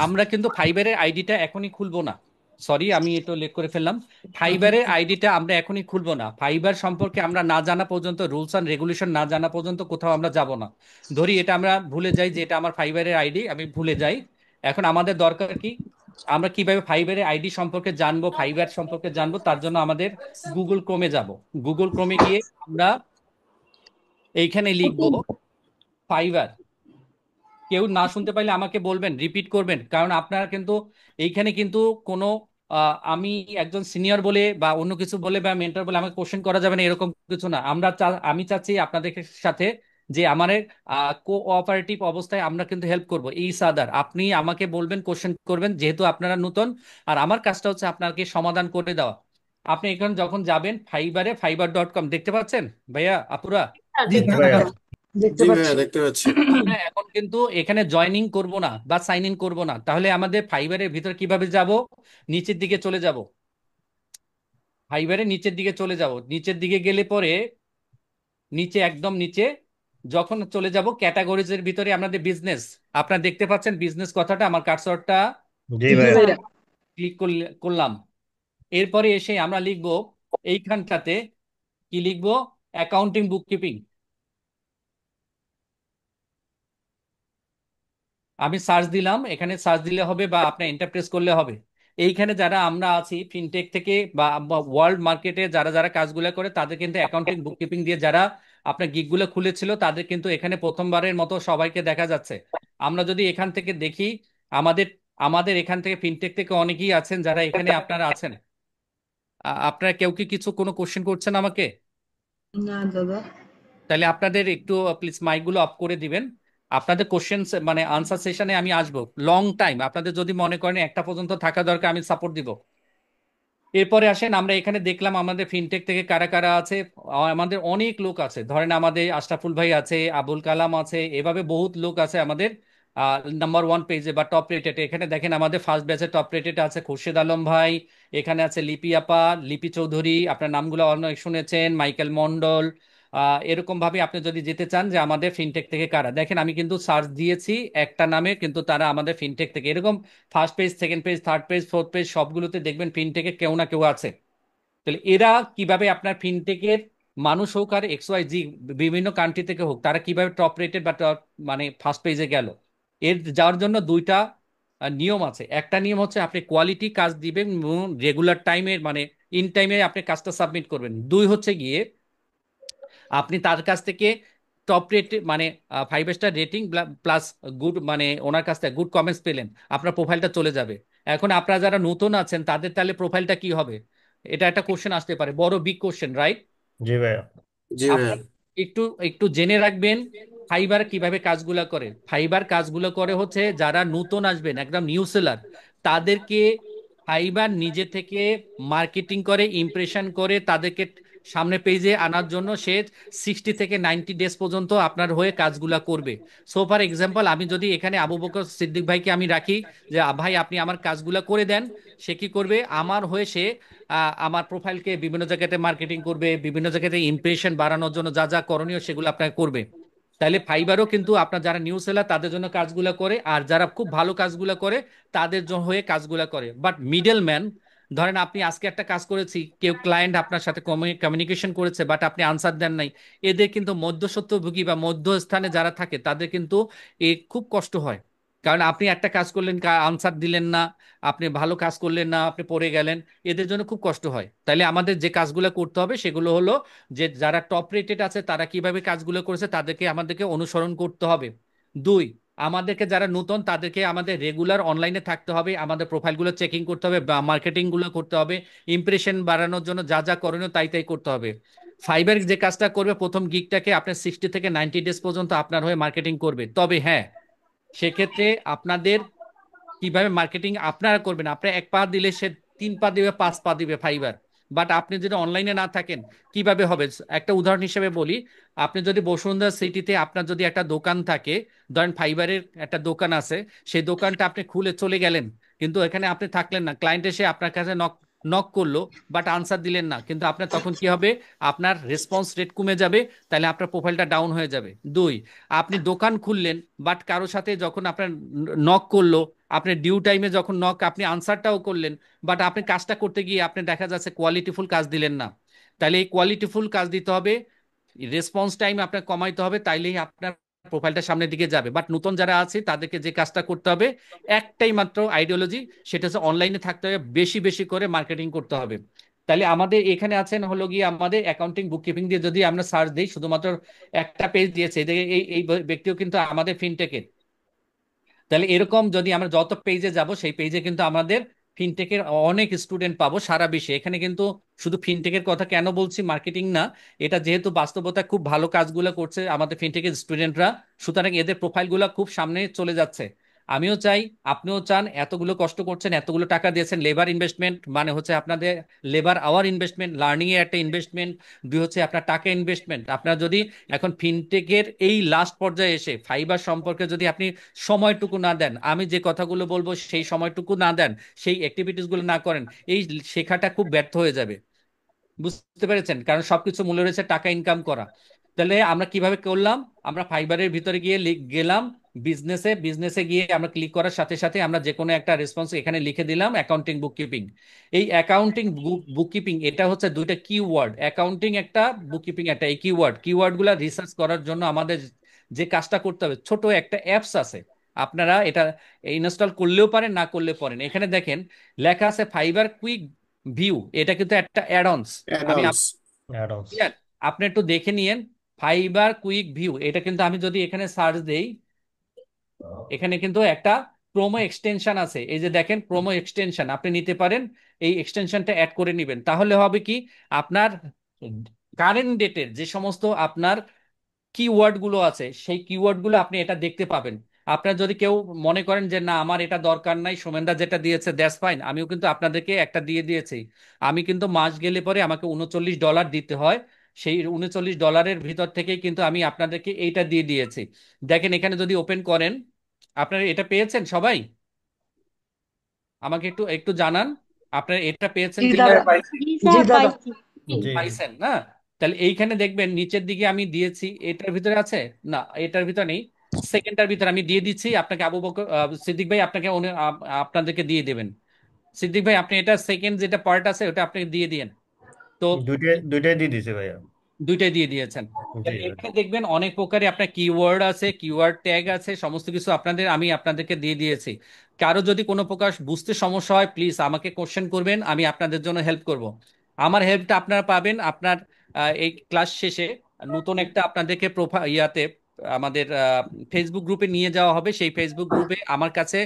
আমরা কিন্তু ফাইবারের আইডিটা এখনই খুলবো না। সরি, আমি একটু লেট করে ফেললাম। ফাইবারের আইডিটা আমরা এখনই খুলবো না। ফাইবার সম্পর্কে আমরা না জানা পর্যন্ত, রুলস অ্যান্ড রেগুলেশন না জানা পর্যন্ত কোথাও আমরা যাব না। ধরি এটা আমরা ভুলে যাই যে এটা আমার ফাইবারের আইডি, আমি ভুলে যাই। এখন আমাদের দরকার কি? আমরা কিভাবে ফাইবারের আইডি সম্পর্কে জানবো, ফাইবার সম্পর্কে জানবো? তার জন্য আমাদের গুগল ক্রোমে যাব। গুগল ক্রোমে গিয়ে আমরা এইখানে লিখবো ফাইবার। কেউ না শুনতে পাইলে আমাকে বলবেন, রিপিট করবেন, কারণ আপনারা কিন্তু এইখানে কিন্তু কোনো আমি একজন সিনিয়র বলে বা অন্য কিছু বলে বা মেন্টর বলে আমাকে কোশ্চেন করা যাবে না, এরকম কিছু না। আমি চাচ্ছি আপনাদের সাথে যে আমার কোঅপারেটিভ অবস্থায় আমরা কিন্তু হেল্প করব। এই সাদার আপনি আমাকে বলবেন, কোশ্চেন করবেন, যেহেতু আপনারা নতুন। আর আমার কাজটা হচ্ছে আপনাকে সমাধান করে দেওয়া। আপনি এখানে যখন যাবেন ফাইবারে, fiber.com দেখতে পাচ্ছেন ভাইয়া আপুরা? হ্যাঁ, জি দেখতে ভাইয়া। দেখতে জি ভাইয়া পাচ্ছি। দেখতে পাচ্ছি। আমরা এখন কিন্তু এখানে জয়নিং করব না বা সাইন ইন করব না, তাহলে আমাদের ফাইবারের ভিতর কিভাবে যাব? নিচের দিকে চলে যাব। ফাইবারের নিচের দিকে চলে যাব। নিচের দিকে গেলে পরে নিচে, একদম নিচে যখন চলে যাব, ক্যাটাগরিজ এর ভিতরে আমাদের বিজনেস, আপনারা দেখতে পাচ্ছেন বিজনেস কথাটা, আমার কার্সরটা জি জি ভাইয়া। ভাইয়া। ক্লিক করলাম। এরপরে এসে আমরা লিখব এইখানটাতে, কি লিখব? Accounting bookkeeping. আমি সার্চ দিলাম, এখানে সার্চ দিলে হবে বা আপনি এন্টারপ্রেস করলে হবে। এইখানে যারা আমরা আছি ফিনটেক থেকে বা ওয়ার্ল্ড মার্কেটে যারা যারা কাজগুলো করে, তাদের কিন্তু অ্যাকাউন্টিং বুককিপিং দিয়ে যারা আপনার গিগগুলো খুলেছিল, তাদের কিন্তু এখানে প্রথমবারের মতো সবাইকে দেখা যাচ্ছে। আমরা যদি এখান থেকে দেখি, আমাদের আমাদের এখান থেকে ফিনটেক থেকে অনেকেই আছেন যারা এখানে আপনারা আছেন। আপনারা কেউ কি কিছু কোনো কোশ্চেন করছেন আমাকে? না দাদা। তাহলে আপনাদের একটু প্লিজ মাইকগুলো অফ করে দিবেন। আপনাদের কোশ্চেন মানে আনসার সেশনে আমি আসবো লং টাইম। আপনাদের যদি মনে করেন একটা পর্যন্ত থাকা দরকার, আমি সাপোর্ট দিব। এরপরে আসেন, আমরা এখানে দেখলাম আমাদের ফিনটেক থেকে কারা কারা আছে। আমাদের অনেক লোক আছে, ধরেন আমাদের আশরাফুল ভাই আছে, আবুল কালাম আছে, এভাবে বহুত লোক আছে আমাদের নাম্বার ওয়ান পেজে বা টপ রেটেড। এখানে দেখেন আমাদের ফার্স্ট ব্যাচে টপ রেটেড আছে খুরশেদ আলম ভাই। এখানে আছে লিপি আপা, লিপি চৌধুরী, আপনার নামগুলো অনেক শুনেছেন, মাইকেল মন্ডল। এরকম ভাবে আপনি যদি যেতে চান যে আমাদের ফিনটেক থেকে কারা, দেখেন আমি কিন্তু সার্চ দিয়েছি একটা নামে, কিন্তু তারা আমাদের ফিনটেক থেকে এরকম first page, second page, third page, fourth page সবগুলোতে দেখবেন ফিনটেকের কেউ না কেউ আছে। তাহলে এরা কিভাবে আপনার ফিনটেকের মানুষ হোক আর এক্স ওয়াই জি বিভিন্ন কান্ট্রি থেকে হোক, তারা কিভাবে টপ রেটেড বা টপ মানে ফার্স্ট পেজে গেল? এর যাওয়ার জন্য দুইটা নিয়ম আছে। একটা নিয়ম হচ্ছে আপনি কোয়ালিটি কাজ দিবেন, রেগুলার টাইমে মানে ইন টাইমে আপনি কাজটা সাবমিট করবেন। দুই হচ্ছে গিয়ে আপনি তার কাছ থেকে টপ রেট মানে 5 স্টার রেটিং প্লাস গুড মানে ওনার কাছ থেকে গুড কমেন্টস পেলেন, আপনার প্রোফাইলটা চলে যাবে। এখন আপনারা যারা নতুন আছেন তাদের তাহলে প্রোফাইলটা কি হবে? এটা একটা কোশ্চেন আসতে পারে, বড় বিগ কোশ্চেন, রাইট? জি ভাইয়া। জি ভাইয়া। আপনার একটু একটু জেনে রাখবেন ফাইবার কিভাবে কাজগুলো করে। ফাইবার কাজগুলো করে হচ্ছে যারা নতুন আসবেন, একদম নিউ সেলার, তাদেরকে ফাইবার নিজে থেকে মার্কেটিং করে, ইমপ্রেশন করে, তাদেরকে সামনে পেজে আনার জন্য সে 60 থেকে 90 ডেজ পর্যন্ত আপনার হয়ে কাজগুলা করবে। সো ফর এক্সাম্পল, আমি যদি এখানে আবু বকর সিদ্দিক ভাইকে আমি রাখি যে ভাই আপনি আমার কাজগুলা করে দেন, সে কি করবে আমার হয়ে? সে আমার প্রোফাইলকে বিভিন্ন জায়গাতে মার্কেটিং করবে, বিভিন্ন জায়গাতে ইমপ্রেশন বাড়ানোর জন্য যা যা করণীয় সেগুলো আপনাকে করবে। তাইলে ফাইবারও কিন্তু আপনার যারা নিউ সেলার তাদের জন্য কাজগুলো করে, আর যারা খুব ভালো কাজগুলো করে তাদের জন্য হয়ে কাজগুলো করে। বাট মিডল ম্যান, ধরেন আপনি আজকে একটা কাজ করেছি, কেউ ক্লায়েন্ট আপনার সাথে কমিউনিকেশন করেছে বাট আপনি আনসার দেন নাই, এদের কিন্তু মধ্যস্বত্বভোগী বা মধ্যস্থানে যারা থাকে তাদের কিন্তু খুব কষ্ট হয়। কারণ আপনি একটা কাজ করলেন, আনসার দিলেন না, আপনি ভালো কাজ করলেন না, আপনি পড়ে গেলেন, এদের জন্য খুব কষ্ট হয়। তাইলে আমাদের যে কাজগুলো করতে হবে সেগুলো হলো যে যারা টপ রেটেড আছে তারা কিভাবে কাজগুলো করেছে তাদেরকে আমাদেরকে অনুসরণ করতে হবে। দুই, আমাদেরকে যারা নতুন তাদেরকে আমাদের রেগুলার অনলাইনে থাকতে হবে, আমাদের প্রোফাইলগুলো চেকিং করতে হবে, মার্কেটিংগুলো করতে হবে, ইমপ্রেশন বাড়ানোর জন্য যা যা করণীয় তাই তাই করতে হবে। ফাইবার যে কাজটা করবে, প্রথম গিগটাকে আপনার 60 থেকে 90 ডেজ পর্যন্ত আপনার হয়ে মার্কেটিং করবে। তবে হ্যাঁ, সেক্ষেত্রে আপনাদের কিভাবে মার্কেটিং আপনারা করবেন, আপনার 1 পা দিলে সে 3 পা দিবে, 5 পা দিবে ফাইবার। বাট আপনি যদি অনলাইনে না থাকেন কিভাবে হবে? একটা উদাহরণ হিসেবে বলি, আপনি যদি বসুন্ধরা সিটিতে আপনার যদি একটা দোকান থাকে, ধরেন ফাইবারের একটা দোকান আছে, সেই দোকানটা আপনি খুলে চলে গেলেন, কিন্তু এখানে আপনি থাকলেন না, ক্লায়েন্ট এসে আপনার কাছে নক নক করলো বাট আনসার দিলেন না, কিন্তু আপনার তখন কি হবে? আপনার রেসপন্স রেট কমে যাবে, তাহলে আপনার প্রোফাইলটা ডাউন হয়ে যাবে। দুই, আপনি দোকান খুললেন বাট কারো সাথে যখন আপনার নক করলো, আপনি ডিউ টাইমে যখন নক আপনি আনসারটাও করলেন, বাট আপনি কাজটা করতে গিয়ে আপনি দেখা যাচ্ছে কোয়ালিটিফুল কাজ দিলেন না। তাহলে এই কোয়ালিটিফুল কাজ দিতে হবে, রেসপন্স টাইম আপনার কমাইতে হবে, তাইলেই আপনার প্রোফাইলটা সামনের দিকে যাবে। বাট নতুন যারা আছে তাদেরকে যে কাজটা করতে হবে, একটাই মাত্র আইডিওলজি, সেটা হচ্ছে অনলাইনে থাকতে হবে, বেশি বেশি করে মার্কেটিং করতে হবে। তাহলে আমাদের এখানে আছেন হলো গিয়ে আমাদের অ্যাকাউন্টিং বুককিপিং দিয়ে যদি আমরা সার্চ দিই, শুধুমাত্র একটা পেজ দিয়েছে, এই এই ব্যক্তিও কিন্তু আমাদের ফিনটেকের। তাহলে এরকম যদি আমরা যত পেজে যাব, সেই পেজে কিন্তু আমাদের ফিনটেকের অনেক স্টুডেন্ট পাবো সারা বিশ্বে। এখানে কিন্তু শুধু ফিনটেকের কথা কেন বলছি, মার্কেটিং না, এটা যেহেতু বাস্তবতা খুব ভালো কাজগুলো করছে আমাদের ফিনটেকের স্টুডেন্টরা, সুতরাং এদের প্রোফাইলগুলো খুব সামনে চলে যাচ্ছে। আমিও চাই, আপনিও চান, এতগুলো কষ্ট করছেন, এতগুলো টাকা দিয়েছেন, লেবার ইনভেস্টমেন্ট মানে হচ্ছে আপনাদের লেবার আওয়ার ইনভেস্টমেন্ট, লার্নিং এর একটা ইনভেস্টমেন্ট, দুই হচ্ছে আপনার টাকা ইনভেস্টমেন্ট। আপনার যদি এখন ফিনটেকের এই লাস্ট পর্যায়ে এসে ফাইবার সম্পর্কে যদি আপনি সময়টুকু না দেন, আমি যে কথাগুলো বলবো সেই সময়টুকু না দেন, সেই অ্যাক্টিভিটিস গুলো না করেন, এই শেখাটা খুব ব্যর্থ হয়ে যাবে। বুঝতে পেরেছেন? কারণ সবকিছু মূল্য রয়েছে টাকা ইনকাম করা। তাহলে আমরা কিভাবে করলাম? আমরা ফাইবারের ভিতরে গিয়ে গেলাম, বিজনেসে গিয়ে আমরা ক্লিক করার সাথে সাথে আমরা যে কোনো একটা রেসপন্স এখানে লিখে দিলাম অ্যাকাউন্টিং বুককিপিং। এই অ্যাকাউন্টিং বুককিপিং এটা হচ্ছে দুইটা কিওয়ার্ড, অ্যাকাউন্টিং একটা, বুককিপিং একটা। এই কিওয়ার্ড গুলা রিসার্চ করার জন্য আমাদের যে কাজটা করতে হবে, ছোট একটা অ্যাপস আছে, আপনারা এটা ইনস্টল করলেও পারেন, না করলে পারেন। এখানে দেখেন লেখা আছে ফাইবার কুইক ভিউ, এটা কিন্তু একটা অ্যাডঅনস। আমি অ্যাডন্স। অ্যাডস। ক্লিয়ার, আপনি একটু দেখে নিয়েন। ফাইবার কুইক ভিউ এটা কিন্তু আমি যদি এখানে সার্চ দেই, এখানে কিন্তু একটা প্রোমো এক্সটেনশন আছে, এই যে দেখেন প্রোমো এক্সটেনশন আপনি নিতে পারেন। এই এক্সটেনশনটা অ্যাড করে নেবেন, তাহলে হবে কি, আপনার কারেন্ট ডেটের যে সমস্ত আপনার কিওয়ার্ড গুলো আছে, সেই কিওয়ার্ড গুলো আপনি এটা দেখতে পাবেন। আপনার যদি কেউ মনে করেন যে না আমার এটা দরকার নাই, সোমেনদা যেটা দিয়েছে দ্যাটস ফাইন, আমিও কিন্তু আপনাদেরকে একটা দিয়ে দিয়েছি। আমি কিন্তু মাস গেলে পরে আমাকে $39 দিতে হয়, সেই $39 ভিতর থেকেই কিন্তু আমি আপনাদেরকে এইটা দিয়ে দিয়েছি। দেখেন এখানে যদি ওপেন করেন, আপনারা এটা পেয়েছেন সবাই? আমাকে একটু একটু জানান, আপনারা এটা পেয়েছেন জি কিনা? দাদা। জি জি স্যার দাদা। পাইছি। জি। পাইছেন না? তাহলে এইখানে দেখবেন নিচের দিকে আমি দিয়েছি, এটার ভিতরে আছে না, এটার ভিতরে নেই, সেকেন্ডটার ভিতরে আমি দিয়ে দিচ্ছি আপনাকে। আবু বকর সিদ্দিক ভাই আপনাকে আপনাদেরকে দিয়ে দেবেন। সিদ্দিক ভাই আপনি এটা সেকেন্ড যেটা পার্ট আছে ওটা আপনি দিয়ে দিয়েন তো। দুইটাই দুইটাই দিয়ে দিছে ভাইয়া। দুইটাই দিয়ে দিয়েছেন। জি তাহলে ভাই। এখানে দেখবেন অনেক প্রকারে আপনার কিওয়ার্ড আছে, কিওয়ার্ড ট্যাগ আছে, সমস্ত কিছু আমি আপনাদেরকে দিয়ে দিয়েছি। কারো যদি কোনো প্রকার বুঝতে সমস্যা হয় প্লিজ আমাকে কোশ্চেন করবেন, আমি আপনাদের জন্য হেল্প করব। আমার হেল্পটা আপনারা পাবেন আপনার এই ক্লাস শেষে। নতুন একটা আপনাদেরকে ইয়াতে আমাদের ফেসবুক গ্রুপে নিয়ে যাওয়া হবে। সেই ফেসবুক গ্রুপে আমার কাছে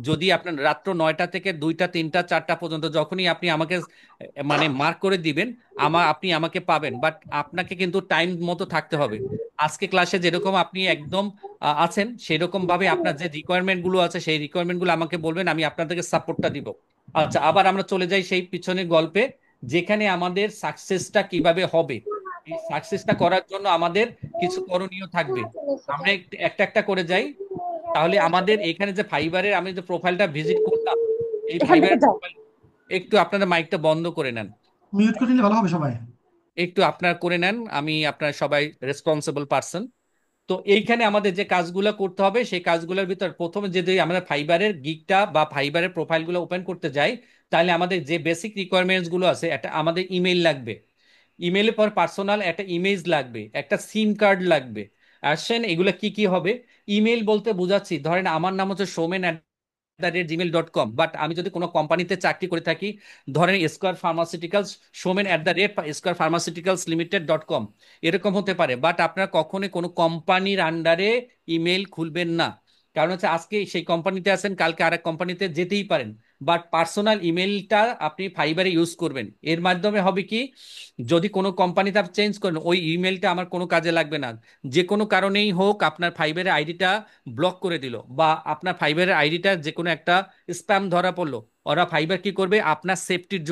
যদি আপনার রাত্র 9টা থেকে 2টা 3টা 4টা পর্যন্ত যখনই আপনি আমাকে মানে মার্ক করে দিবেন, আপনি আমাকে পাবেন, বাট আপনাকে কিন্তু টাইম মতো থাকতে হবে। আজকে ক্লাসে যেরকম আপনি একদম আছেন, সেরকম ভাবে আপনার যে রিকোয়ারমেন্ট গুলো আছে সেই রিকোয়ারমেন্ট গুলো আমাকে বলবেন, আমি আপনাদেরকে সাপোর্টটা দিব। আচ্ছা, আবার আমরা চলে যাই সেই পিছনের গল্পে, যেখানে আমাদের সাকসেসটা কিভাবে হবে। এই সাকসেসটা করার জন্য আমাদের কিছু করণীয় থাকবে। আমরা একটা একটা করে যাই। তাহলে আমাদের এখানে যে ফাইবারের আমি যে প্রোফাইলটা ভিজিট করলাম, এই এখান থেকে ফাইবারের যাও। প্রোফাইল, একটু আপনাদের মাইকটা বন্ধ করে নেন, মিউট করে নিলে ভালো হবে সবাই। একটু আপনার করে নেন, আমি আপনার সবাই রেসপন্সিবল পার্সন। তো এইখানে আমাদের যে কাজগুলো করতে হবে সেই কাজগুলোর ভিতর প্রথমে যদি আমরা ফাইবারের গিগটা বা ফাইবারের প্রোফাইলগুলো ওপেন করতে যাই, তাহলে আমাদের যে বেসিক রিকোয়ারমেন্টস গুলো আছে, একটা আমাদের ইমেইল লাগবে, ইমেইলের পর পার্সোনাল একটা ইমেজ লাগবে, একটা সিম কার্ড লাগবে। আসেন এগুলো কি কি হবে। ইমেল বলতে বুঝাচ্ছি, ধরেন আমার নাম হচ্ছে somen@gmail.com, বাট আমি যদি কোনো কোম্পানিতে চাকরি করে থাকি, ধরেন square pharmaceuticals, somen@square pharmaceuticals limited.com, এরকম হতে পারে। বাট আপনারা কখনোই কোনো কোম্পানির আন্ডারে ইমেল খুলবেন না। কারণ হচ্ছে আজকে সেই কোম্পানিতে আছেন, কালকে আরেক কোম্পানিতে যেতেই পারেন। বাট পার্সোনাল ইমেলটা আপনি ফাইবারে ইউজ করবেন। এর মাধ্যমে হবে কি, যদি কোনো কোম্পানিতে আপনি চেঞ্জ করেন, ওই ইমেলটা আমার কোনো কাজে লাগবে না। যে কোনো কারণেই হোক আপনার ফাইবারের আইডিটা ব্লক করে দিল, বা আপনার ফাইবারের আইডিটা যে কোনো একটা স্প্যাম ধরা পড়লো, ওরা ফাইবার কি করবে, আপনার সেফটির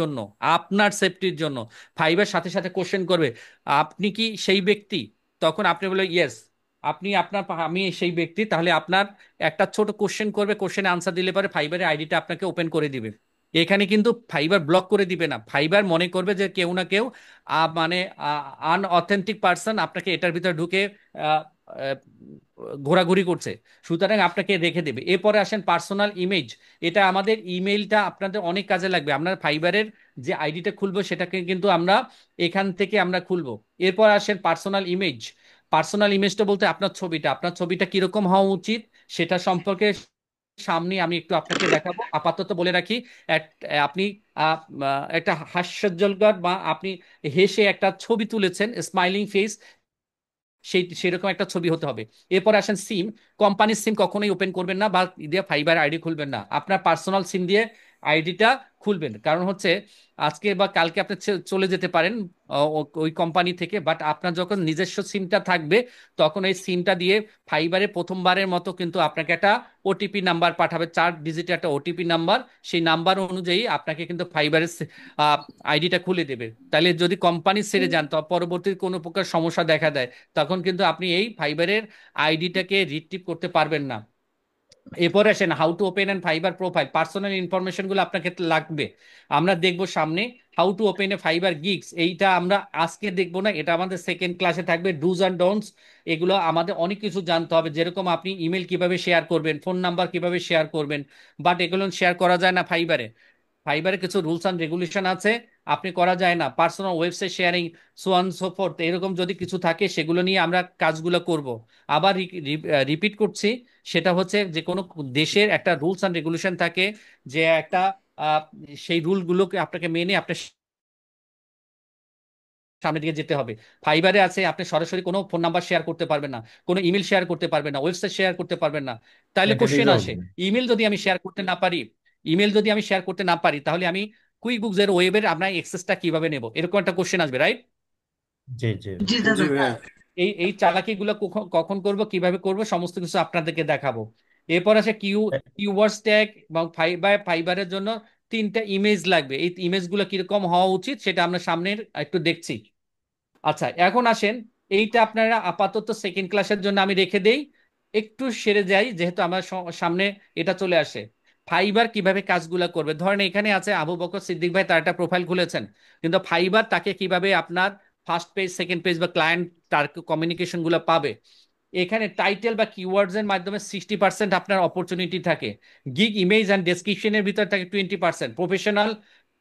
জন্য ফাইবার সাথে সাথে কোশ্চেন করবে, আপনি কি সেই ব্যক্তি? তখন আপনি বলে ইয়েস, আপনি আপনার আমি সেই ব্যক্তি, তাহলে আপনার একটা ছোট কোশ্চেন করবে, কোশ্চেনে আনসার দিলে পরে ফাইবারের আইডিটা আপনাকে ওপেন করে দিবে। এখানে কিন্তু ফাইবার ব্লক করে দিবে না, ফাইবার মনে করবে যে কেউ না কেউ মানে আনঅথেন্টিক পার্সন আপনাকে এটার ভিতরে ঢুকে আহ, আহ, ঘোরাঘুরি করছে, সুতরাং আপনাকে রেখে দেবে। এরপরে আসেন পার্সোনাল ইমেজ। এটা আমাদের ইমেইলটা আপনাদের অনেক কাজে লাগবে। আমরা ফাইবারের যে আইডিটা খুলবো সেটাকে কিন্তু আমরা এখান থেকে আমরা খুলবো। এরপর আসেন পার্সোনাল ইমেজ। পার্সোনাল ইমেজটা বলতে আপনার ছবিটা কিরকম হওয়া উচিত সেটা সম্পর্কে সামনে আমি একটু আপনাকে দেখাবো। আপাতত বলে রাখি, আপনি একটা হাস্যোজ্জ্বলকর বা আপনি হেসে একটা ছবি তুলেছেন, স্মাইলিং ফেস, সেরকম একটা ছবি হতে হবে। এরপর আসেন সিম। কোম্পানির সিম কখনোই ওপেন করবেন না বা দিয়ে ফাইবার আইডি খুলবেন না, আপনার পার্সোনাল সিম দিয়ে আইডিটা খুলবেন। কারণ হচ্ছে আজকে বা কালকে আপনি চলে যেতে পারেন ওই কোম্পানি থেকে, বাট আপনার যখন নিজস্ব সিমটা থাকবে তখন এই সিমটা দিয়ে ফাইবারে প্রথমবারের মতো কিন্তু আপনাকে একটা ওটিপি নাম্বার পাঠাবে, 4 ডিজিটের একটা ওটিপি নাম্বার। সেই নাম্বার অনুযায়ী আপনাকে কিন্তু ফাইবারের আইডিটা খুলে দেবে। তাহলে যদি কোম্পানি ছেড়ে যান তো পরবর্তী কোনো প্রকার সমস্যা দেখা দেয়, তখন কিন্তু আপনি এই ফাইবারের আইডিটাকে রিট্রিভ করতে পারবেন না। এরপরে আসেন how to open and Fiverr profile. Personal information গুলো আপনাকে লাগবে, আমরা দেখবো সামনে। How to open a Fiverr gigs, এইটা আমরা আজকে দেখবো না, এটা আমাদের সেকেন্ড ক্লাসে থাকবে। ডুজ অ্যান্ড ডোন্টস, এগুলো আমাদের অনেক কিছু জানতে হবে, যেরকম আপনি ইমেল কিভাবে শেয়ার করবেন, ফোন নাম্বার কিভাবে শেয়ার করবেন, বাট এগুলো শেয়ার করা যায় না ফাইবারে। ফাইবারে কিছু রুলস অ্যান্ড রেগুলেশন আছে, আপনি করা যায় না। Personal website sharing, so on so fourth, এরকম যদি কিছু থাকে সেগুলো নিয়ে আমরা কাজগুলো করব। আবার রিপিট করছি, সেটা হচ্ছে যে কোনো দেশের একটা রুলস অ্যান্ড রেগুলেশন থাকে, যে একটা আহ, সেই রুলগুলোকে আপনাকে মেনে আপনার সামনের দিকে যেতে হবে। ফাইবারে আছে আপনি সরাসরি কোনো ফোন নাম্বার শেয়ার করতে পারবেন না, কোনো ইমেল শেয়ার করতে পারবেন না, ওয়েবসাইট শেয়ার করতে পারবেন না। তাহলে এটা কোশ্চেন দিতে আসে, হবে। ইমেল যদি আমি শেয়ার করতে না পারি, ইমেল যদি আমি শেয়ার করতে না পারি তাহলে আমি কুইক বুকস এর ওয়েবের আপনার এক্সেসটা কিভাবে নেব, এরকম একটা কোশ্চেন আসবে, রাইট? জি জি। জি জি দাদা। ভাইয়া। এই চালাকিগুলো কখন করব, কিভাবে করব, সমস্ত কিছু আপনাদেরকে দেখাবো। এরপর আছে কিওয়ার্ডস ট্যাগ, এবং ফাইবারের জন্য 3টা ইমেজ লাগবে। এই ইমেজগুলো কিরকম হওয়া উচিত সেটা আমরা সামনের একটু দেখছি। আচ্ছা, এখন আসেন, এইটা আপনারা আপাতত সেকেন্ড ক্লাসের জন্য আমি রেখে দেই, একটু সেরে যাই যেহেতু আমার সামনে এটা চলে আসে। ফাইবার কিভাবে কাজগুলো করবে, ধরেন এখানে আছে আবু বকর সিদ্দিক ভাই, তার একটা প্রোফাইল খুলেছেন, কিন্তু ফাইবার তাকে কিভাবে আপনার ফার্স্ট পেজ, সেকেন্ড পেজ বা ক্লায়েন্ট তার কমিউনিকেশন গুলো পাবে। এখানে টাইটেল বা কিওয়ার্ডস এর মাধ্যমে 60% আপনার অপরচুনিটি থাকে, গিগ ইমেজ অ্যান্ড ডেসক্রিপশনের ভিতর থাকে 20%, professional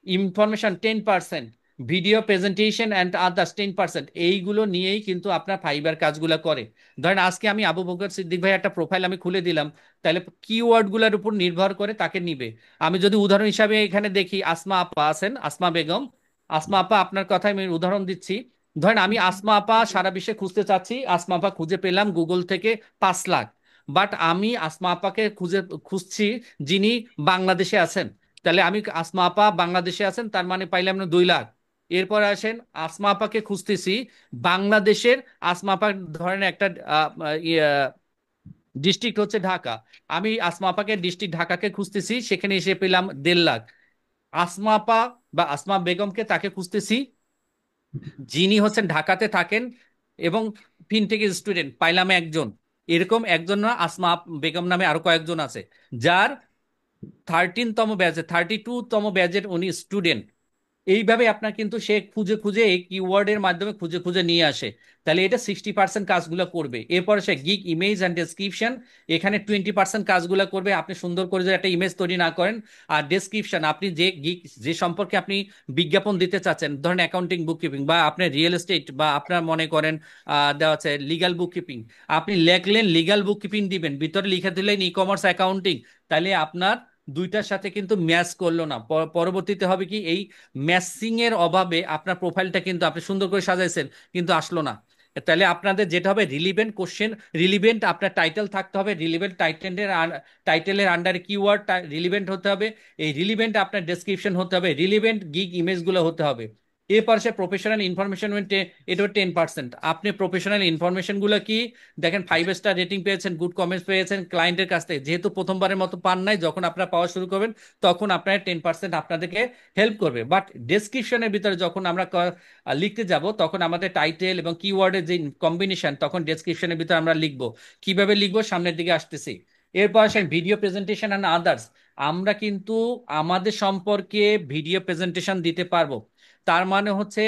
information 10%, video presentation and others 10%। এইগুলো নিয়েই কিন্তু আপনার ফাইবার কাজগুলো করে। ধরেন আজকে আমি আবু বকর সিদ্দিক ভাই একটা প্রোফাইল আমি খুলে দিলাম, তাহলে কিওয়ার্ড গুলোর উপর নির্ভর করে তাকে নিবে। আমি যদি উদাহরণ হিসাবে এখানে দেখি, আসমা আপা আছেন, আসমা বেগম, আসমা আপা আপনার কথাই আমি উদাহরণ দিচ্ছি। ধরেন আমি আসমা আপা সারা বিশ্বে খুঁজতে চাচ্ছি, আসমা আপা খুঁজে পেলাম গুগল থেকে 5 লাখ, বাট আমি আসমা আপাকে খুঁজছি যিনি বাংলাদেশে আছেন, তাহলে আমি আসমা আপা বাংলাদেশে আছেন তার মানে পাইলাম না 2 লাখ। এরপর আসেন আসমা আপাকে খুঁজতেছি বাংলাদেশের, আসমা আপা ধরেন একটা ডিস্ট্রিক্ট হচ্ছে ঢাকা, আমি আসমা আপাকে ডিস্ট্রিক্ট ঢাকাকে খুঁজতেছি, সেখানে এসে পেলাম 1.5 লাখ। আসমা আপা বা আসমা বেগমকে তাকে খুঁজতেছি যিনি হচ্ছেন ঢাকাতে থাকেন এবং ফিনটেক স্টুডেন্ট, পাইলাম একজন। এরকম একজন না, আসমা বেগম নামে আরো কয়েকজন আছে যার 13তম ব্যাচে, 32তম ব্যাচের উনি স্টুডেন্ট। এইভাবে আপনার কিন্তু সে খুঁজে খুঁজে এই কিওয়ার্ডের মাধ্যমে খুঁজে খুঁজে নিয়ে আসে। তাহলে এটা 60% কাজগুলো করবে। এরপরে সে গিগ ইমেজ অ্যান্ড ডেসক্রিপশন, এখানে 20% কাজগুলো করবে। আপনি সুন্দর করে যদি একটা ইমেজ তৈরি না করেন, আর ডেসক্রিপশন, আপনি যে গিগ যে সম্পর্কে আপনি বিজ্ঞাপন দিতে চাচ্ছেন, ধরেন অ্যাকাউন্টিং বুককিপিং বা আপনার রিয়েল এস্টেট বা আপনার মনে করেন দেওয়া আছে লিগাল বুককিপিং, আপনি লেখলেন লিগাল বুককিপিং দিবেন, ভিতরে লিখে দিলেন ই কমার্স অ্যাকাউন্টিং, তাহলে আপনার দুইটার সাথে কিন্তু ম্যাচ করলো না। পরবর্তীতে হবে কি, এই ম্যাচিং এর অভাবে আপনার প্রোফাইলটা কিন্তু আপনি সুন্দর করে সাজাইছেন কিন্তু আসলো না। তাহলে আপনাদের যেটা হবে রিলিভেন্ট কোশ্চেন, রিলিভেন্ট আপনার টাইটেল থাকতে হবে, রিলিভেন্ট টাইটেলের আন্ডারে কিওয়ার্ড রিলিভেন্ট হতে হবে, এই রিলিভেন্ট আপনার ডেসক্রিপশন হতে হবে, রিলিভেন্ট গিগ ইমেজগুলো হতে হবে। এরপর সে প্রফেশনাল ইনফরমেশন, এটা 10%। আপনি প্রফেশনাল ইনফরমেশন গুলো কি দেখেন, 5 স্টার রেটিং পেয়েছেন, গুড কমেন্টস পেয়েছেন ক্লায়েন্টের কাছ থেকে, যেহেতু প্রথমবারের মতো পান নাই, যখন আপনারা পাওয়া শুরু করবেন তখন আপনার 10% আপনাদেরকে হেল্প করবে। বাট ডেসক্রিপশনের ভিতরে যখন আমরা লিখতে যাব তখন আমাদের টাইটেল এবং কিওয়ার্ডের যে কম্বিনেশন, তখন ডেসক্রিপশনের ভিতরে আমরা লিখবো। কিভাবে লিখবো সামনের দিকে আসতেছি। এরপর আসেন ভিডিও প্রেজেন্টেশন অ্যান্ড আদার্স। আমরা কিন্তু আমাদের সম্পর্কে ভিডিও প্রেজেন্টেশন দিতে পারবো। তার মানে হচ্ছে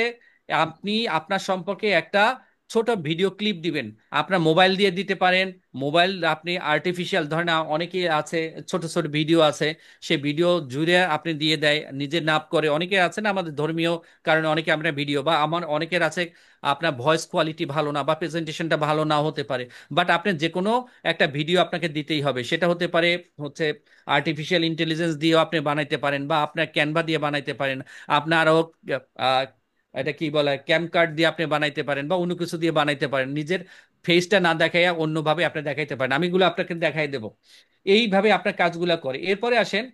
আপনি আপনার সম্পর্কে একটা ছোট ভিডিও ক্লিপ দিবেন। আপনার মোবাইল দিয়ে দিতে পারেন। মোবাইল আপনি আর্টিফিশিয়াল ধরেন অনেকে আছে, ছোট ছোট ভিডিও আছে, সে ভিডিও জুড়ে আপনি দিয়ে দেয়, নিজে নাপ করে। অনেকে আছে না আমাদের ধর্মীয় কারণে অনেকে আপনার ভিডিও, বা আমার অনেকের আছে আপনার ভয়েস কোয়ালিটি ভালো না বা প্রেজেন্টেশনটা ভালো না হতে পারে, বাট আপনি যে কোনো একটা ভিডিও আপনাকে দিতেই হবে। সেটা হতে পারে হচ্ছে আর্টিফিশিয়াল ইন্টেলিজেন্স দিয়েও আপনি বানাইতে পারেন, বা আপনার ক্যানভা দিয়ে বানাইতে পারেন। আপনারও আহ, এটা কি বলে ক্যাম কার্ড দিয়ে আপনি বানাইতে পারেন, বা অন্য কিছু দিয়ে বানাইতে পারেন। নিজের ফেসটা না দেখাইয়া অন্যভাবে আপনি দেখাইতে পারেন। আমি এগুলো আপনাকে দেখাই দেব। এইভাবে আপনার কাজগুলো করে। এরপরে আসেন,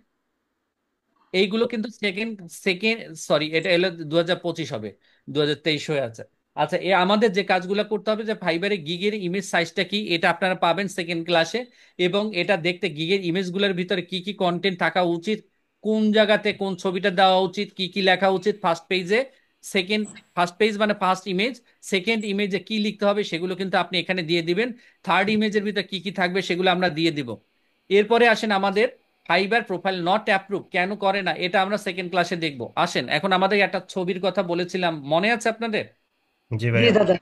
এইগুলো কিন্তু সেকেন্ড সেকেন্ড সরি, এটা এলো 2025 হবে, 2023 হয়ে আছে। আচ্ছা, আমাদের যে কাজগুলো করতে হবে, যে ফাইবারে গিগের ইমেজ সাইজটা কি এটা আপনারা পাবেন সেকেন্ড ক্লাসে। এবং এটা দেখতে গিগের ইমেজগুলোর ভিতরে কি কি কন্টেন্ট থাকা উচিত, কোন জায়গাতে কোন ছবিটা দেওয়া উচিত, কি কি লেখা উচিত ফার্স্ট পেজে, সেকেন্ড ফার্স্ট পেজ মানে ফার্স্ট ইমেজ, সেকেন্ড ইমেজে কি লিখতে হবে সেগুলো কিন্তু আপনি এখানে দিয়ে দিবেন। থার্ড ইমেজের ভিতরে কি কি থাকবে সেগুলো আমরা দিয়ে দিব। এরপরে আসেন আমাদের ফাইবার প্রোফাইল নট অ্যাপ্রুভ কেন করে না, এটা আমরা সেকেন্ড ক্লাসে দেখব। আসেন এখন আমাদের একটা ছবির কথা বলেছিলাম, মনে আছে আপনাদের? জি জি ভাইয়া। দাদা।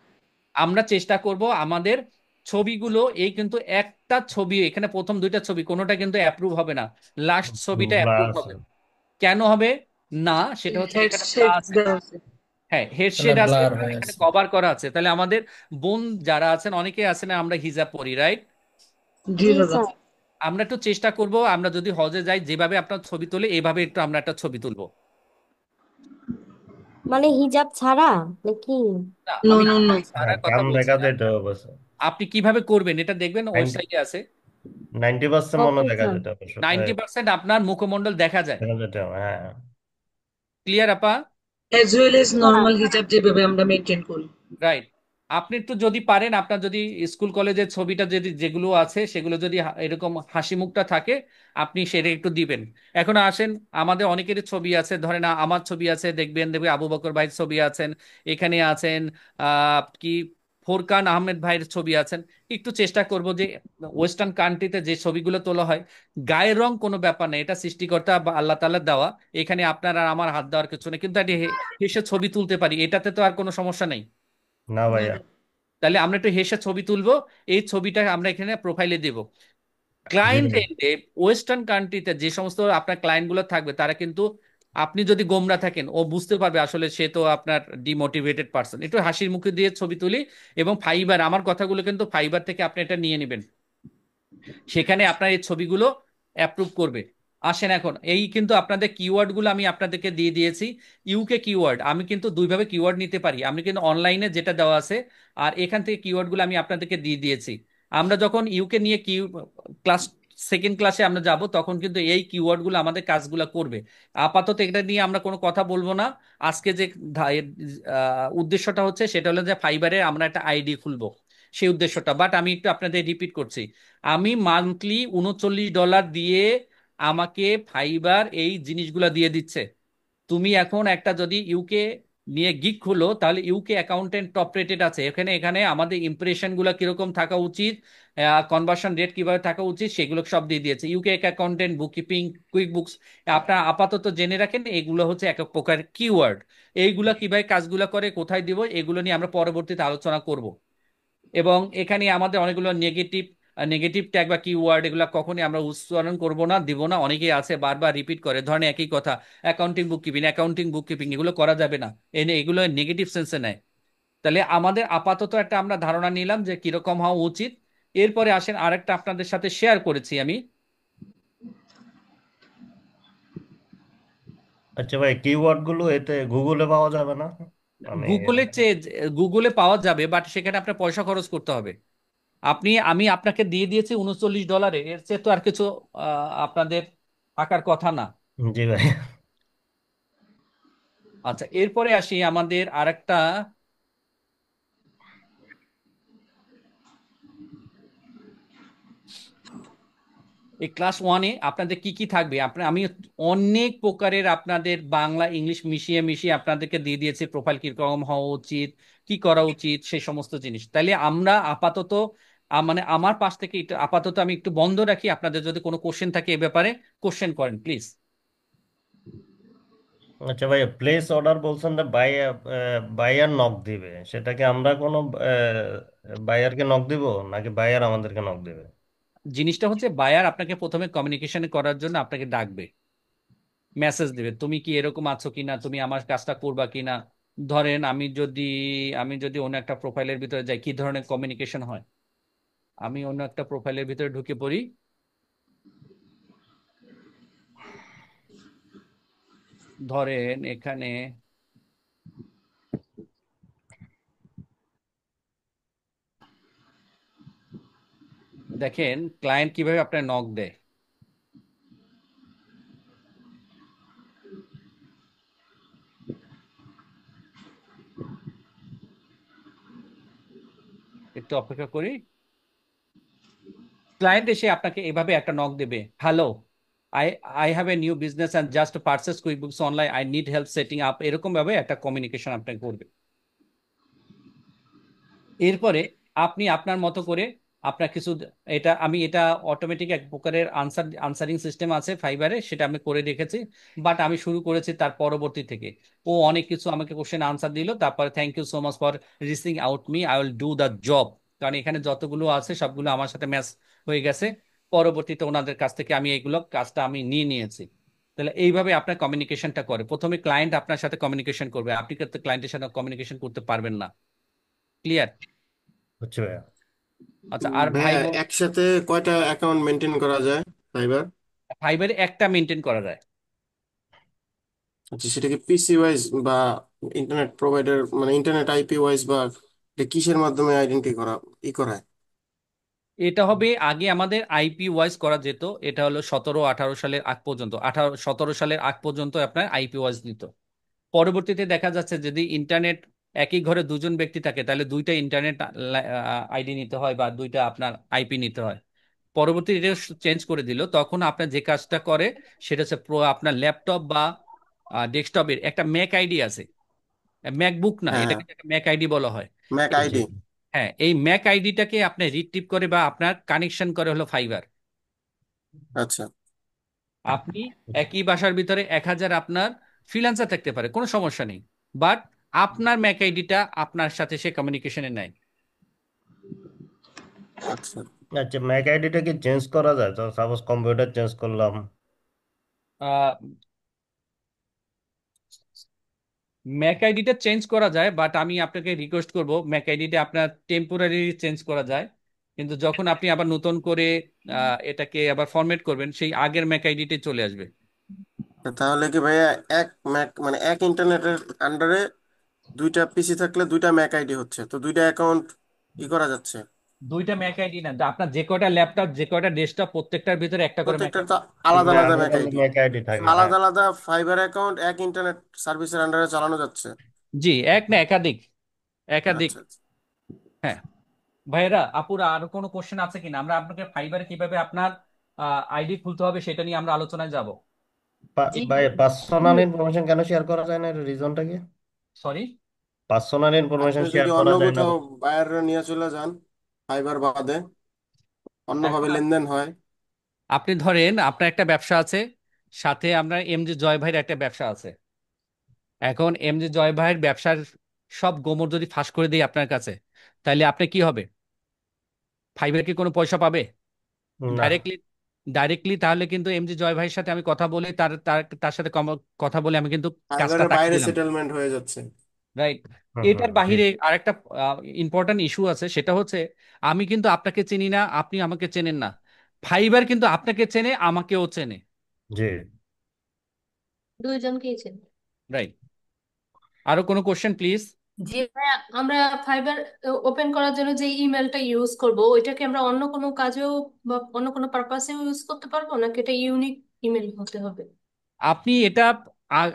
আমরা চেষ্টা করব আমাদের ছবিগুলো, এই কিন্তু একটা ছবি, এখানে প্রথম দুইটা ছবি কোনোটা কিন্তু অ্যাপ্রুভ হবে না, লাস্ট ছবিটা অ্যাপ্রুভ ব্লার হবে। কেন হবে না সেটা হচ্ছে এখানে বলা হেডসেট আছে। দেওয়া আছে। হ্যাঁ, তাহলে হেডশেড আছে, ব্লার আর হয়ে এখানে আছে। কভার করা আছে। তাহলে আমাদের বোন যারা আছেন, অনেকে আছেন না, আমরা হিজাব পরি, রাইট? জি জি দাদা। স্যার। আমরা একটু চেষ্টা করব, আমরা যদি হজে যাই যেভাবে আপনার ছবি তুলে এইভাবে একটু আমরা একটা ছবি তুলবো। মানে হিজাব ছাড়া নাকি? না, নো আমি নো নো। সারার হ্যাঁ, কথা কাম বলছি দেখা না। যেতে হবে অবশ্য। আপনি কিভাবে করবেন এটা দেখবেন, নাইনটি ওয়েবসাইটে আছে। 90% মনে ওকে দেখা স্যার। যেতে অবশ্য। 90% আপনার মুখমণ্ডল দেখা যায়। দেখা যেতে হবে, হ্যাঁ। ক্লিয়ার আপা? অ্যাজ ওয়েল এজ হ্যাঁ। নর্মাল হিসাব যেভাবে আমরা মেনটেন করি। রাইট। আপনি একটু যদি পারেন, আপনার যদি স্কুল কলেজের ছবিটা যদি যেগুলো আছে সেগুলো যদি এরকম হাসি মুখটা থাকে, আপনি সেটা একটু দিবেন। এখন আসেন, আমাদের অনেকেরই ছবি আছে, ধরেন আমার ছবি আছে, দেখবেন দেখবে আবু বকর ভাইয়ের ছবি আছেন, এখানে আছেন কি ফোরকান আহমেদ ভাইয়ের ছবি আছেন। একটু চেষ্টা করব যে ওয়েস্টার্ন কান্ট্রিতে যে ছবিগুলো তোলা হয়, গায়ের রং কোনো ব্যাপার নেই, এটা সৃষ্টিকর্তা বা আল্লাহ তাআলা দেওয়া। এখানে আপনার আর আমার হাত দেওয়ার কিছু নেই, কিন্তু একটা হেসে ছবি তুলতে পারি, এটাতে তো আর কোনো সমস্যা নেই। না না ভাইয়া। দাদা। তাহলে আমরা একটু হেসে ছবি তুলবো, এই ছবিটা আমরা এখানে প্রোফাইলে দেব। জি ক্লায়েন্ট ভাইয়া। এন্ডে ওয়েস্টার্ন কান্ট্রিতে যে সমস্ত আপনার ক্লায়েন্ট গুলো থাকবে, তারা কিন্তু আপনি যদি গোমরা থাকেন ও বুঝতে পারবে আসলে সে তো আপনার ডিমোটিভেটেড পার্সন। একটু হাসির মুখে দিয়ে ছবি তুলি। এবং ফাইবার, আমার কথাগুলো কিন্তু ফাইবার থেকে আপনি এটা নিয়ে নেবেন, সেখানে আপনার এই ছবিগুলো অ্যাপ্রুভ করবে। আসেন এখন, এই কিন্তু আপনাদের কিওয়ার্ড গুলো আমি আপনাদেরকে দিয়ে দিয়েছি। ইউকে কিওয়ার্ড আমি কিন্তু দুইভাবে কিওয়ার্ড নিতে পারি, আমি কিন্তু অনলাইনে যেটা দেওয়া আছে, আর এখান থেকে কিওয়ার্ড গুলো আমি আপনাদেরকে দিয়ে দিয়েছি। আমরা যখন ইউকে নিয়ে ক্লাস সেকেন্ড ক্লাসে আমরা যাব, তখন কিন্তু এই কিওয়ার্ড গুলো আমাদের কাজগুলো করবে। আপাতত এটা নিয়ে আমরা কোনো কথা বলবো না। আজকে যে উদ্দেশ্যটা হচ্ছে সেটা হলো যে ফাইবারে আমরা একটা আইডি খুলবো, সেই উদ্দেশ্যটা। বাট আমি একটু আপনাদের রিপিট করছি, আমি মান্থলি $39 দিয়ে আমাকে ফাইবার এই জিনিসগুলো দিয়ে দিচ্ছে। তুমি এখন একটা যদি ইউকে নিয়ে গিগ খুলো, তাহলে ইউকে অ্যাকাউন্টেন্ট টপ রেটেড আছে এখানে। এখানে আমাদের ইমপ্রেশন গুলো কিরকম থাকা উচিত, কনভার্সন রেট কিভাবে থাকা উচিত, সেগুলো সব দিয়ে দিয়েছে। UK accountant, bookkeeping, quick books, আপনার আপাতত জেনে রাখেন এগুলো হচ্ছে এক এক প্রকার কিওয়ার্ড। এইগুলা কিভাবে কাজগুলো করে, কোথায় দিব, এগুলো নিয়ে আমরা পরবর্তীতে আলোচনা করব। এবং এখানে আমাদের অনেকগুলো নেগেটিভ নেগেটিভ ট্যাগ বা কিওয়ার্ড, এগুলো কখনই আমরা উচ্চারণ করব না, দিব না। অনেকেই আছে বারবার রিপিট করে, ধরেন একই কথা, অ্যাকাউন্টিং বুক কিপিং এগুলো করা যাবে না, এগুলো নেগেটিভ সেন্সে নেয়। তাহলে আমাদের আপাতত একটা আমরা ধারণা নিলাম যে কিরকম হওয়া উচিত। এরপরে আসেন, আরেকটা আপনাদের সাথে শেয়ার করেছি আমি। আচ্ছা ভাই, কিওয়ার্ড গুলো এতে গুগলে পাওয়া যাবে না? মানে গুগলের চেয়ে গুগলে পাওয়া যাবে, বাট সেখানে আপনার পয়সা খরচ করতে হবে। আমি আপনাকে দিয়ে দিয়েছি $39, এর চেয়ে তো আর কিছু আপনাদের থাকার কথা না। জি ভাই। আচ্ছা, এরপরে আসি আমাদের আরেকটা। এই ক্লাস ওয়ানে আপনাদের কি কি থাকবে, আমি অনেক প্রকারের আপনাদের বাংলা ইংলিশ মিশিয়ে মিশিয়ে আপনাদেরকে দিয়ে দিয়েছি, প্রোফাইল কিরকম হওয়া উচিত, কি করা উচিত, সেই সমস্ত জিনিস। তাইলে আমরা আপাতত মানে আমার পাশ থেকে এটা আপাতত আমি একটু বন্ধ রাখি, আপনাদের যদি কোনো কোশ্চেন থাকে এ ব্যাপারে কোশ্চেন করেন প্লিজ। আচ্ছা ভাইয়া, প্লেস অর্ডার বলছেন যে বায়ার নক দিবে, সেটাকে আমরা কোনো বায়ারকে নক দিব নাকি বায়ার আমাদেরকে নক দিবে? জিনিসটা হচ্ছে বায়ার আপনাকে প্রথমে কমিউনিকেশন করার জন্য আপনাকে ডাকবে, মেসেজ দিবে তুমি কি এরকম আছো কিনা, তুমি আমার কাজটা করবা কিনা। ধরেন আমি যদি অন্য একটা প্রোফাইলের ভিতরে যাই, কি ধরনের কমিউনিকেশন হয়, আমি অন্য একটা প্রোফাইলের ভিতরে ঢুকে পড়ি, ধরেন এখানে দেখেন ক্লায়েন্ট কিভাবে আপনার নক দেয়। একটু অপেক্ষা করি, ক্লায়েন্ট এসে আপনাকে এভাবে একটা নক দেবে, hello, I I have a new business and just purchase quick books online, I need help setting up, এরকম ভাবে একটা কমিউনিকেশন আপনাকে করবে। এরপরে আপনি আপনার মতো করে আপনার কিছু, এটা অটোমেটিক এক প্রকারের আনসারিং সিস্টেম আছে ফাইবারে, সেটা আমি করে রেখেছি, বাট আমি শুরু করেছি তার পরবর্তী থেকে। ও অনেক কিছু আমাকে কোশ্চেন আনসার দিল, তারপরে thank you so much for reaching out me, I will do the job. কারণ এখানে যতগুলো আছে সবগুলো আমার সাথে ম্যাচ হয়ে গেছে, পরবর্তীতে ওনাদের কাছ থেকে আমি এইগুলো কাজটা আমি নিয়ে নিয়েছি। তাহলে এইভাবে আপনার কমিউনিকেশনটা করে, প্রথমে ক্লায়েন্ট আপনার সাথে কমিউনিকেশন করবে, আপনি কিন্তু ক্লায়েন্টের সাথে কমিউনিকেশন করতে পারবেন না। ক্লিয়ার? হচ্ছে ভাইয়া। আচ্ছা, আর ভাই ভাইয়া বোন, একসাথে কয়টা অ্যাকাউন্ট মেনটেন করা যায় ফাইবার? ফাইবারে একটা মেনটেন করা যায়। আচ্ছা, সেটা কি পিসি ওয়াইজ বা ইন্টারনেট প্রোভাইডার, মানে ইন্টারনেট আইপি ওয়াইজ, বা এটা কিসের মাধ্যমে আইডেন্টি করা করা হয়? এটা হবে, আগে আমাদের আইপি ওয়াইজ করা যেত, এটা হলো 17-18 সালের আগ পর্যন্ত, 17 সালের আগ পর্যন্ত আপনার আইপি ওয়াইজ নিত। পরবর্তীতে দেখা যাচ্ছে যদি ইন্টারনেট একই ঘরে দুজন ব্যক্তি থাকে তাহলে দুইটা ইন্টারনেট আইডি নিতে হয় বা দুইটা আপনার আইপি নিতে হয়। পরবর্তীতে এটা চেঞ্জ করে দিল, তখন আপনার যে কাজটা করে সেটা হচ্ছে আপনার ল্যাপটপ বা ডেস্কটপের একটা ম্যাক আইডি আছে, ম্যাকবুক না, হ্যাঁ, এটাকে ম্যাক আইডি বলা হয়। ম্যাক জি। আইডি। হ্যাঁ, এই ম্যাক আইডিটাকে আপনি রিট্রিভ করে বা আপনার কানেকশন করে হলো ফাইবার। আচ্ছা আপনি একই বাসার ভিতরে 1000 আপনার ফ্রিল্যান্সার থাকতে পারে, কোনো সমস্যা নেই, বাট আপনার ম্যাক আইডিটা আপনার সাথে সে কমিউনিকেশনে নেয়। আচ্ছা। আচ্ছা, ম্যাক আইডিটা কি চেঞ্জ করা যায়? তো সাপোজ কম্পিউটার চেঞ্জ করলাম। ম্যাক আইডিটা চেঞ্জ করা যায়, বাট আমি আপনাকে রিকোয়েস্ট করব, ম্যাক আইডিটা আপনার টেম্পোরারি চেঞ্জ করা যায়, কিন্তু যখন আপনি আবার নতুন করে এটাকে আবার ফরম্যাট করবেন সেই আগের ম্যাক আইডিতে চলে আসবে। তাহলে কি ভাইয়া এক ম্যাক, মানে এক ইন্টারনেটের আন্ডারে দুইটা পিসি থাকলে দুইটা ম্যাক আইডি হচ্ছে, তো দুইটা অ্যাকাউন্ট করা যাচ্ছে? দুইটা ম্যাক আইডি না, আপনার যে কয়টা ল্যাপটপ যে কয়টা ডেস্কটপ প্রত্যেকটার ভিতরে একটা করে ম্যাক প্রত্যেকটার আইডি। তো আলাদা দুইটা আলাদা আলাদা ম্যাক আলাদা আইডি। ম্যাক আইডি থাকে, হ্যাঁ। আলাদা আলাদা ফাইবার অ্যাকাউন্ট এক ইন্টারনেট সার্ভিসের আন্ডারে চালানো যাচ্ছে? জি, এক না একাধিক, একাধিক। আচ্ছা আচ্ছা। হ্যাঁ ভাইয়েরা, আপুরা, আরো কোনো কোশ্চেন আছে কিনা? আমরা আপনাকে ফাইবারে কিভাবে আপনার আইডি খুলতে হবে সেটা নিয়ে আমরা আলোচনায় যাব। জি ভাই, হুম, পার্সোনাল ইনফরমেশন কেন শেয়ার করা যায় না, এর রিজনটা কি? সরি, পার্সোনাল ইনফরমেশন আপনি শেয়ার যদি অন্য করা যায় না? কোথাও বায়াররা নিয়ে চলে যান, ফাইবার বাদে এখন অন্যভাবে লেনদেন হয়। আপনি ধরেন আপনার একটা ব্যবসা আছে, সাথে আমরা এমজি জয় ভাইয়ের একটা ব্যবসা আছে। এখন এমজি জয় ভাইয়ের ব্যবসার সব গোমর যদি ফাঁস করে দিই আপনার কাছে, তাহলে আপনি কি হবে? ফাইবার কি কোনো পয়সা পাবে না। ডাইরেক্টলি? ডাইরেক্টলি তাহলে কিন্তু এমজি জয় ভাইয়ের সাথে আমি কথা বলে তার তার তার সাথে কথা বলে আমি কিন্তু কাজটা ফাইবারের তাকে বাইরে দিলাম, সেটেলমেন্ট হয়ে যাচ্ছে। রাইট? হুম হুম, এটার জি। বাহিরে আরেকটা ইম্পর্ট্যান্ট ইস্যু আছে, সেটা হচ্ছে আমি কিন্তু আপনাকে চিনি না, আপনি আমাকে চেনেন না, ফাইবার কিন্তু আপনাকে চেনে, আমাকেও চেনে। জি। দুইজনকেই চেন। রাইট? আরো কোনো কোশ্চেন প্লিজ? যে ভাইয়া, আমরা ফাইবার ওপেন করার জন্য যে ইমেলটা ইউজ করব, ওইটাকে আমরা অন্য কোনো কাজেও বা অন্য কোনো পারপাসেও ইউজ করতে পারবো, নাকি এটা ইউনিক ইমেল হতে হবে? আপনি এটা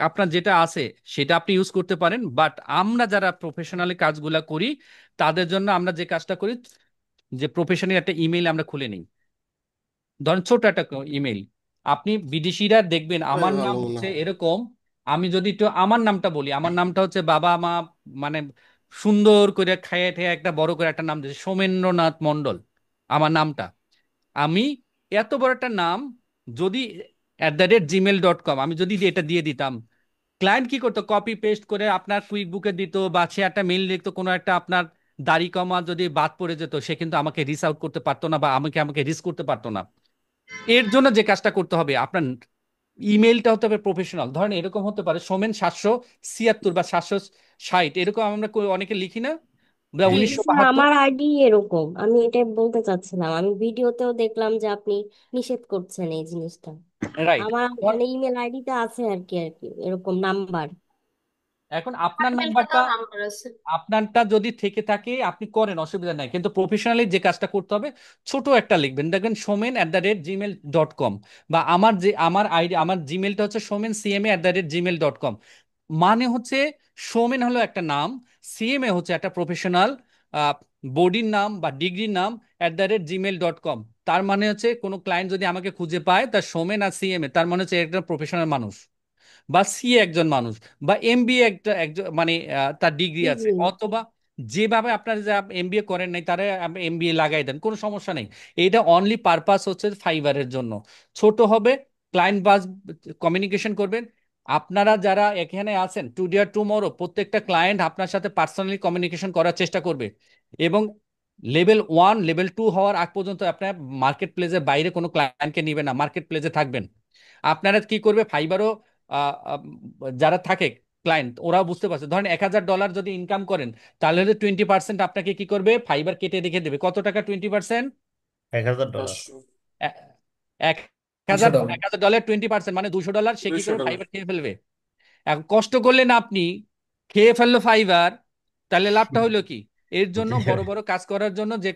আপনার যেটা আছে সেটা আপনি ইউজ করতে পারেন, বাট আমরা যারা প্রফেশনালি কাজগুলা করি তাদের জন্য আমরা যে কাজটা করি, যে প্রফেশনাল একটা ইমেল আমরা খুলে নিই, ধরেন ছোট একটা ইমেল। আপনি বিদেশিরা দেখবেন এটাই আমার নাম ভালো মনে হচ্ছে হয়। এরকম, আমি যদি একটু আমার নামটা বলি, আমার নামটা হচ্ছে বাবা মা মানে সুন্দর করে খাইয়ে ঠেয়ে একটা বড় করে একটা নাম দিয়েছে, সোমেন্দ্রনাথ মণ্ডল। আমার নামটা। আমি এত বড় একটা নাম যদি @gmail.com আমি যদি এটা দিয়ে দিতাম, ক্লায়েন্ট কি করতো? কপি পেস্ট করে আপনার কুইক বুকে দিত, বা সে একটা মেইল লিখতো, কোনো একটা আপনার দাড়ি কমা যদি বাদ পড়ে যেত, সে কিন্তু আমাকে রিচ আউট করতে পারতো না, বা আমাকে আমাকে রিচ করতে পারতো না। এর জন্য যে কাজটা করতে হবে, আপনার ইমেলটা হতে হবে প্রফেশনাল। ধরেন এরকম হতে পারে সোমেন 776 বা 760, এরকম আমরা অনেকে লিখি না, বা জি স্যার, 1972। আমার আইডি এরকম, আমি এটাই বলতে চাচ্ছিলাম। আমি ভিডিওতেও দেখলাম যে আপনি নিষেধ করছেন এই জিনিসটা। রাইট। আমার মানে ইমেল আইডিতে আছে আর কি এরকম নাম্বার। এখন আপনার নাম্বারটা, ইমেলটাতেও নাম্বার আছে। আপনারটা যদি থেকে থাকে আপনি করেন, অসুবিধা নাই, কিন্তু প্রফেশনালি যে কাজটা করতে হবে, ছোট একটা লিখবেন, দেখবেন somen@gmail.com, বা আমার আইডি, আমার জিমেলটা হচ্ছে somencma@gmail.com। মানে হচ্ছে সোমেন হলো একটা নাম, সিএমএ হচ্ছে একটা প্রফেশনাল বডির নাম বা ডিগ্রির নাম, @gmail.com। তার মানে হচ্ছে কোনো ক্লায়েন্ট যদি আমাকে খুঁজে পায়, তার সোমেন আর সিএমএ, তার মানে হচ্ছে একটা প্রফেশনাল মানুষ, বা সিএ একজন মানুষ, বা এমবিএ একটা একজন মানে তার ডিগ্রি আছে, ডিগ্রি। অথবা যেভাবে আপনারা যে এমবিএ করেন নাই তারা এমবিএ লাগাই দেন, কোনো সমস্যা নেই। এইটা অনলি পারপাস হচ্ছে ফাইবারের জন্য। ছোট হবে, ক্লায়েন্ট বাস কমিউনিকেশন করবেন। আপনারা যারা এখানে আছেন, টুডে আর টুমরো প্রত্যেকটা ক্লায়েন্ট আপনার সাথে পার্সোনালি কমিউনিকেশন করার চেষ্টা করবে, এবং লেভেল 1 লেভেল 2 হওয়ার আগ পর্যন্ত আপনার মার্কেট প্লেসের বাইরে কোনো ক্লায়েন্টকে নিবে না, মার্কেট প্লেসে থাকবেন। আপনারা কি করবে, ফাইবারও আহ, আহ, যারা থাকে ক্লায়েন্ট, ওরাও বুঝতে পারছে, ধরেন $1000 যদি ইনকাম করেন, তাহলে 20% আপনাকে কি করবে, ফাইবার কেটে রেখে দেবে। কত টাকা 20%? 1000 ডলার। 1000 $200। $1000 20%, মানে $200 সে কি করবে, $200। ফাইবার খেয়ে ফেলবে। এখন কষ্ট করলেন আপনি, খেয়ে ফেললো ফাইবার, তাহলে লাভটা হলো কি? এর জন্য জি বড় ভাই। বড় কাজ করার জন্য যে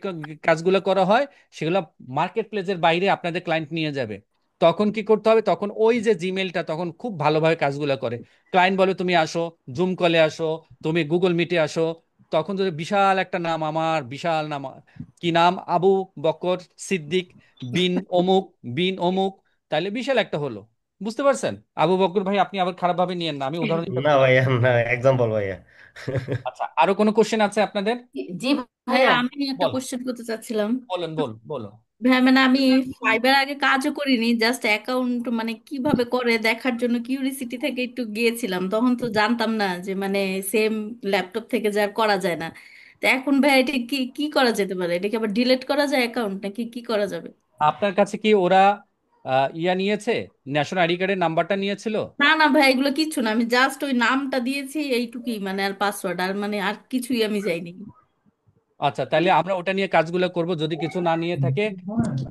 কাজগুলো করা হয়, সেগুলো মার্কেট প্লেসের বাইরে আপনাদের ক্লায়েন্ট নিয়ে যাবে। তখন কি করতে হবে, তখন ওই যে জিমেলটা তখন খুব ভালোভাবে কাজগুলো করে। ক্লায়েন্ট বলে তুমি আসো, জুম কলে আসো, তুমি গুগল মিটে আসো। তখন যদি বিশাল একটা নাম, আমার বিশাল নাম, কি নাম, আবু বকর সিদ্দিক বিন অমুক, বিন অমুক, তাহলে বিশাল একটা হলো। বুঝতে পারছেন? আবু বকর ভাই, আপনি আবার খারাপভাবে নিয়েন না, আমি উদাহরণ হিসেবে না বললাম। ভাইয়া, না, এক্সাম্পল ভাইয়া। আচ্ছা, আরো কোনো কোশ্চেন আছে আপনাদের? জি ভাইয়া, ভাইয়া, আমি একটা বল, কোশ্চেন করতে চাচ্ছিলাম। বলেন, বলো। ভাইয়া মানে আমি ফাইবার আগে কাজও করিনি, জাস্ট অ্যাকাউন্ট মানে কিভাবে করে দেখার জন্য কিউরিসিটি থেকে একটু গিয়েছিলাম। তখন তো জানতাম না যে মানে সেম ল্যাপটপ থেকে যা আর করা যায় না। তো এখন ভাইয়া এটা কি কি করা যেতে পারে? এটা কি আবার ডিলিট করা যায় অ্যাকাউন্ট, নাকি কি করা যাবে? আপনার কাছে কি ওরা ইয়া নিয়েছে, ন্যাশনাল আইডি কার্ডের নাম্বারটা নিয়েছিল? না না ভাই, এগুলো কিচ্ছু না, আমি জাস্ট ওই নামটা দিয়েছি এইটুকুই, মানে আর পাসওয়ার্ড আর মানে আর কিছুই আমি যাইনি। আচ্ছা, তাহলে আমরা ওটা নিয়ে কাজগুলো করব। যদি কিছু না নিয়ে থাকে,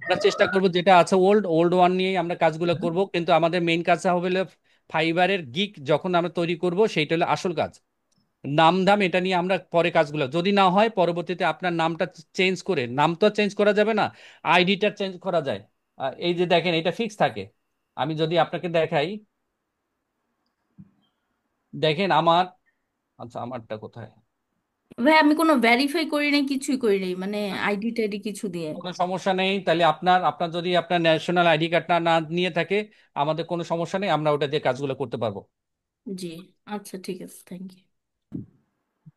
আমরা চেষ্টা করব যেটা আছে ওল্ড ওল্ড ওয়ান নিয়েই আমরা কাজগুলো করব, কিন্তু আমাদের মেইন কাজটা হবে হলো ফাইবারের গিক যখন আমরা তৈরি করব, সেইটা হলো আসল কাজ। নাম ধাম এটা নিয়ে আমরা পরে কাজগুলো, যদি না হয় পরবর্তীতে আপনার নামটা চেঞ্জ করে, নাম তো চেঞ্জ করা যাবে না, আইডিটা চেঞ্জ করা যায়। এই যে দেখেন, এটা ফিক্স থাকে। আমি যদি আপনাকে দেখাই, দেখেন আমার, আচ্ছা আমারটা কোথায়? ভাই আমি কোনো ভেরিফাই করি নাই, কিছুই করি নাই, মানে আইডি টাইডি কিছু দিয়ে। কোনো সমস্যা নেই, তাহলে আপনার আপনার যদি আপনার ন্যাশনাল আইডি কার্ডটা না নিয়ে থাকে, আমাদের কোনো সমস্যা নেই, আমরা ওটা দিয়ে কাজগুলো করতে পারবো। জি, আচ্ছা ঠিক আছে, থ্যাংক ইউ।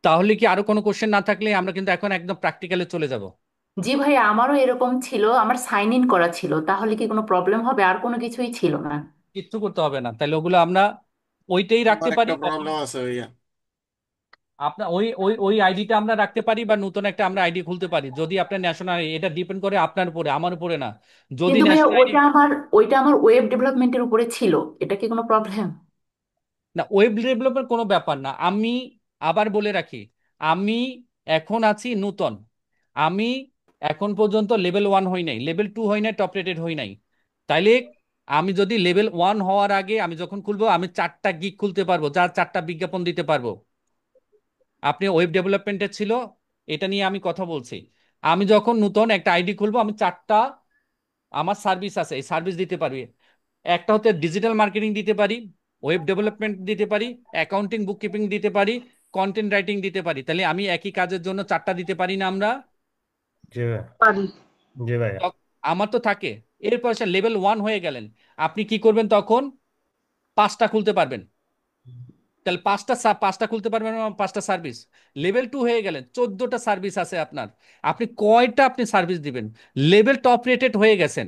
তাহলে কি আরো কোনো কোশ্চেন না থাকলে আমরা কিন্তু এখন একদম প্র্যাকটিক্যালে চলে যাব। জি ভাইয়া, আমারও এরকম ছিল, আমার সাইন ইন করা ছিল, তাহলে কি কোনো প্রবলেম হবে? আর কোনো কিছুই ছিল না। কিচ্ছু করতে হবে না, তাহলে ওগুলো আমরা ওইটাই রাখতে আমার পারি, একটা অথবা প্রবলেম আছে ভাইয়া। আপনার ওই ওই ওই আইডিটা আমরা রাখতে পারি, বা নতুন একটা আমরা আইডি খুলতে পারি, যদি আপনার ন্যাশনাল, এটা ডিপেন্ড করে আপনার উপরে, আমার উপরে না। যদি কিন্তু ভাইয়া ন্যাশনাল আইডি, ওইটা আমার ওয়েব ডেভেলপমেন্টের উপরে ছিল। এটা কি কোনো প্রবলেম? না ওয়েব ডেভেলপের কোনো ব্যাপার না। আমি আবার বলে রাখি, আমি এখন আছি নূতন, আমি এখন পর্যন্ত লেভেল 1 হই নাই, লেভেল 2 হই নাই, টপ রেটেড হই নাই। তাইলে আমি যদি লেভেল 1 হওয়ার আগে আমি যখন খুলবো, আমি 4টা গিগ খুলতে পারবো, যার 4টা বিজ্ঞাপন দিতে পারবো। আপনি ওয়েব ডেভেলপমেন্টের ছিল, এটা নিয়ে আমি কথা বলছি। আমি যখন নতুন একটা আইডি খুলবো, আমি 4টা আমার সার্ভিস আছে, এই সার্ভিস দিতে পারবি। একটা হচ্ছে ডিজিটাল মার্কেটিং দিতে পারি, ওয়েব ডেভেলপমেন্ট দিতে পারি, অ্যাকাউন্টিং বুককিপিং দিতে পারি, কন্টেন্ট রাইটিং দিতে পারি। তাহলে আমি একই কাজের জন্য 4টা দিতে পারি না আমরা? জি ভাই। পারি। জি ভাইয়া। আমার তো থাকে। এরপর সে লেভেল 1 হয়ে গেলেন, আপনি কি করবেন তখন? 5টা খুলতে পারবেন। তাহলে পাঁচটা খুলতে পারবেন না, 5টা সার্ভিস। লেভেল 2 হয়ে গেলেন, 14টা সার্ভিস আছে আপনার। আপনি কয়টা আপনি সার্ভিস দিবেন? লেভেল টপ রেটেড হয়ে গেছেন,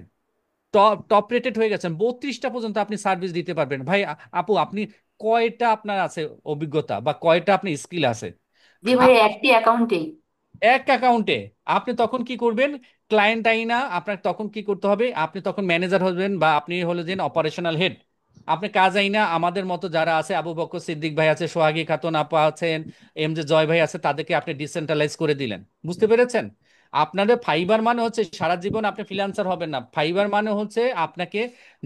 টপ টপ রেটেড হয়ে গেছেন, 32টা পর্যন্ত আপনি সার্ভিস দিতে পারবেন। ভাই আপু, আপনি কয়টা আপনার আছে অভিজ্ঞতা, বা কয়টা আপনি স্কিল আছে? জি ভাই, একটি অ্যাকাউন্টেই। এক অ্যাকাউন্টে আপনি তখন কি করবেন? ক্লায়েন্ট আইনা আপনার তখন কি করতে হবে? আপনি তখন ম্যানেজার হবেন, বা আপনি হলো যে অপারেশনাল হেড। আপনি কাজ আইনা আমাদের মতো যারা আছে, আবু বকর সিদ্দিক ভাই আছে, সোহাগী খাতুন আপা আছেন, এম জে জয় ভাই আছে, তাদেরকে আপনি ডিসেন্ট্রালাইজ করে দিলেন। বুঝতে পেরেছেন? আপনাদের ফাইবার মানে হচ্ছে সারা জীবন আপনি ফ্রিল্যান্সার হবেন না। ফাইবার মানে হচ্ছে আপনাকে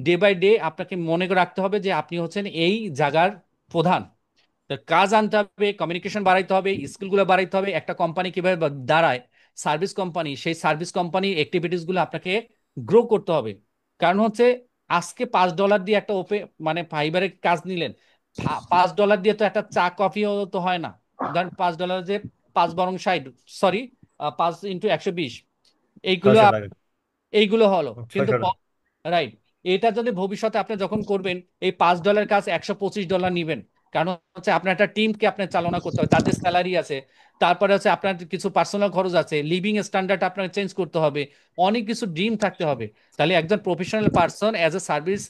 ডে বাই ডে আপনাকে মনে রাখতে হবে যে আপনি হচ্ছেন এই জায়গার প্রধান। তো কাজ আনতে হবে, কমিউনিকেশন বাড়াইতে হবে, স্কিলগুলো বাড়াইতে হবে। একটা কোম্পানি কিভাবে দাঁড়ায়, সার্ভিস কোম্পানি, সেই সার্ভিস কোম্পানির অ্যাক্টিভিটিস গুলো আপনাকে গ্রো করতে হবে। কারণ হচ্ছে আজকে $5 দিয়ে একটা মানে ফাইবারের কাজ নিলেন, $5 দিয়ে তো একটা চা কফিও তো হয় না। ধরেন $5 যে 5 বরং 60, সরি, 5 × 120, এইগুলো 600 টাকা। এইগুলো হলো কিন্তু 600 টাকা। রাইট। এটা যদি ভবিষ্যতে আপনি যখন করবেন, এই $5 কাজ $125 নিবেন। কারণ হচ্ছে আপনার একটা টিমকে আপনার চালনা করতে হবে, তাদের স্যালারি আছে, তারপরে হচ্ছে আপনার কিছু পার্সোনাল খরচ আছে, লিভিং স্ট্যান্ডার্ড আপনার চেঞ্জ করতে হবে, অনেক কিছু ড্রিম থাকতে হবে। তাহলে একজন professional person as a service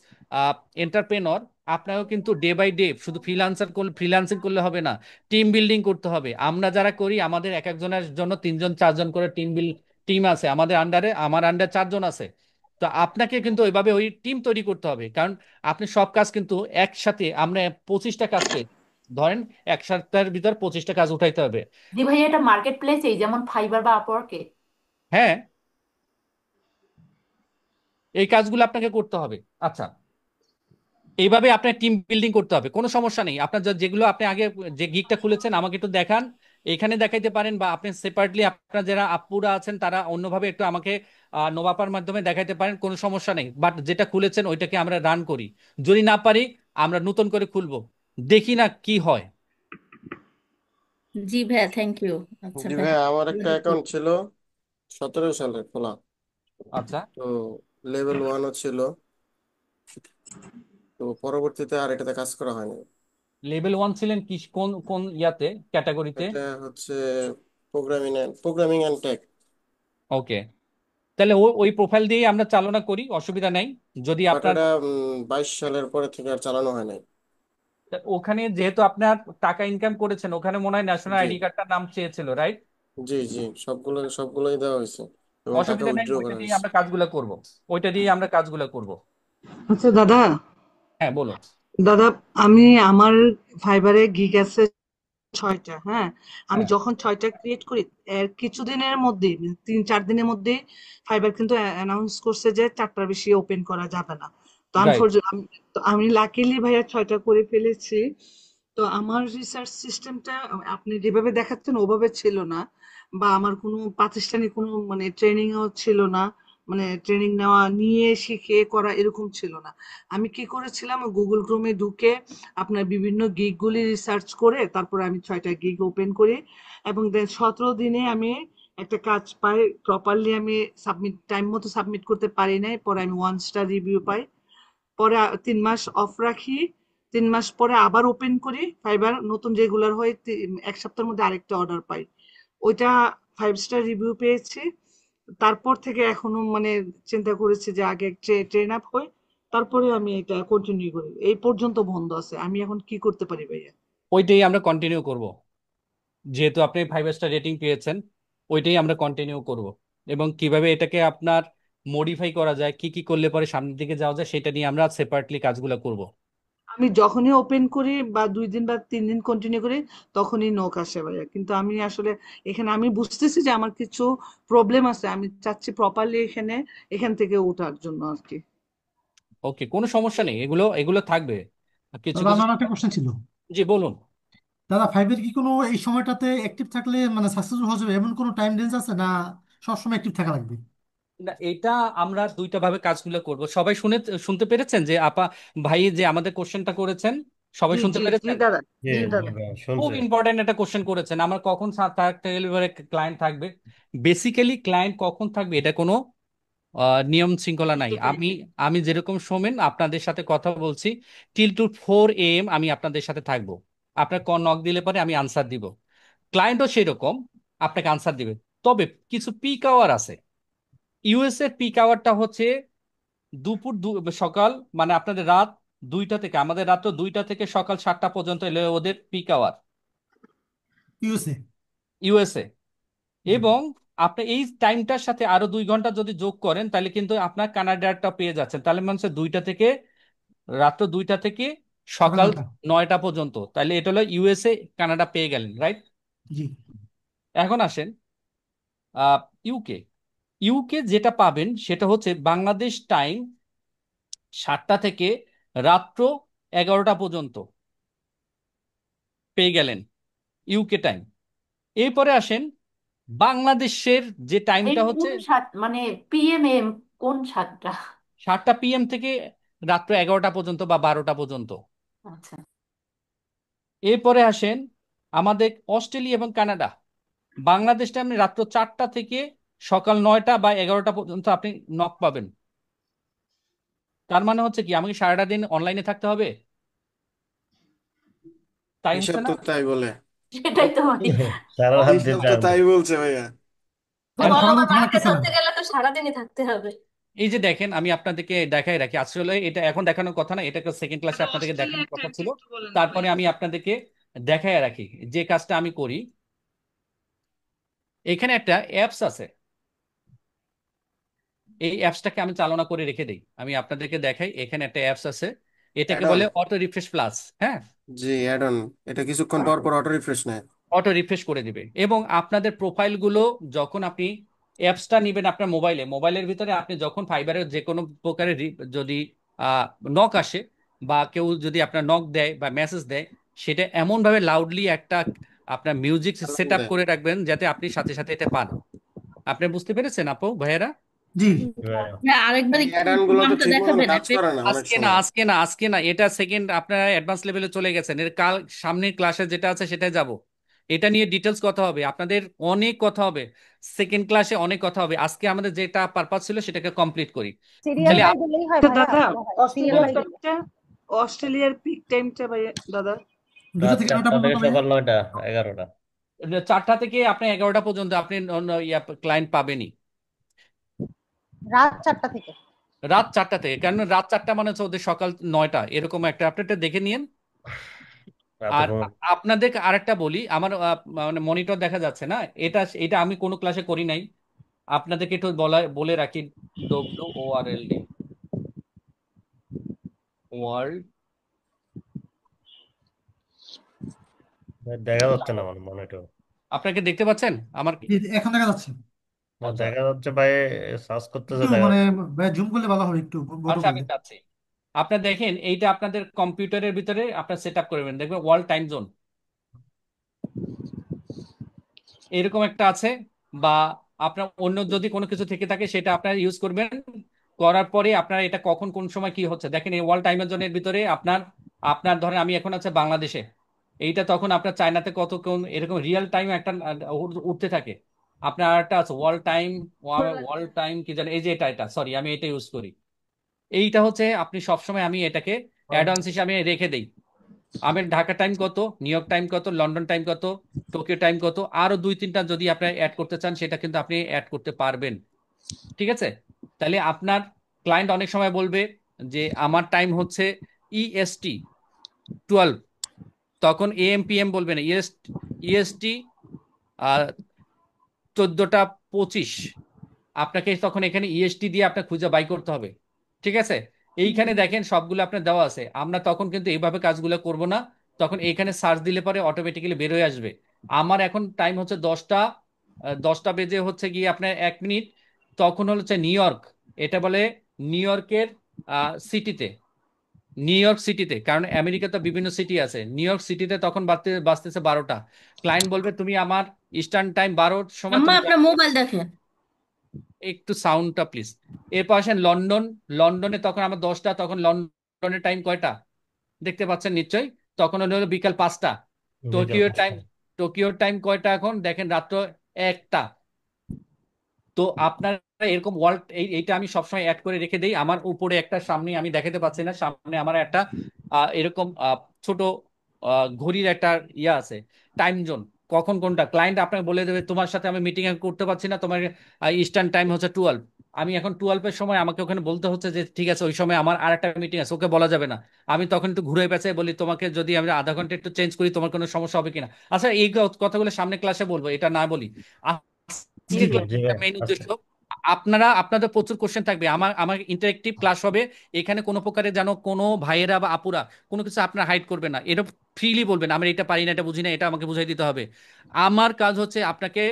entrepreneur, আপনাকেও কিন্তু ডে বাই ডে শুধু ফ্রিল্যান্সিং করলে হবে না, টিম বিল্ডিং করতে হবে। আমরা যারা করি, আমাদের এক একজনের জন্য 3জন 4জন করে টিম আছে আমাদের আন্ডারে, আমার আন্ডার 4জন আছে। তো আপনাকে কিন্তু ওইভাবে ওই টিম তৈরি করতে হবে, কারণ আপনি সব কাজ কিন্তু একসাথে, আমরা 25টা কাজ পেয়ে, ধরেন এক সপ্তাহের ভিতর 25টা কাজ উঠাইতে হবে। জি ভাই, এটা মার্কেট প্লেসেই যেমন ফাইবার বা আপওয়ার্কে? হ্যাঁ, এই কাজগুলো আপনাকে করতে হবে। আচ্ছা, এইভাবে আপনার টিম বিল্ডিং করতে হবে, কোনো সমস্যা নেই। আপনার যেগুলো আপনি আগে যে গিগটা খুলেছেন আমাকে একটু দেখান, এখানে দেখাইতে পারেন, বা আপনি সেপারেটলি আপনার যারা আপুরা আছেন তারা অন্যভাবে একটু আমাকে নোভাপার মাধ্যমে দেখাইতে পারেন, কোনো সমস্যা নেই। বাট যেটা খুলেছেন ওইটাকে আমরা রান করি, যদি না পারি আমরা নতুন করে খুলবো, দেখি না কি হয়। জি ভাইয়া, থ্যাংক ইউ। আচ্ছা জি ভাই, ভাইয়া। আমার একটা অ্যাকাউন্ট ছিল 17 সালে খোলা। আচ্ছা, তো লেভেল 1ও ছিল, তো পরবর্তীতে আর এটাতে কাজ করা হয়নি। লেভেল 1 ছিলেন কি, কোন কোন ইয়াতে, ক্যাটাগরিতে? এটা হচ্ছে প্রোগ্রামিং অ্যান্ড টেক। ওকে, তাহলে ওই প্রোফাইল দিয়ে আমরা চালনা করি, অসুবিধা নাই। যদি বাট আপনার এটা 22 সালের পরে থেকে আর চালানো হয় নাই। ওখানে যেহেতু আপনার টাকা ইনকাম করেছেন, ওখানে মনে হয় ন্যাশনাল জি আইডি কার্ডটার নাম চেয়েছিল, রাইট? জি জি, সবগুলোই দেওয়া হয়েছে এবং টাকা অসুবিধা নেই, উইথড্র ওইটা করা দিয়ে হয়েছে। আমরা কাজগুলো করব, ওইটা দিয়ে আমরা কাজগুলো করব। আচ্ছা দাদা, হ্যাঁ, বলো। দাদা আমি আমার ফাইবারে গিগ আছে 6টা। হ্যাঁ, আমি হ্যাঁ, যখন 6টা ক্রিয়েট করি, এর কিছুদিনের মধ্যে, 3-4 দিনের মধ্যে ফাইবার কিন্তু অ্যানাউন্স করছে যে 4টার বেশি ওপেন করা যাবে না। তো রাইট। আমি লাকিলি ভাইয়া 6টা করে ফেলেছি। তো আমার রিসার্চ সিস্টেমটা আপনি যেভাবে দেখাচ্ছেন ওভাবে ছিল না, বা আমার কোনো প্রাতিষ্ঠানিক কোনো মানে ট্রেনিংও ছিল না, মানে ট্রেনিং নেওয়া নিয়ে শিখে করা এরকম ছিল না। আমি কি করেছিলাম, গুগল ক্রোমে ঢুকে আপনার বিভিন্ন গিগ গুলি রিসার্চ করে তারপরে আমি 6টা গিগ ওপেন করি, এবং দেন 17 দিনে আমি একটা কাজ পাই। প্রপারলি আমি টাইম মতো সাবমিট করতে পারি নাই, পরে আমি 1 স্টার রিভিউ পাই। পরে 3 মাস অফ রাখি, 3 মাস পরে আবার ওপেন করি ফাইবার, নতুন রেগুলার হয়ে 1 সপ্তাহের মধ্যে আরেকটা অর্ডার পাই। ওইটা 5 স্টার রিভিউ পেয়েছি। তারপর থেকে এখনো মানে চিন্তা করেছি যে আগে ট্রেন আপ হই, তারপরে আমি এটা কন্টিনিউ করি। এই পর্যন্ত বন্ধ আছে, আমি এখন কি করতে পারি ভাইয়া? ওইটাই আমরা কন্টিনিউ করব, যেহেতু আপনি 5 স্টার রেটিং পেয়েছেন, ওইটাই আমরা কন্টিনিউ করব। এবং কিভাবে এটাকে আপনার মডিফাই করা যায়, কি কি করলে পরে সামনের দিকে যাওয়া যায়, সেটা নিয়ে আমরা সেপারেটলি কাজগুলো করব। আমি যখনই ওপেন করি বা 2 দিন বা 3 দিন কন্টিনিউ করি, তখনই নোক আসে ভাইয়া। কিন্তু আমি আসলে এখানে আমি বুঝতেছি যে আমার কিছু প্রবলেম আছে, আমি চাচ্ছি প্রপারলি এখান থেকে ওঠার জন্য আর কি। ওকে, কোনো সমস্যা নেই, এগুলো এগুলো থাকবে কিছু দাদা কিছু। আমার একটা কোশ্চেন ছিল। জি, বলুন। দাদা ফাইভের কি কোনো এই সময়টাতে অ্যাক্টিভ থাকলে মানে সাকসেসফুল হওয়া যাবে এমন কোনো টাইম রেঞ্জ আছে, না সবসময় অ্যাক্টিভ থাকা লাগবে? না, এটা আমরা দুইটা ভাবে কাজগুলো করব। সবাই শুনতে পেরেছেন যে আপা, ভাই যে আমাদের কোশ্চেনটা করেছেন, সবাই জি শুনতে জি জি পেরেছেন? দাদা, জি জি জি দাদা। ভাই, খুব শুনছে। ইম্পর্টেন্ট একটা কোশ্চেন করেছেন, আমার কখন ডেলিভারি ক্লায়েন্ট থাকবে। বেসিক্যালি ক্লায়েন্ট কখন থাকবে এটা কোনো নিয়ম শৃঙ্খলা নাই। বুঝতে আমি পেরেছি। আমি যেরকম সোমেন আপনাদের সাথে কথা বলছি, till to 4 AM আমি আপনাদের সাথে থাকবো। আপনার নক দিলে পরে আমি আনসার দিব, ক্লায়েন্টও সেরকম আপনাকে আনসার দিবে। তবে কিছু পিক আওয়ার আছে। ইউএস এর পিক আওয়ারটা হচ্ছে সকাল, মানে আপনাদের রাত 2টা থেকে, আমাদের রাত্র 2টা থেকে সকাল 7টা পর্যন্ত এলে ওদের পিক আওয়ার ইউএসএ। ইউএসএ। এবং আপনি এই টাইমটার সাথে আরো 2 ঘন্টা যদি যোগ করেন তাহলে কিন্তু আপনার কানাডাটা পেয়ে যাচ্ছেন। তাহলে মানে হচ্ছে 2টা থেকে সকাল সকাল 9টা। 9টা পর্যন্ত, তাহলে এটা হলো ইউএসএ কানাডা পেয়ে গেলেন, রাইট? জি। এখন আসেন ইউকে। ইউকে যেটা পাবেন সেটা হচ্ছে বাংলাদেশ টাইম 7টা থেকে রাত্র 11টা পর্যন্ত পেয়ে গেলেন ইউকে টাইম। এরপরে আসেন বাংলাদেশের যে এই টাইমটা হচ্ছে কোন সাত মানে পিএমএম, কোন সাতটা? 7টা পিএম থেকে রাত্র 11টা পর্যন্ত বা 12টা পর্যন্ত। আচ্ছা। এরপরে আসেন আমাদের অস্ট্রেলিয়া এবং কানাডা। বাংলাদেশ টাইমে রাত্র 4টা থেকে সকাল 9টা বা 11টা পর্যন্ত আপনি নক পাবেন। তার মানে হচ্ছে কি আমাকে সারাটা দিন অনলাইনে থাকতে হবে? তাই হিসাব হচ্ছে না? তো তাই বলে। সেটাই তো ভাই। সারা রাত হিসাব দিতে তো হবে। তাই বলছে ভাইয়া। তাহলে বলো সকালে বা থাকা রাতে লাগতেছে না। ধরতে গেলে তো সারাদিনই থাকতে হবে। এই যে দেখেন, আমি আপনাদেরকে দেখাই রাখি, আসলে এটা এখন দেখানোর কথা না, এটা সেকেন্ড ক্লাসে তাহলে আপনাদেরকে দেখানোর অস্ট্রেলিয়ার কথা টাইমটা ছিল। একটু বলেন তো তারপরে ভাইয়া। আমি আপনাদেরকে দেখাই রাখি যে কাজটা আমি করি। এখানে একটা অ্যাপস আছে, এই অ্যাপসটাকে আমি চালনা করে রেখে দিই, আমি আপনাদেরকে দেখাই। এখানে একটা অ্যাপস আছে, এটাকে অ্যাড অন। বলে অটো রিফ্রেশ প্লাস। হ্যাঁ, জি, অ্যাড অন। এটা কিছুক্ষণ পর পর অটো রিফ্রেশ নেয়। অটো রিফ্রেশ করে দিবে। এবং আপনাদের প্রোফাইলগুলো যখন আপনি অ্যাপসটা নেবেন আপনার মোবাইলের ভিতরে, আপনি যখন ফাইবারের যে কোনো প্রকারের যদি নক আসে বা কেউ যদি আপনার নক দেয় বা মেসেজ দেয়, সেটা এমনভাবে লাউডলি একটা আপনার মিউজিক অ্যালার্ম সেট আপ দেয়। করে রাখবেন যাতে আপনি সাথে সাথে এটা পান। আপনি বুঝতে পেরেছেন আপু ভাইয়েরা? জি। হ্যাঁ। হ্যাঁ, আরেকবার এই একটু অ্যাড অন গুলো তো নামটা ঠিক মতন দেখাবেন কাজ অ্যাপের। করে না অনেক আজকে না, সময়। আজকে না, আজকে না, এটা সেকেন্ড, আপনারা অ্যাডভান্স লেভেলে চলে গেছেন। এর কাল সামনের ক্লাসে যেটা আছে সেটাই যাব। এটা নিয়ে ডিটেলস কথা হবে আপনাদের, অনেক কথা হবে। সেকেন্ড ক্লাসে অনেক কথা হবে। আজকে আমাদের যেটা পারপাস ছিল সেটাকে কমপ্লিট করি। সিরিয়াল তাহলে বাই দিলেই হয় আচ্ছা ভাইয়া, দাদা, সিরিয়াল অস্ট্রেলিয়ার বাই দিলে। টাইমটা, অস্ট্রেলিয়ার পিক টাইমটা ভাইয়া দাদা। 2টা রাত থেকে 9টা 4টা পর্যন্ত থেকে ভাইয়া। সকাল 9টা 11টা। 4টা থেকে আপনি 11টা পর্যন্ত আপনি ক্লায়েন্ট পাবেনই। রাত 4টা থেকে। রাত 4টা থেকে, কারণ রাত 4টা মানে হচ্ছে ওদের সকাল 9টা, এরকম একটা আপডেটটা দেখে নিন। রাতে আর ঘুম। আপনাদের আরেকটা বলি, আমার মানে মনিটর দেখা যাচ্ছে না, এটা এটা আমি কোনো ক্লাসে করি নাই, আপনাদেরকে একটু বলে রাখি। WORLD, ওয়ার্ল্ড দেখা যাচ্ছে না ক্লাউড। মানে মনিটর। আপনাকে দেখতে পাচ্ছেন আমার কি? জি, এখন দেখা যাচ্ছে। না, আচ্ছা, দেখা যাচ্ছে ভাই, সার্চ করতেছে একটু দেখা মানে যাচ্ছে। ভাইয়া জুম করলে ভালো হবে, একটু বড় আচ্ছা আমি করলে। চাচ্ছি। আপনার দেখেন এইটা আপনাদের কম্পিউটারের ভিতরে আপনার সেট আপ করবেন, দেখবেন ওয়ার্ল্ড টাইম জোন এরকম একটা আছে। বা আপনার অন্য যদি কোনো কিছু থেকে থাকে সেটা আপনার ইউজ করবেন। করার পরে আপনার এটা কখন কোন সময় কি হচ্ছে দেখেন, এই ওয়ার্ল্ড টাইমের জোনের ভিতরে আপনার আপনার ধরেন আমি এখন আছে বাংলাদেশে, এইটা তখন আপনার চায়নাতে কত কোন এরকম রিয়েল টাইম একটা উঠতে থাকে। আপনার একটা আছে ওয়ার্ল্ড টাইম, ওয়ার্ল্ড টাইম কি জানেন, এই যে এটা সরি আমি এটা ইউজ করি। এইটা হচ্ছে আপনি সবসময়, আমি এটাকে অ্যাডভান্স হিসাবে রেখে দেই। আমার ঢাকা টাইম কত, নিউ ইয়র্ক টাইম কত, লন্ডন টাইম কত, টোকিও টাইম কত, আরো 2-3টা যদি আপনি অ্যাড করতে চান সেটা কিন্তু আপনি অ্যাড করতে পারবেন। ঠিক আছে? তাহলে আপনার ক্লায়েন্ট অনেক সময় বলবে যে আমার টাইম হচ্ছে ইএসটি 12, তখন AM PM বলবে না, ইএসটি 14টা 25, আপনাকে তখন এখানে ইএসটি দিয়ে আপনাকে খুঁজে বাই করতে হবে। ঠিক আছে? এইখানে দেখেন সবগুলো আপনার দেওয়া আছে, আমরা তখন কিন্তু এইভাবে কাজগুলো করব না। তখন এইখানে সার্চ দিলে পরে অটোমেটিক্যালি বের হয়ে আসবে। আমার এখন টাইম হচ্ছে 10টা বেজে হচ্ছে গিয়ে আপনার 1 মিনিট, তখন হচ্ছে নিউ ইয়র্ক, এটা বলে নিউ ইয়র্কের সিটিতে, নিউ ইয়র্ক সিটিতে, কারণ আমেরিকাতে বিভিন্ন সিটি আছে, নিউ ইয়র্ক সিটিতে তখন বাজতেছে 12টা। ক্লায়েন্ট বলবে তুমি আমার ইস্টার্ন টাইম 12র সময় আম্মা তুমি আপনার মোবাইল দেখেন। একটু সাউন্ডটা প্লিজ। এরপর আসেন লন্ডন, লন্ডনে তখন আমার 10টা, তখন লন্ডনের টাইম কয়টা দেখতে পাচ্ছেন নিশ্চয়ই, তখন হলো বিকাল 5টা। বিকেল টোকিওর টাইম, 5টা। টোকিওর টাইম কয়টা এখন দেখেন, রাত্র 1টা। তো আপনারা এরকম ওয়ার্ল্ড এইটা আমি সবসময় অ্যাড করে রেখে দিই। আমার উপরে একটা, সামনে আমি দেখাতে পাচ্ছি না, সামনে আমার একটা এরকম ছোট ঘড়ির একটা ইয়ে আছে, টাইম জোন, কখন কোনটা ক্লায়েন্ট আপনাকে বলে দেবে তোমার সাথে আমি মিটিং করতে পারছি না, তোমার ইস্টার্ন টাইম হচ্ছে 12, আমি এখন 12-এর সময় আমাকে ওখানে বলতে হচ্ছে যে ঠিক আছে ওই সময় আমার আর একটা মিটিং আছে, ওকে বলা যাবে না। আমি তখন একটু ঘুরে পেঁচে বলি তোমাকে যদি আমি আধা ঘন্টা একটু চেঞ্জ করি তোমার কোনো সমস্যা হবে কিনা। আচ্ছা এই কথাগুলো সামনে ক্লাসে বলবো, এটা না বলি। জি আজকের জি জি ক্লাসের ভাই মেইন আচ্ছা। উদ্দেশ্য, আপনাদের প্রচুর কোশ্চেন থাকবে, আমার আমার ইন্টারেক্টিভ ক্লাস হবে। এখানে কোনো প্রকারে যেন কোনো ভাইয়েরা বা আপুরা কোনো কিছু আপনার হাইড করবে না, এটা ফ্রিলি বলবেন আমার এটা পারি না, এটা বুঝি না, এটা আমাকে বুঝাই দিতে হবে। আমার কাজ হচ্ছে আপনাকে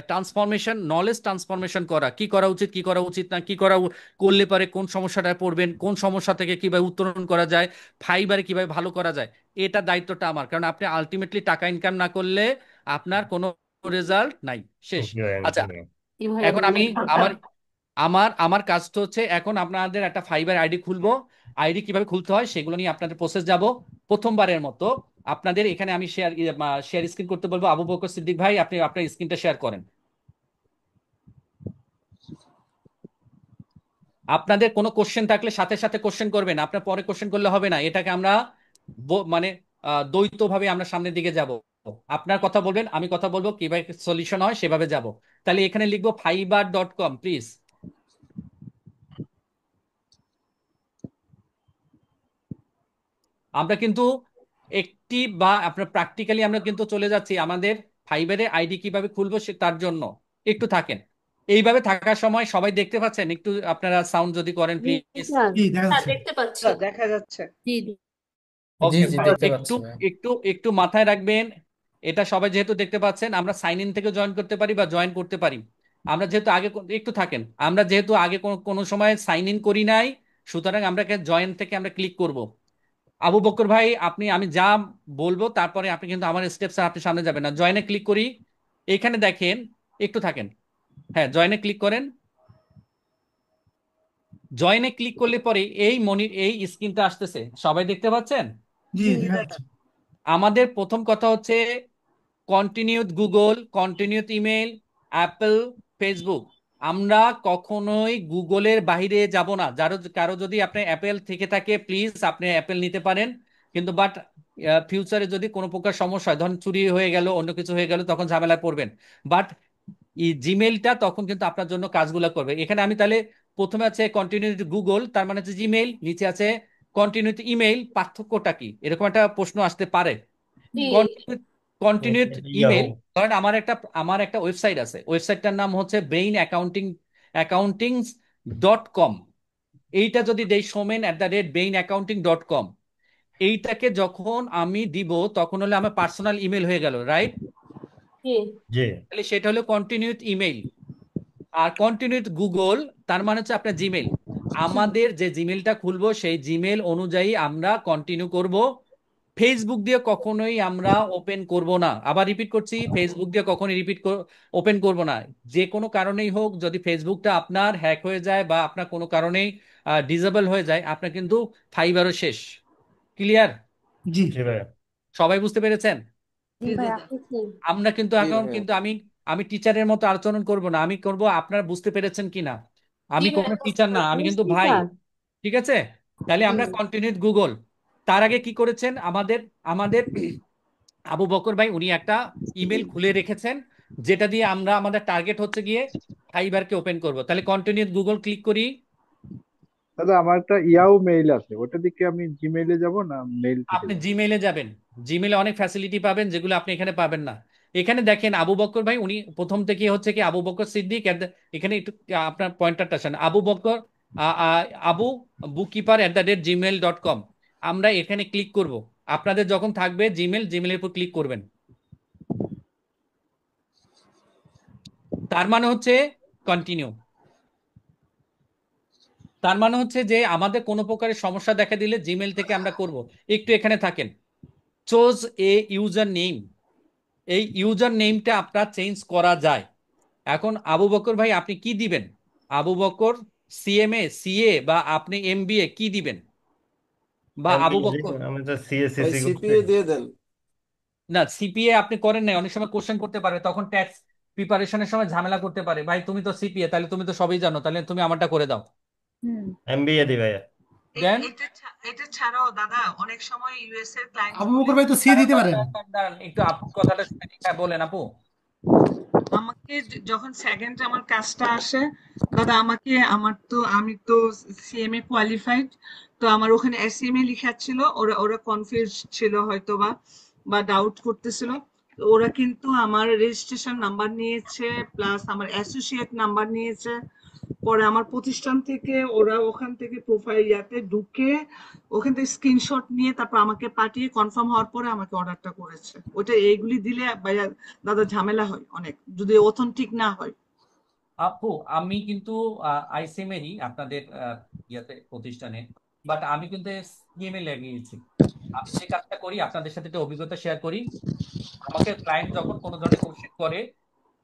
ট্রান্সফরমেশন, নলেজ ট্রান্সফরমেশন করা, কি করা উচিত কি করা উচিত না, কি করা করলে পারে কোন সমস্যাটায় পড়বেন, কোন সমস্যা থেকে কিভাবে উত্তরণ করা যায়, ফাইবারে কিভাবে ভালো করা যায়। এটা দায়িত্বটা আমার, কারণ আপনি আলটিমেটলি টাকা ইনকাম না করলে আপনার কোনো রেজাল্ট নাই, শেষ। জি ভাই আচ্ছা, জি ভাই। জি ভাইয়া এখন আমি ধন্যবাদ। আমার আমার আমার কাজ তো হচ্ছে এখন আপনাদের একটা ফাইবার আইডি খুলবো, আইডি কিভাবে খুলতে হয় সেগুলো নিয়ে আপনাদের প্রসেস যাব। প্রথমবারের মতো আপনাদের এখানে আমি শেয়ার স্ক্রিন করতে বলবো। আবু বকর সিদ্দিক ভাই, আপনি আপনার স্ক্রিনটা শেয়ার করেন। আপনাদের কোনো কোশ্চেন থাকলে সাথে সাথে কোশ্চেন করবেন, আপনার পরে কোশ্চেন করলে হবে না, এটাকে আমরা মানে দ্বৈতভাবে আমরা সামনের দিকে যাব। আপনার কথা বলবেন, আমি কথা বলবো, কিভাবে সলিউশন হয় সেভাবে যাব। তাহলে এখানে লিখবো fiverr.com প্লিজ। আমরা কিন্তু একটি বা আপনার প্র্যাকটিক্যালি আমরা কিন্তু চলে যাচ্ছি আমাদের ফাইবারে আইডি কিভাবে খুলবো সে তার জন্য। একটু থাকেন, এইভাবে থাকার সময় সবাই দেখতে পাচ্ছেন? একটু আপনারা সাউন্ড যদি করেন জি প্লিজ। স্যার। জি দেখা হ্যাঁ যাচ্ছে। দেখতে পাচ্ছি। দেখা যাচ্ছে। জি জি। জি ওকে, জি দেখতে একটু পাচ্ছি ভাই। একটু একটু মাথায় রাখবেন, এটা সবাই যেহেতু দেখতে পাচ্ছেন, আমরা সাইন ইন থেকে জয়েন করতে পারি বা জয়েন করতে পারি। আমরা যেহেতু আগে একটু থাকেন, আমরা যেহেতু আগে কোনো কোনো সময় সাইন ইন করি নাই, সুতরাং আমরা জয়েন থেকে আমরা ক্লিক করব। আবু বকর ভাই আপনি, আমি যা বলবো তারপরে আপনি কিন্তু আমার স্টেপস আপনি সামনে যাবেন না। জয়েনে ক্লিক করি, এখানে দেখেন, একটু থাকেন, হ্যাঁ জয়েনে ক্লিক করেন। জয়েনে ক্লিক করলে পরে এই স্ক্রিনটা আসতেছে, সবাই দেখতে পাচ্ছেন? জি জি দেখা ভাইয়া। যাচ্ছে। আমাদের প্রথম কথা হচ্ছে continued Google, continued email, Apple, Facebook. আমরা কখনোই গুগলের বাইরে যাব না। কারো যদি আপনি অ্যাপেল থেকে থাকে প্লিজ আপনি অ্যাপেল নিতে পারেন, কিন্তু বাট ফিউচারে যদি কোনো প্রকার সমস্যা হয়, ধরুন চুরি হয়ে গেল অন্য কিছু হয়ে গেল, তখন ঝামেলায় পড়বেন। বাট জিমেইলটা তখন কিন্তু আপনার জন্য কাজগুলো করবে। এখানে আমি তাহলে প্রথমে আছে কন্টিনিউড গুগল, তার মানে হচ্ছে জিমেইল, নিচে আছে কন্টিনিউড ইমেইল, পার্থক্যটা কি এরকম একটা প্রশ্ন আসতে পারে। জি কন্টিনিউড এটা ইয়াহু। ইমেল, ধরেন আমার একটা ওয়েবসাইট আছে, ওয়েবসাইটটার নাম হচ্ছে brain accounting.com। এইটা যদি দেই somen@brainaccounting.com, এইটাকে যখন আমি দিব তখন হলে আমার পার্সোনাল ইমেল হয়ে গেল, রাইট? জি জি তাহলে সেটা হলো কন্টিনিউড ইমেল। আর কন্টিনিউড গুগল, তার মানে হচ্ছে আপনার জিমেল। আমাদের যে জিমেলটা খুলবো সেই জিমেল অনুযায়ী আমরা কন্টিনিউ করব। ফেসবুক দিয়ে কখনোই আমরা ওপেন করব না, আবার রিপিট করছি, ফেসবুক দিয়ে কখনোই ওপেন করব না। যে কোনো কারণেই হোক, যদি ফেসবুকটা আপনার হ্যাক হয়ে যায় বা আপনার কোনো কারণেই ডিসেবল হয়ে যায়, আপনার কিন্তু ফাইবারও শেষ। ক্লিয়ার? জি জি ভাই সবাই বুঝতে পেরেছেন? জি জি ভাই দাদা। আসতেছি। আমরা কিন্তু জি এখন ভাইয়া। কিন্তু আমি আমি টিচারের মতো আচরণ করব না, আমি করব আপনারা বুঝতে পেরেছেন কিনা। জি আমি ভাইয়া কোনো বুঝতে টিচার না, আমি কিন্তু বুঝছি ভাই। স্যার। ঠিক আছে, তাহলে জি আমরা কন্টিনিউড গুগল। তার আগে কি করেছেন আমাদের আমাদের আবু বকর ভাই, উনি একটা ইমেল খুলে রেখেছেন, যেটা দিয়ে আমরা আমাদের টার্গেট হচ্ছে গিয়ে ফাইবারকে ওপেন করব। তাহলে কন্টিনিউড গুগল ক্লিক করি। দাদা আমার একটা ইয়াহু মেইল আছে, ওটা দিকে আমি জিমেইলে যাব না মেইল থেকে আপনি যাব? জিমেইলে যাবেন, জিমেইলে অনেক ফ্যাসিলিটি পাবেন যেগুলো আপনি এখানে পাবেন না। এখানে দেখেন আবু বকর ভাই, উনি প্রথম থেকে হচ্ছে কি আবু বকর সিদ্দিক এখানে একটু আপনার পয়েন্টারটা আসেন, আবু বকর আবু bookkeeper@gmail.com। আমরা এখানে ক্লিক করব, আপনাদের যখন থাকবে জিমেইলের উপর ক্লিক করবেন। তার মানে হচ্ছে কন্টিনিউ, তার মানে হচ্ছে যে আমাদের কোনো প্রকারের সমস্যা দেখা দিলে জিমেইল থেকে আমরা করব। একটু এখানে থাকেন, চোজ এ ইউজার নেম, এই ইউজার নেমটা আপনার চেঞ্জ করা যায়। এখন আবু বকর ভাই আপনি কি দিবেন? আবু বকর সিএমএ, সিএ, বা আপনি এমবিএ কি দিবেন? বা আবু এমবিএ। বকর, আমি তো ভাই সিএসসিসি করছি। সিপিএ দিয়ে দেন। না সিপিএ আপনি করেন নাই, অনেক সময় কোশ্চেন করতে পারে, তখন ট্যাক্স প্রিপারেশনের সময় ঝামেলা করতে পারে। ভাই তুমি তো সিপিএ, তাহলে তুমি তো সবই জানো, তাহলে তুমি আমারটা করে দাও। হুম। এমবিএ দি ভাইয়া। দেন এটা ছাড়াও দাদা অনেক সময় ইউএস এর ক্লায়েন্ট আবু বলে বকর ভাই তো সি দাঁড়ান দিতে দাঁড়ান পারেন। দাঁড়ান দাঁড়ান, একটু আপুর কথাটা শুনে নিই। হ্যাঁ বলেন আপু। আমাকে যখন সেকেন্ড আমার কাজটা আসে দাদা, আমি তো সিএমএ কোয়ালিফাইড, তো আমার ওখানে এসএমএ লেখা ছিল, ওরা ওরা কনফিউজ ছিল হয়তো বা ডাউট করতেছিল। তো ওরা কিন্তু আমার রেজিস্ট্রেশন নাম্বার নিয়েছে, প্লাস আমার অ্যাসোসিয়েট নাম্বার নিয়েছে। পরে আমার প্রতিষ্ঠান থেকে ওরা ওখান থেকে প্রোফাইল ঢুকে ওখান থেকে স্ক্রিনশট নিয়ে তারপর আমাকে পাঠিয়ে কনফার্ম হওয়ার পরে আমাকে অর্ডারটা করেছে। ওটা এইগুলি দিলে ভাইয়া দাদা ঝামেলা হয় অনেক, যদি অথেন্টিক না হয়। আপু আমি কিন্তু আইসিএমেরই আপনাদের প্রতিষ্ঠানে, বাট আমি কিন্তু সিএমএ লাগিয়েছি। আমি যে কাজটা করি আপনাদের সাথে একটা অভিজ্ঞতা শেয়ার করি। আমাকে ক্লায়েন্ট যখন কোনো ধরনের কোশ্চেন করে,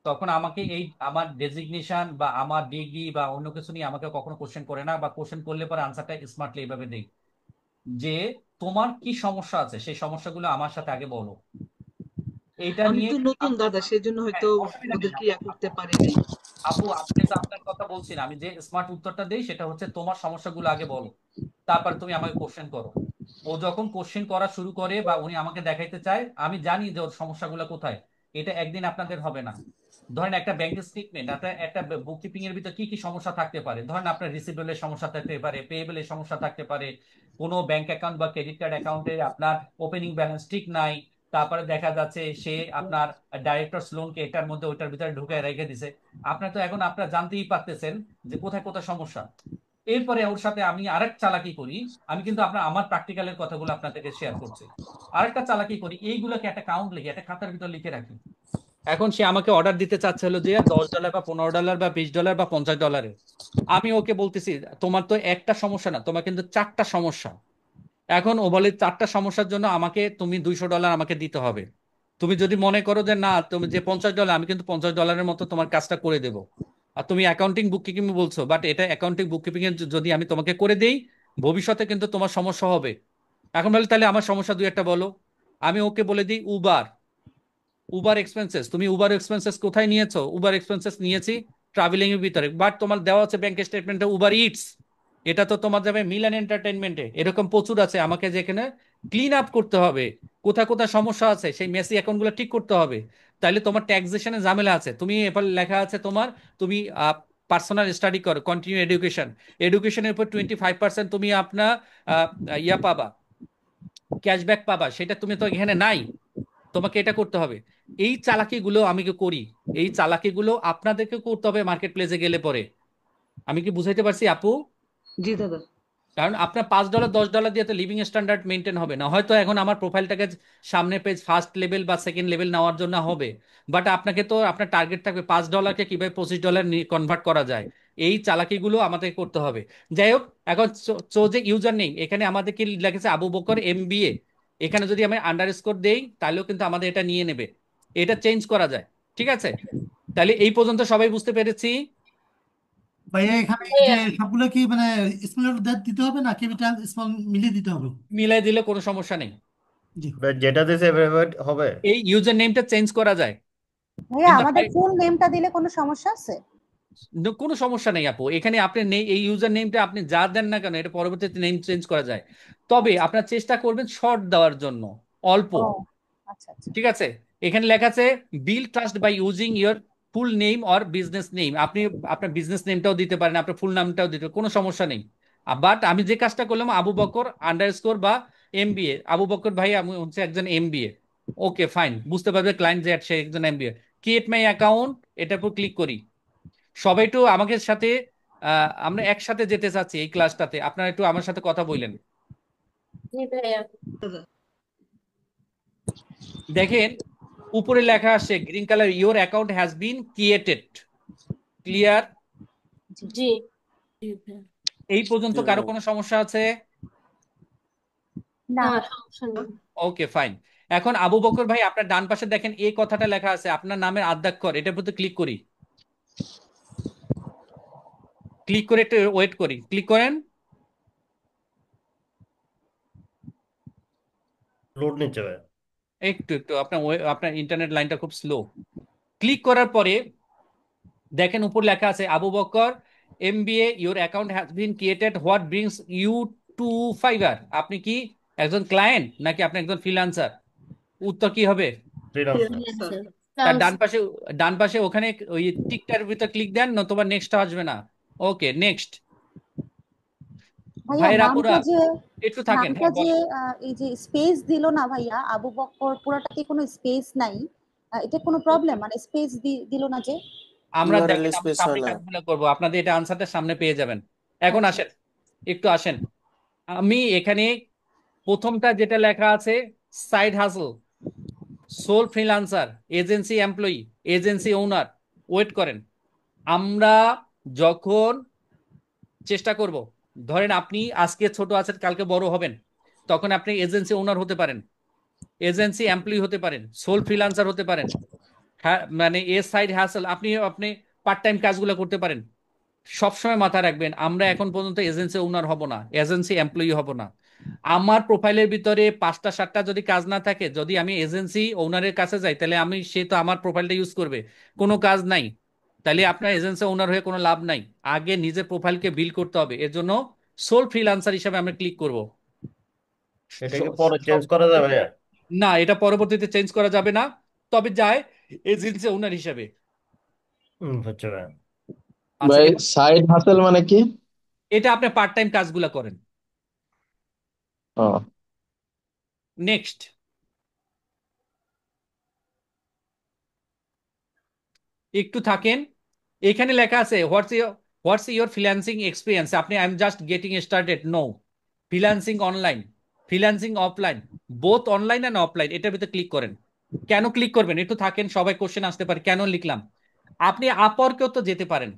তখন আমাকে এই আমার ডেজিগনেশন বা আমার ডিগ্রি বা অন্য কিছু নিয়ে আমাকে কখনো কোশ্চেন করে না, বা কোশ্চেন করলে পরে আনসারটা স্মার্টলি এইভাবে দেই যে তোমার কি সমস্যা আছে সেই সমস্যাগুলো আমার সাথে আগে বলো, এইটা আমি নিয়ে। তো নতুন দাদা, সেজন্য হ্যাঁ হয়তো অসুবিধা নেই ওদেরকে আপু। করতে পারিনি। আপু আপনি তো আপনার কথা বলছেন, আমি যে স্মার্ট উত্তরটা দেই সেটা হচ্ছে তোমার সমস্যাগুলো আগে বলো, তারপর তুমি আমাকে কোশ্চেন করো। ও যখন কোশ্চেন করা শুরু করে বা উনি আমাকে দেখাইতে চায়, আমি জানি যে ওর সমস্যাগুলো কোথায়। এটা একদিন আপনাদের হবে না। ধরেন একটা ব্যাংক স্টেটমেন্ট, একটা একটা বুক কিপিং এর ভিতর কি কি সমস্যা থাকতে পারে, ধরেন আপনার রিসিভেবলের সমস্যা থাকতে পারে, পেয়েবলের সমস্যা থাকতে পারে, কোনো ব্যাংক অ্যাকাউন্ট বা ক্রেডিট কার্ড অ্যাকাউন্টে আপনার ওপেনিং ব্যালেন্স ঠিক নাই, তারপরে দেখা যাচ্ছে সে আপনার ডাইরেক্টরস লোনকে এটার মধ্যে ওইটার ভিতরে ঢুকে রেখে দিছে। আপনার তো এখন আপনারা জানতেই পারতেছেন যে কোথায় কোথায় সমস্যা। এরপরে ওর সাথে আমি আরেক চালাকি করি, আমি কিন্তু আমার প্র্যাকটিক্যালের কথাগুলো আপনাদেরকে শেয়ার করছি। আরেকটা চালাকি করি, এইগুলোকে একটা কাউন্ট লিখে একটা খাতার ভিতর লিখে রাখি। এখন সে আমাকে অর্ডার দিতে চাচ্ছে হলো যে $10 বা $15 বা $20 বা $50। আমি ওকে বলতেছি তোমার তো একটা সমস্যা না, তোমার কিন্তু 4টা সমস্যা। এখন ও বলে 4টা সমস্যার জন্য আমাকে তুমি $200 আমাকে দিতে হবে। তুমি যদি মনে করো যে না তুমি যে $50, আমি কিন্তু $50 মতো তোমার কাজটা করে দেবো। আর তুমি অ্যাকাউন্টিং বুক কিপিং বলছো, বাট এটা অ্যাকাউন্টিং বুক কিপিং এর যদি আমি তোমাকে করে দেই, ভবিষ্যতে কিন্তু তোমার সমস্যা হবে। এখন বলে তাহলে আমার সমস্যা দুই একটা বলো। আমি ওকে বলে দিই উবার। উবার এক্সপেন্সেস, তুমি উবার এক্সপেন্সেস কোথায় নিয়েছো? উবার এক্সপেন্সেস নিয়েছি ট্রাভেলিং এর ভিতরে, বাট তোমার দেওয়া আছে ব্যাংকের স্টেটমেন্টে উবার ইটস। এটা তো তোমার যাবে মিল অ্যান্ড এন্টারটেনমেন্টে, এরকম প্রচুর আছে। আমাকে যেখানে ক্লিন আপ করতে হবে, কোথায় কোথায় সমস্যা আছে সেই মেসি অ্যাকাউন্টগুলো ঠিক করতে হবে। তাইলে তোমার ট্যাক্সেশনে ঝামেলা আছে, তুমি এবার লেখা আছে তোমার, তুমি পার্সোনাল স্টাডি করো, কন্টিনিউ এডুকেশন, এডুকেশনের উপর 25% তুমি আপনার আহ, ইয়া পাবা, ক্যাশব্যাক পাবা, সেটা তুমি তো এখানে নাই। তোমাকে এটা করতে হবে। এই চালাকিগুলো আমি কি করি, এই চালাকিগুলো আপনাদেরকে করতে হবে মার্কেট প্লেসে গেলে পরে। আমি কি বুঝাইতে পারছি আপু? জি দাদা। কারণ আপনার $5 $10 দিয়ে তো লিভিং স্ট্যান্ডার্ড মেনটেন হবে না। হয়তো এখন আমার প্রোফাইলটাকে সামনে পেজ ফার্স্ট লেভেল বা সেকেন্ড লেভেল নেওয়ার জন্য হবে, বাট আপনাকে তো আপনার টার্গেট থাকবে $5কে কিভাবে $25 কনভার্ট করা যায়। এই চালাকিগুলো আমাদের করতে হবে। যাই হোক, এখন যে ইউজার নেই, এখানে আমাদের কি লিখেছে আবু বকর MBA, এখানে যদি আমি আন্ডারস্কোর দেই তাহলেও কিন্তু আমাদের এটা নিয়ে নেবে। এটা চেঞ্জ করা যায়। ঠিক আছে, তাহলে এই পর্যন্ত সবাই বুঝতে পেরেছি। ভাইয়া এখানে এই যে সবগুলো কি মানে স্মল লেটার দিতে হবে না ক্যাপিটাল স্মল মিলিয়ে দিতে হবে? মিলাই দিলে কোনো সমস্যা নেই। জি। যেটা দিছে এভাবে হবে। এই ইউজার নেমটা চেঞ্জ করা যায়, ভাইয়া কিন্তু আমাদের ফুল নেমটা দিলে কোনো সমস্যা আছে? কোনো সমস্যা নেই আপু। এখানে আপনি নেই, এই ইউজার নেমটা আপনি যা দেন না কেন এটা পরবর্তীতে নেম চেঞ্জ করা যায়। তবে আপনার চেষ্টা করবেন শর্ট দেওয়ার জন্য, অল্প। ও আচ্ছা আচ্ছা। ঠিক আছে, এখানে লেখা আছে build trust by using your full name or business name. আপনি আপনার বিজনেস নেমটাও দিতে পারেন, আপনার ফুল নামটাও দিতে পারেন, কোনো সমস্যা নেই। বাট আমি যে কাজটা করলাম আবু বকর আন্ডারস্কোর বা MBA, আবু বকর ভাই আমি হচ্ছে একজন MBA। ওকে ফাইন, বুঝতে পারবে ক্লায়েন্ট যে সে একজন MBA। ক্রিয়েট মাই অ্যাকাউন্ট, এটার উপর ক্লিক করি। সবাই একটু আমাকে সাথে আমরা একসাথে যেতে চাচ্ছি এই ক্লাসটাতে, আপনারা একটু আমার সাথে কথা বললেন। জি ভাইয়া। দেখেন উপরে লেখা আসছে green colour, your account has been created. Clear? জি। এই পর্যন্ত কারো কোনো সমস্যা আছে? না। না সমস্যা নেই। Okay fine. এখন আবু বকর ভাই আপনার ডান পাশে দেখেন এই কথাটা লেখা আছে আপনার নামের আদ্যাক্ষর, এটার প্রতি ক্লিক করি। ক্লিক করে একটু ওয়েট করি, ক্লিক করেন। লোড নিচ্ছে ভাই। একটু একটু আপনার আপনার ইন্টারনেট লাইনটা খুব স্লো। ক্লিক করার পরে দেখেন উপর লেখা আছে Abu Bakar MBA, your account has been created, what brings you to Fiverr, আপনি কি একজন ক্লায়েন্ট নাকি আপনি একজন ফ্রিল্যান্সার? উত্তর কি হবে? ফ্রিল্যান্সার। ফ্রিল্যান্সার। তার ডান পাশে ওখানে ওই টিকটার ভিতর ক্লিক দেন, নতুবা নেক্সট আসবে না। ওকে, নেক্সট। ভাইয়া ভাইয়ের আপুরা নামটা যে একটু থাকেন, নামটা হ্যাঁ যে বলেন। এই যে স্পেস দিল না ভাইয়া, আবু বক্কর পুরাটাতে কোনো স্পেস নাই, এটা কোনো প্রবলেম, মানে স্পেস দিল না যে? আমরা ইউআরএল দেখেন আমরা স্পেস সামনে হয় না। কাজগুলো করব, আপনাদের এটা আনসারটা সামনে পেয়ে যাবেন। এখন আচ্ছা আসেন, একটু আসেন। আমি এখানে প্রথমটা যেটা লেখা আছে, side hustle, sole freelancer, agency employee, agency owner. Wait করেন, আমরা যখন চেষ্টা করব, ধরেন আপনি আজকে ছোট আছেন, কালকে বড় হবেন, তখন আপনি এজেন্সি ওনার হতে পারেন, এজেন্সি এমপ্লয়ি হতে পারেন, সোল ফ্রিল্যান্সার হতে পারেন। হ্যাঁ, মানে এ সাইড হ্যাসেল, আপনি আপনি পার্ট টাইম কাজগুলো করতে পারেন। সবসময় মাথায় রাখবেন, আমরা এখন পর্যন্ত এজেন্সি ওনার হব না, এজেন্সি এমপ্লয়ি হব না। আমার প্রোফাইলের ভিতরে 5টা 7টা যদি কাজ না থাকে, যদি আমি এজেন্সি ওনারের কাছে যাই, তাহলে আমি সে তো আমার প্রোফাইলটা ইউজ করবে, কোনো কাজ নাই। তাহলে আপনার এজেন্সি ওনার হয়ে কোনো লাভ নাই। আগে নিজের প্রোফাইলকে বিল্ড করতে হবে, এর জন্য সোল ফ্রিল্যান্সার হিসাবে আমরা ক্লিক করব। এটা কি স- পরে চেঞ্জ সব- করা যাবে? না, এটা পরবর্তীতে চেঞ্জ করা যাবে না, তবে যায় এজেন্সি ওনার হিসাবে। বুঝছো ভাই। আচ্ছা, ভাই সাইড হাসেল মানে কি? এটা আপনি পার্ট টাইম কাজগুলো করেন। ও, নেক্সট, একটু থাকেন। এখানে লেখা আছে হোয়াটস ইওর ফ্রিল্যান্সিং এক্সপিরিয়েন্স। আপনি I am just getting started, no. Freelancing online, freelancing offline, both online and offline, এটার ভিতরে ক্লিক করেন। কেন ক্লিক করবেন? একটু থাকেন, সবাই কোশ্চেন আসতে পারে কেন লিখলাম। আপনি আপওয়ার্কেও তো যেতে পারেন,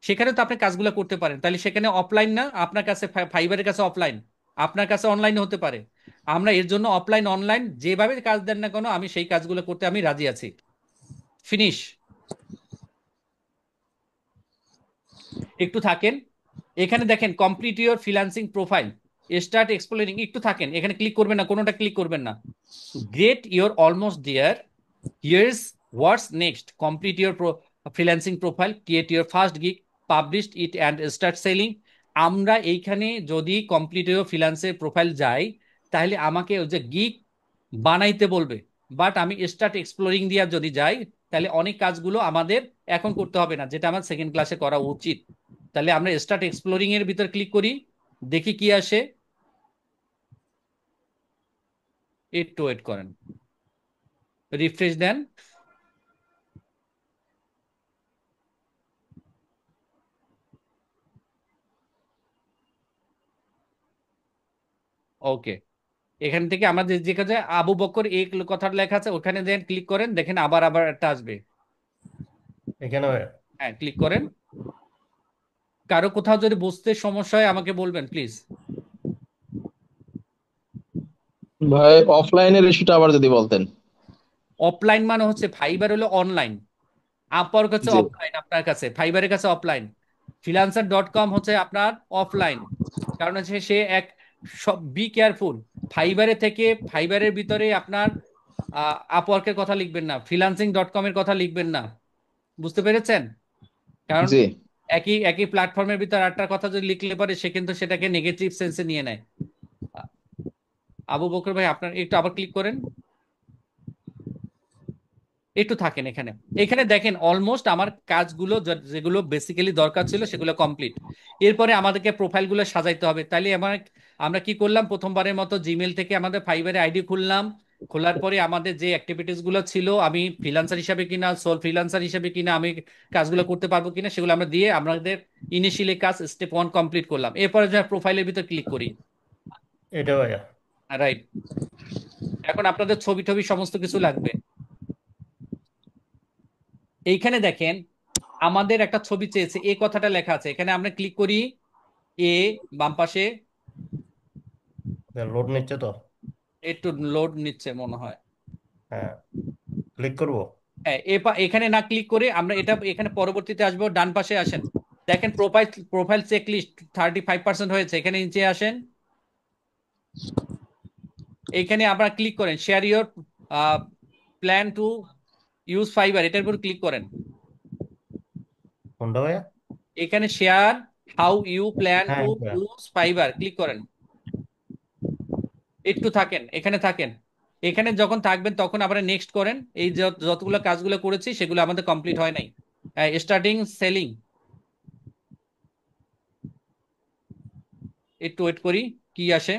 সেখানে তো আপনি কাজগুলো করতে পারেন, তাহলে সেখানে অফলাইন না? আপনার কাছে ফাইবারের কাছে অফলাইন, আপনার কাছে অনলাইনে হতে পারে। আমরা এর জন্য অফলাইন অনলাইন যেভাবে কাজ দেন না কেন, আমি সেই কাজগুলো করতে আমি রাজি আছি। ফিনিশ। একটু থাকেন, এখানে দেখেন complete your freelancing profile, start exploring. একটু থাকেন, এখানে ক্লিক করবেন না, কোনোটা ক্লিক করবেন না। Great, your almost there, here's what's next, complete your freelancing profile, create your first gig, published it and start selling. আমরা এইখানে যদি কমপ্লিট ইউর ফ্রিল্যান্সের প্রোফাইল যাই, তাহলে আমাকে ওই যে গিগ বানাইতে বলবে। বাট আমি স্টার্ট এক্সপ্লোরিং দিয়ে যদি যাই, তাহলে অনেক কাজগুলো আমাদের এখন করতে হবে না, যেটা আমার সেকেন্ড ক্লাসে করা উচিত। তাহলে আমরা স্টার্ট এক্সপ্লোরিং এর ভিতর ক্লিক করি, দেখি কি আসে। একটু ওয়েট করেন, রিফ্রেশ দেন। ওকে, এখান থেকে আমাদের যে কাজে আবু বকর এই কথাটা লেখা আছে, ওখানে দেন ক্লিক করেন, দেখেন আবার আবার একটা আসবে। এখানে ভাই হ্যাঁ, ক্লিক করেন। কারো কোথাও যদি বুঝতে সমস্যা হয় আমাকে বলবেন প্লিজ। ভাই অফলাইনের ইস্যুটা আবার যদি বলতেন। অফলাইন মানে হচ্ছে ফাইবার হলো অনলাইন, আপওয়ার্ক হচ্ছে জি। অফলাইন, আপনার কাছে ফাইবারের কাছে অফলাইন, ফ্রিল্যান্সার.কম হচ্ছে আপনার অফলাইন। কারণ হচ্ছে সে এক, সব বি কেয়ারফুল, ফাইবারের থেকে ফাইবারের ভিতরে আপনার আপওয়ার্কের কথা লিখবেন না, ফ্রিল্যান্সিং.কম এর কথা লিখবেন না। বুঝতে পেরেছেন? কারণ জি। একই একই প্ল্যাটফর্মের ভিতর আটটার কথা যদি লিখলে পারে, সে কিন্তু সেটাকে নেগেটিভ সেন্সে নিয়ে নেয়। আবু বকর ভাই, আপনার একটু আবার ক্লিক করেন, একটু থাকেন এখানে। এখানে দেখেন অলমোস্ট আমার কাজগুলো যেগুলো বেসিক্যালি দরকার ছিল সেগুলো কমপ্লিট। এরপরে আমাদেরকে প্রোফাইলগুলো সাজাইতে হবে। তাইলে আমরা কি করলাম, প্রথমবারের মতো জিমেল থেকে আমাদের ফাইবারে আইডি খুললাম। খোলার পরে আমাদের যে অ্যাক্টিভিটিস গুলো ছিল, আমি ফ্রিল্যান্সার হিসাবে কিনা, সোল ফ্রিল্যান্সার হিসাবে কিনা, আমি কাজগুলো করতে পারবো কিনা, সেগুলো আমরা দিয়ে আমাদের ইনিশিয়ালি কাজ স্টেপ 1 কমপ্লিট করলাম। এরপরে যা প্রোফাইলের ভিতর ক্লিক করি। এটা ভাইয়া। রাইট, এখন আপনাদের ছবি টবি সমস্ত কিছু লাগবে। এইখানে দেখেন আমাদের একটা ছবি চেয়েছে, এ কথাটা লেখা আছে, এখানে আমরা ক্লিক করি। এ, বাম পাশে। লোড নিচ্ছে তো। একটু লোড নিচ্ছে মনে হয়। হ্যাঁ, ক্লিক করব। হ্যাঁ, এখানে না ক্লিক করে আমরা এটা এখানে পরবর্তীতে আসবো। ডান পাশে আসেন, দেখেন প্রোফাইল প্রোফাইল চেক লিস্ট 35% হয়েছে, এখানে নিচে আসেন। এখানে আপনারা ক্লিক করেন share your plan to use fibre, এটার উপর ক্লিক করেন। কোনটা ভাইয়া? এখানে শেয়ার হাউ ইউ প্ল্যান হ্যাঁ টু হ্যাঁ। ইউজ ফাইবার, ক্লিক করেন। একটু থাকেন, এখানে থাকেন। এখানে যখন থাকবেন তখন আবার নেক্সট করেন। এই যতগুলো কাজগুলো করেছি সেগুলো আমাদের কমপ্লিট হয় নাই। স্টার্টিং সেলিং, একটু ওয়েট করি কি আসে।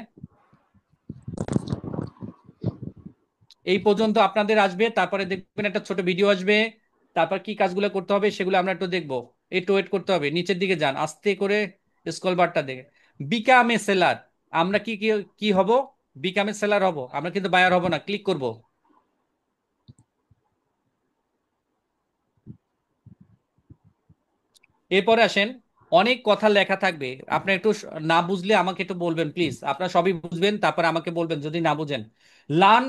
এই পর্যন্ত আপনাদের আসবে, তারপরে দেখবেন একটা ছোট ভিডিও আসবে, তারপর কি কাজগুলো করতে হবে সেগুলো আমরা একটু দেখবো। একটু ওয়েট করতে হবে, নিচের দিকে যান আস্তে করে, স্ক্রল বারটা দেখে। বিকাম এ সেলার, আমরা কি কি কি হব? বিকাম এ সেলার হব আমরা, কিন্তু বায়ার হব না। ক্লিক করব। এরপরে আসেন, অনেক কথা লেখা থাকবে। আপনি একটু না বুঝলে আমাকে একটু বলবেন প্লিজ। আপনারা সবই বুঝবেন, তারপর আমাকে বলবেন যদি না বুঝেন। Learn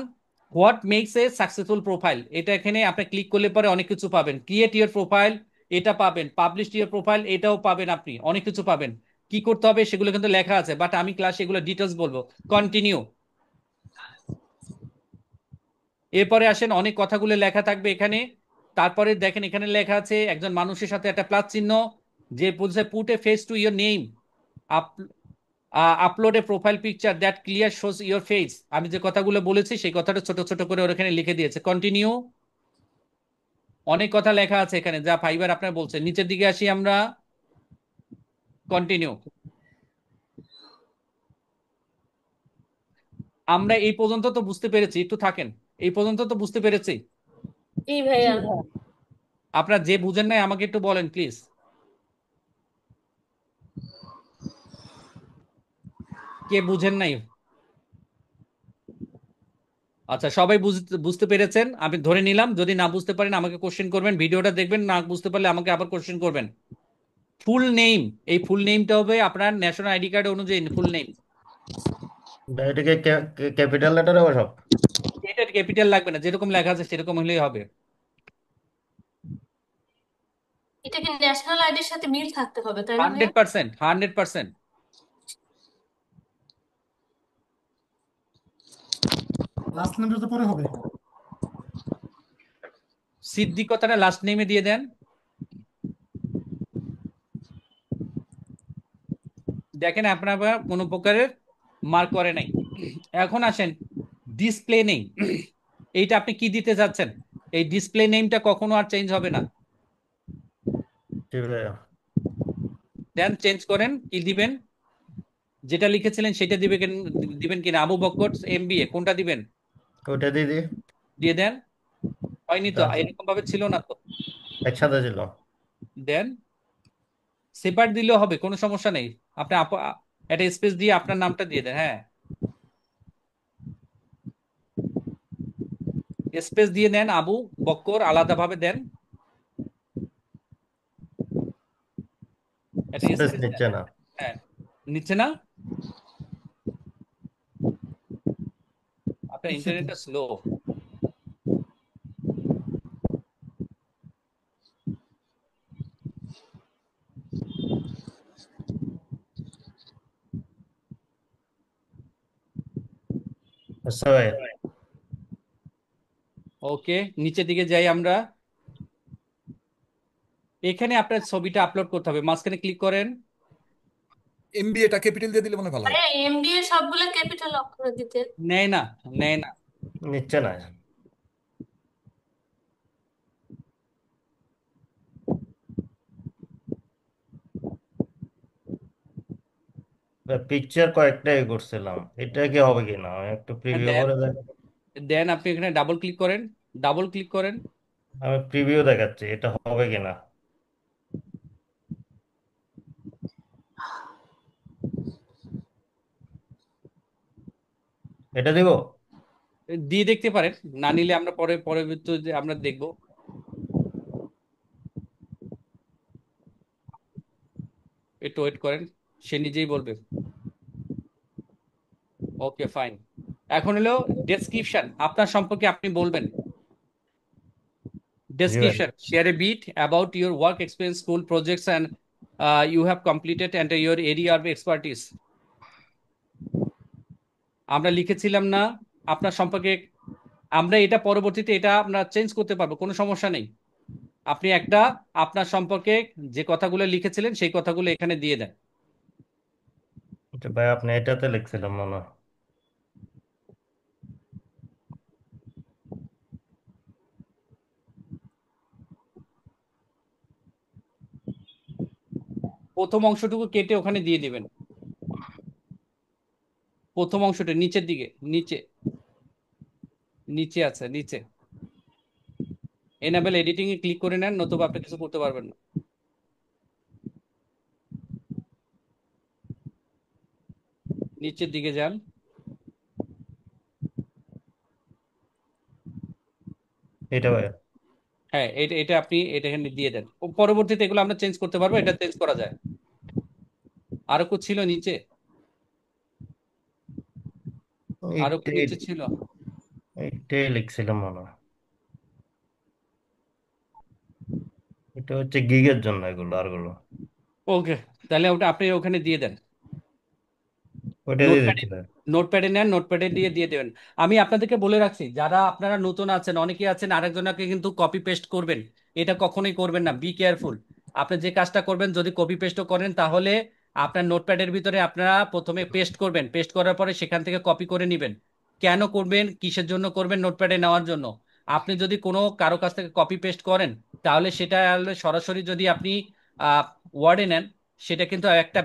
what makes a successful profile, এটা এখানে আপনি ক্লিক করলে পরে অনেক কিছু পাবেন। ক্রিয়েট ইউর প্রোফাইল, এটা পাবেন। পাবলিশ ইউর প্রোফাইল, এটাও পাবেন। আপনি অনেক কিছু পাবেন। কি করতে হবে সেগুলো কিন্তু লেখা আছে, বাট আমি ক্লাসে এগুলো ডিটেলস বলবো। কন্টিনিউ। এরপরে আসেন, অনেক কথাগুলো লেখা থাকবে এখানে। তারপরে দেখেন এখানে লেখা আছে একজন মানুষের সাথে একটা প্লাস চিহ্ন, যে বলছে put a face to your name, upload A profile picture that clear shows your face. আমি যে কথাগুলো বলেছি সেই কথাটা ছোট ছোট করে ওর এখানে লিখে দিয়েছে। কন্টিনিউ। অনেক কথা লেখা আছে এখানে যা ফাইবার আপনার বলছে। নিচের দিকে আসি আমরা, কন্টিনিউ। আমরা এই পর্যন্ত তো বুঝতে পেরেছি, একটু থাকেন। এই পর্যন্ত তো বুঝতে পেরেছি। এই ভাইয়া, আপনারা যে বুঝেন নাই আমাকে একটু বলেন প্লিজ। কে বুঝেন নাই? আচ্ছা, সবাই বুঝতে বুঝতে পেরেছেন আমি ধরে নিলাম। যদি না বুঝতে পারেন আমাকে কোশ্চেন করবেন, ভিডিওটা দেখবেন, না বুঝতে পারলে আমাকে আবার কোশ্চেন করবেন। ফুল নেম, এই ফুল নেমটা হবে আপনার ন্যাশনাল আইডি কার্ড অনুযায়ী ফুল নেম। এটাকে ক্যাপিটাল লেটারে হবে সব? এটা ক্যাপিটাল লাগবে না, যেরকম লেখা আছে সেরকম হলেই হবে। এটা কি ন্যাশনাল আইডির সাথে মিল থাকতে হবে, তাই না ভাইয়া? 100%, 100%। লাস্ট নেমটা তো পরে হবে। সিদ্দিক কথাটা লাস্ট নেমে দিয়ে দেন। দেখেন আপনার আবার কোনো প্রকারের মার্ক করে নাই। এখন আসেন, ডিসপ্লে নেই, এইটা আপনি কি দিতে যাচ্ছেন? এই ডিসপ্লে নেমটা কখনো আর চেঞ্জ হবে না। ঠিক আছে। দেন চেঞ্জ করেন, কি দিবেন? যেটা লিখেছিলেন সেটা দিবেন কিনা? আবু বকর MBA কোনটা দিবেন? ওইটা দিদি দিয়ে দেন। হয়নি তো, আচ্ছা, এরকম ভাবে ছিল না তো। একসাথে ছিল। দেন সেপারেট দিলেও হবে, কোনো সমস্যা নেই। আপনি একটা স্পেস দিয়ে আপনার নামটা দিয়ে দেন। হ্যাঁ, স্পেস দিয়ে দেন, আবু বক্কর আলাদাভাবে দেন, একটা স্পেস স্পেস দেন। নিচ্ছে না। হ্যাঁ, নিচ্ছে না, আপনার ইন্টারনেটটা স্লো। আচ্ছা ভাই, ওকে, নিচের দিকে যাই আমরা। এখানে আপনার ছবিটা আপলোড করতে হবে, মাঝখানে ক্লিক করেন। এমবিএটা ক্যাপিটাল দিয়ে দিলে মনে হয় ভালো হয়। ভাইয়া এমবিএ সবগুলো ক্যাপিটাল অক্ষরে দিতে। নেয় না, নেয় না। নিচ্ছে না। পিকচার কয়েকটাই করছিলাম, এটা কি হবে কিনা আমি একটু প্রিভিউ দেন, করে দেখ। দেন আপনি এখানে ডাবল ক্লিক করেন, ডাবল ক্লিক করেন। আমি প্রিভিউ দেখাচ্ছি, এটা হবে কিনা। এটা দিব? দিয়ে দেখতে পারেন, না নিলে আমরা পরে পরবর্তীতে আমরা দেখবো। একটু ওয়েট করেন, সে নিজেই বলবে। Okay fine. এখন হলো ডেসক্রিপশন, আপনার সম্পর্কে আপনি বলবেন। জি ভাই। Description, share a bit about your work experience, school projects, and you have completed and your area of expertise. আমরা লিখেছিলাম না আপনার সম্পর্কে? আমরা এটা পরবর্তীতে এটা আমরা চেঞ্জ করতে পারবো, কোনো সমস্যা নেই। আপনি একটা আপনার সম্পর্কে যে কথাগুলো লিখেছিলেন সেই কথাগুলো এখানে দিয়ে দেন। আচ্ছা ভাই, আপনি এটাতে লিখছিলাম মনে হয়। প্রথম অংশটুকু কেটে ওখানে দিয়ে দিবেন। প্রথম অংশটা নিচের দিকে, নিচে, নিচে আছে, নিচে। এনাবেল এডিটিং এ ক্লিক করে নেন, নতুবা আপনি কিছু করতে পারবেন না। নিচের দিকে যান। এটা ভাই। হ্যাঁ, এটা এটা আপনি এটা এখানে দিয়ে দেন। ও পরবর্তীতে এগুলো আমরা চেঞ্জ করতে পারবো, এটা চেঞ্জ করা যায়। আরো কিছু ছিল নিচে, আরো কি এইটাই নিচে ছিল? এইটাই লিখছিলাম মনে হয়। এটা হচ্ছে গিগের জন্য এগুলো আরগুলো। ওকে, তাহলে ওটা আপনি ওখানে দিয়ে দেন। ওইটা দিয়ে নোটপ্যাডে দিচ্ছি ভাই। নোটপ্যাডে নেন, নোটপ্যাডে দিয়ে দিয়ে দেবেন। আমি আপনাদেরকে বলে রাখছি, যারা আপনারা নতুন আছেন, অনেকে আছেন আরেকজনকে কিন্তু কপি পেস্ট করবেন, এটা কখনোই করবেন না। Be careful. আপনি যে কাজটা করবেন, যদি কপি পেস্টও করেন, তাহলে আপনার নোটপ্যাডের ভিতরে আপনারা প্রথমে পেস্ট করবেন, পেস্ট করার পরে সেখান থেকে কপি করে নেবেন। কেন করবেন, কিসের জন্য করবেন? নোটপ্যাডে নেওয়ার জন্য। আপনি যদি কোনো কারো কাছ থেকে কপি পেস্ট করেন, তাহলে সেটা সরাসরি যদি আপনি ওয়ার্ডে নেন, সেটা কিন্তু একটা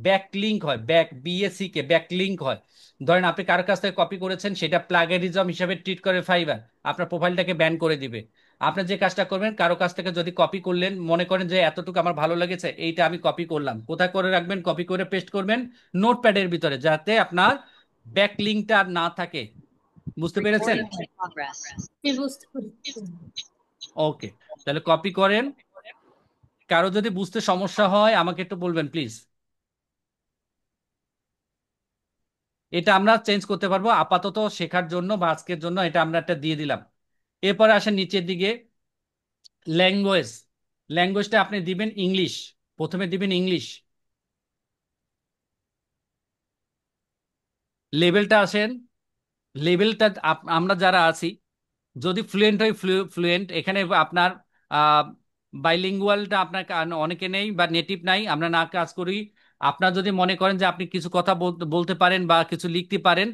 ব্যাক লিঙ্ক হয়, বিএসসি কে ব্যাক লিঙ্ক হয়। ধরেন আপনি কারোর কাছ থেকে কপি করেছেন, সেটা প্লাগেরিজম হিসেবে ট্রিট করে ফাইবার, আপনার প্রোফাইলটাকে ব্যান করে দিবে। আপনি যে কাজটা করবেন, কারো কাছ থেকে যদি কপি করলেন, মনে করেন যে এতটুকু আমার ভালো লেগেছে, এইটা আমি কপি করলাম, কোথায় করে রাখবেন? কপি করে পেস্ট করবেন নোটপ্যাডের ভিতরে, যাতে আপনার ব্যাক লিঙ্কটা আর না থাকে। বুঝতে পেরেছেন? বুঝতে পারছি। ওকে, তাহলে কপি করেন। কারো যদি বুঝতে সমস্যা হয় আমাকে একটু বলবেন প্লিজ। এটা আমরা চেঞ্জ করতে পারবো আপাতত শেখার জন্য বা আজকের জন্য, এটা আমরা একটা দিয়ে দিলাম। এরপরে আসেন নিচের দিকে, ল্যাঙ্গুয়েজ। ল্যাঙ্গুয়েজটা আপনি দিবেন ইংলিশ, প্রথমে দিবেন ইংলিশ। লেভেলটা আসেন, লেভেলটা আমরা যারা আছি, যদি ফ্লুয়েন্ট হয় ফ্লুয়েন্ট, এখানে আপনার বাইলিঙ্গুয়ালটা আপনার অনেকে নেই বা নেটিভ নাই, আমরা না কাজ করি। আপনার যদি মনে করেন যে আপনি কিছু কথা বলতে বলতে পারেন বা কিছু লিখতে পারেন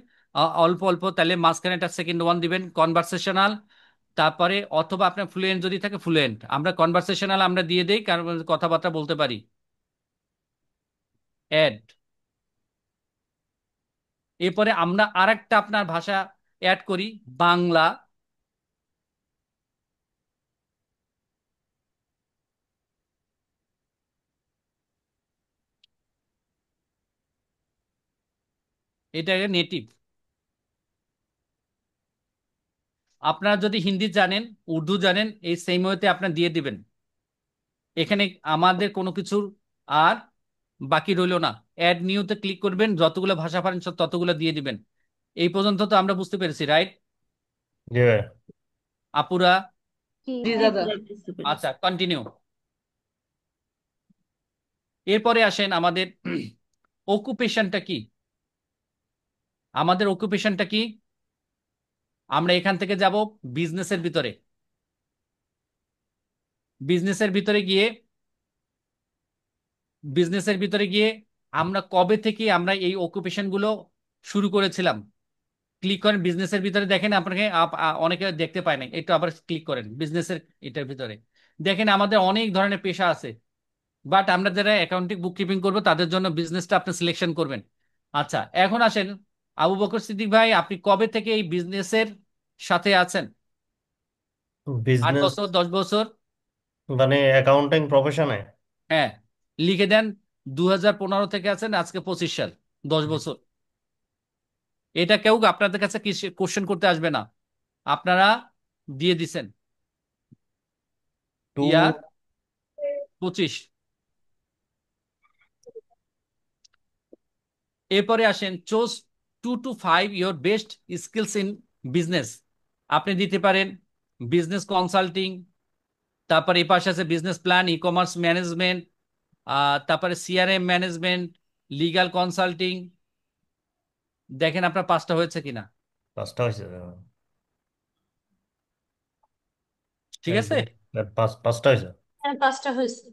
অল্প অল্প, তাহলে মাঝখানে একটা সেকেন্ড ওয়ান দিবেন, কনভারসেশনাল। তারপরে অথবা আপনার ফ্লুয়েন্ট যদি থাকে ফ্লুয়েন্ট, আমরা কনভারসেশনাল আমরা দিয়ে দেই, কারণ কথাবার্তা বলতে পারি। অ্যাড। এরপরে আমরা আরেকটা আপনার ভাষা অ্যাড করি, বাংলা। এটা নেটিভ। আপনারা যদি হিন্দি জানেন, উর্দু জানেন, এই সেম ওয়েতে আপনার দিয়ে দিবেন। এখানে আমাদের কোনো কিছুর আর বাকি রইলো না। অ্যাড নিউতে ক্লিক করবেন, যতগুলো ভাষা পারেন ততগুলো দিয়ে দিবেন। এই পর্যন্ত তো আমরা বুঝতে পেরেছি, রাইট? জি ভাই। আপুরা? জি জি ভাইয়া। দাদা। বুঝতে পেরেছি। আচ্ছা, কন্টিনিউ। এরপরে আসেন আমাদের অকুপেশনটা কি। আমাদের অকুপেশনটা কি? আমরা এখান থেকে যাব বিজনেসের ভিতরে। বিজনেসের ভিতরে গিয়ে, বিজনেসের ভিতরে গিয়ে আমরা কবে থেকে আমরা এই অকুপেশন গুলো শুরু করেছিলাম। ক্লিক করেন বিজনেসের ভিতরে, দেখেন আপনাকে অনেকে দেখতে পায় না, একটু আবার ক্লিক করেন বিজনেসের এটার ভিতরে। দেখেন আমাদের অনেক ধরনের পেশা আছে, বাট আমরা যারা অ্যাকাউন্টিং বুক কিপিং করবো তাদের জন্য বিজনেসটা আপনি সিলেকশন করবেন। আচ্ছা, এখন আসেন আবু বকর সিদ্দিক ভাই, আপনি কবে থেকে এই বিজনেসের সাথে আছেন? 8 বিজনেস বছর, 10 বছর? মানে অ্যাকাউন্টিং প্রফেশনে। হ্যাঁ, লিখে দেন। 2015 থেকে আছেন, আজকে 25 সাল, 10 বছর। এটা কেউ আপনাদের কাছে কোশ্চেন করতে আসবে না, আপনারা দিয়ে দিছেন। Two year 25। এরপরে আসেন choose 2 to 5 your best skills in business. আপনি দিতে পারেন বিজনেস কনসাল্টিং, তারপরে এই পাশে আছে business plan, ecommerce management, তারপরে সিআরএম ম্যানেজমেন্ট, লিগ্যাল কনসাল্টিং। দেখেন আপনার 5টা হয়েছে কিনা। পাঁচটা হয়েছে। ঠিক এই আছে। যে পাঁচটা হয়েছে। হ্যাঁ, 5টা হয়েছে।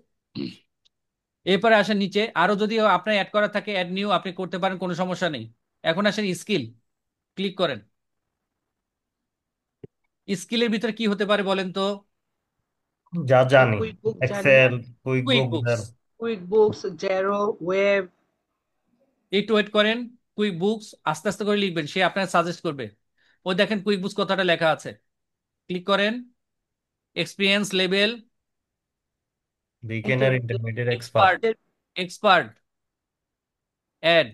এরপরে আসেন নিচে, আরো যদি আপনার অ্যাড করা থাকে অ্যাড নিউ আপনি করতে পারেন, কোনো সমস্যা নেই। এখন আসেন স্কিল, ক্লিক করেন। স্কিলের ভিতরে কি হতে পারে বলেন তো? যা জানি, কুইক বুক জানি, Excel, quick quick book, books. Quick books, Xero, web. একটু ওয়েট করেন। কুইক বুকস আস্তে আস্তে করে লিখবেন, সে আপনার সাজেস্ট করবে। ওই দেখেন কুইক বুকস কথাটা লেখা আছে, ক্লিক করেন। Experience level, beginner, intermediate, expert. Expert, expert, add.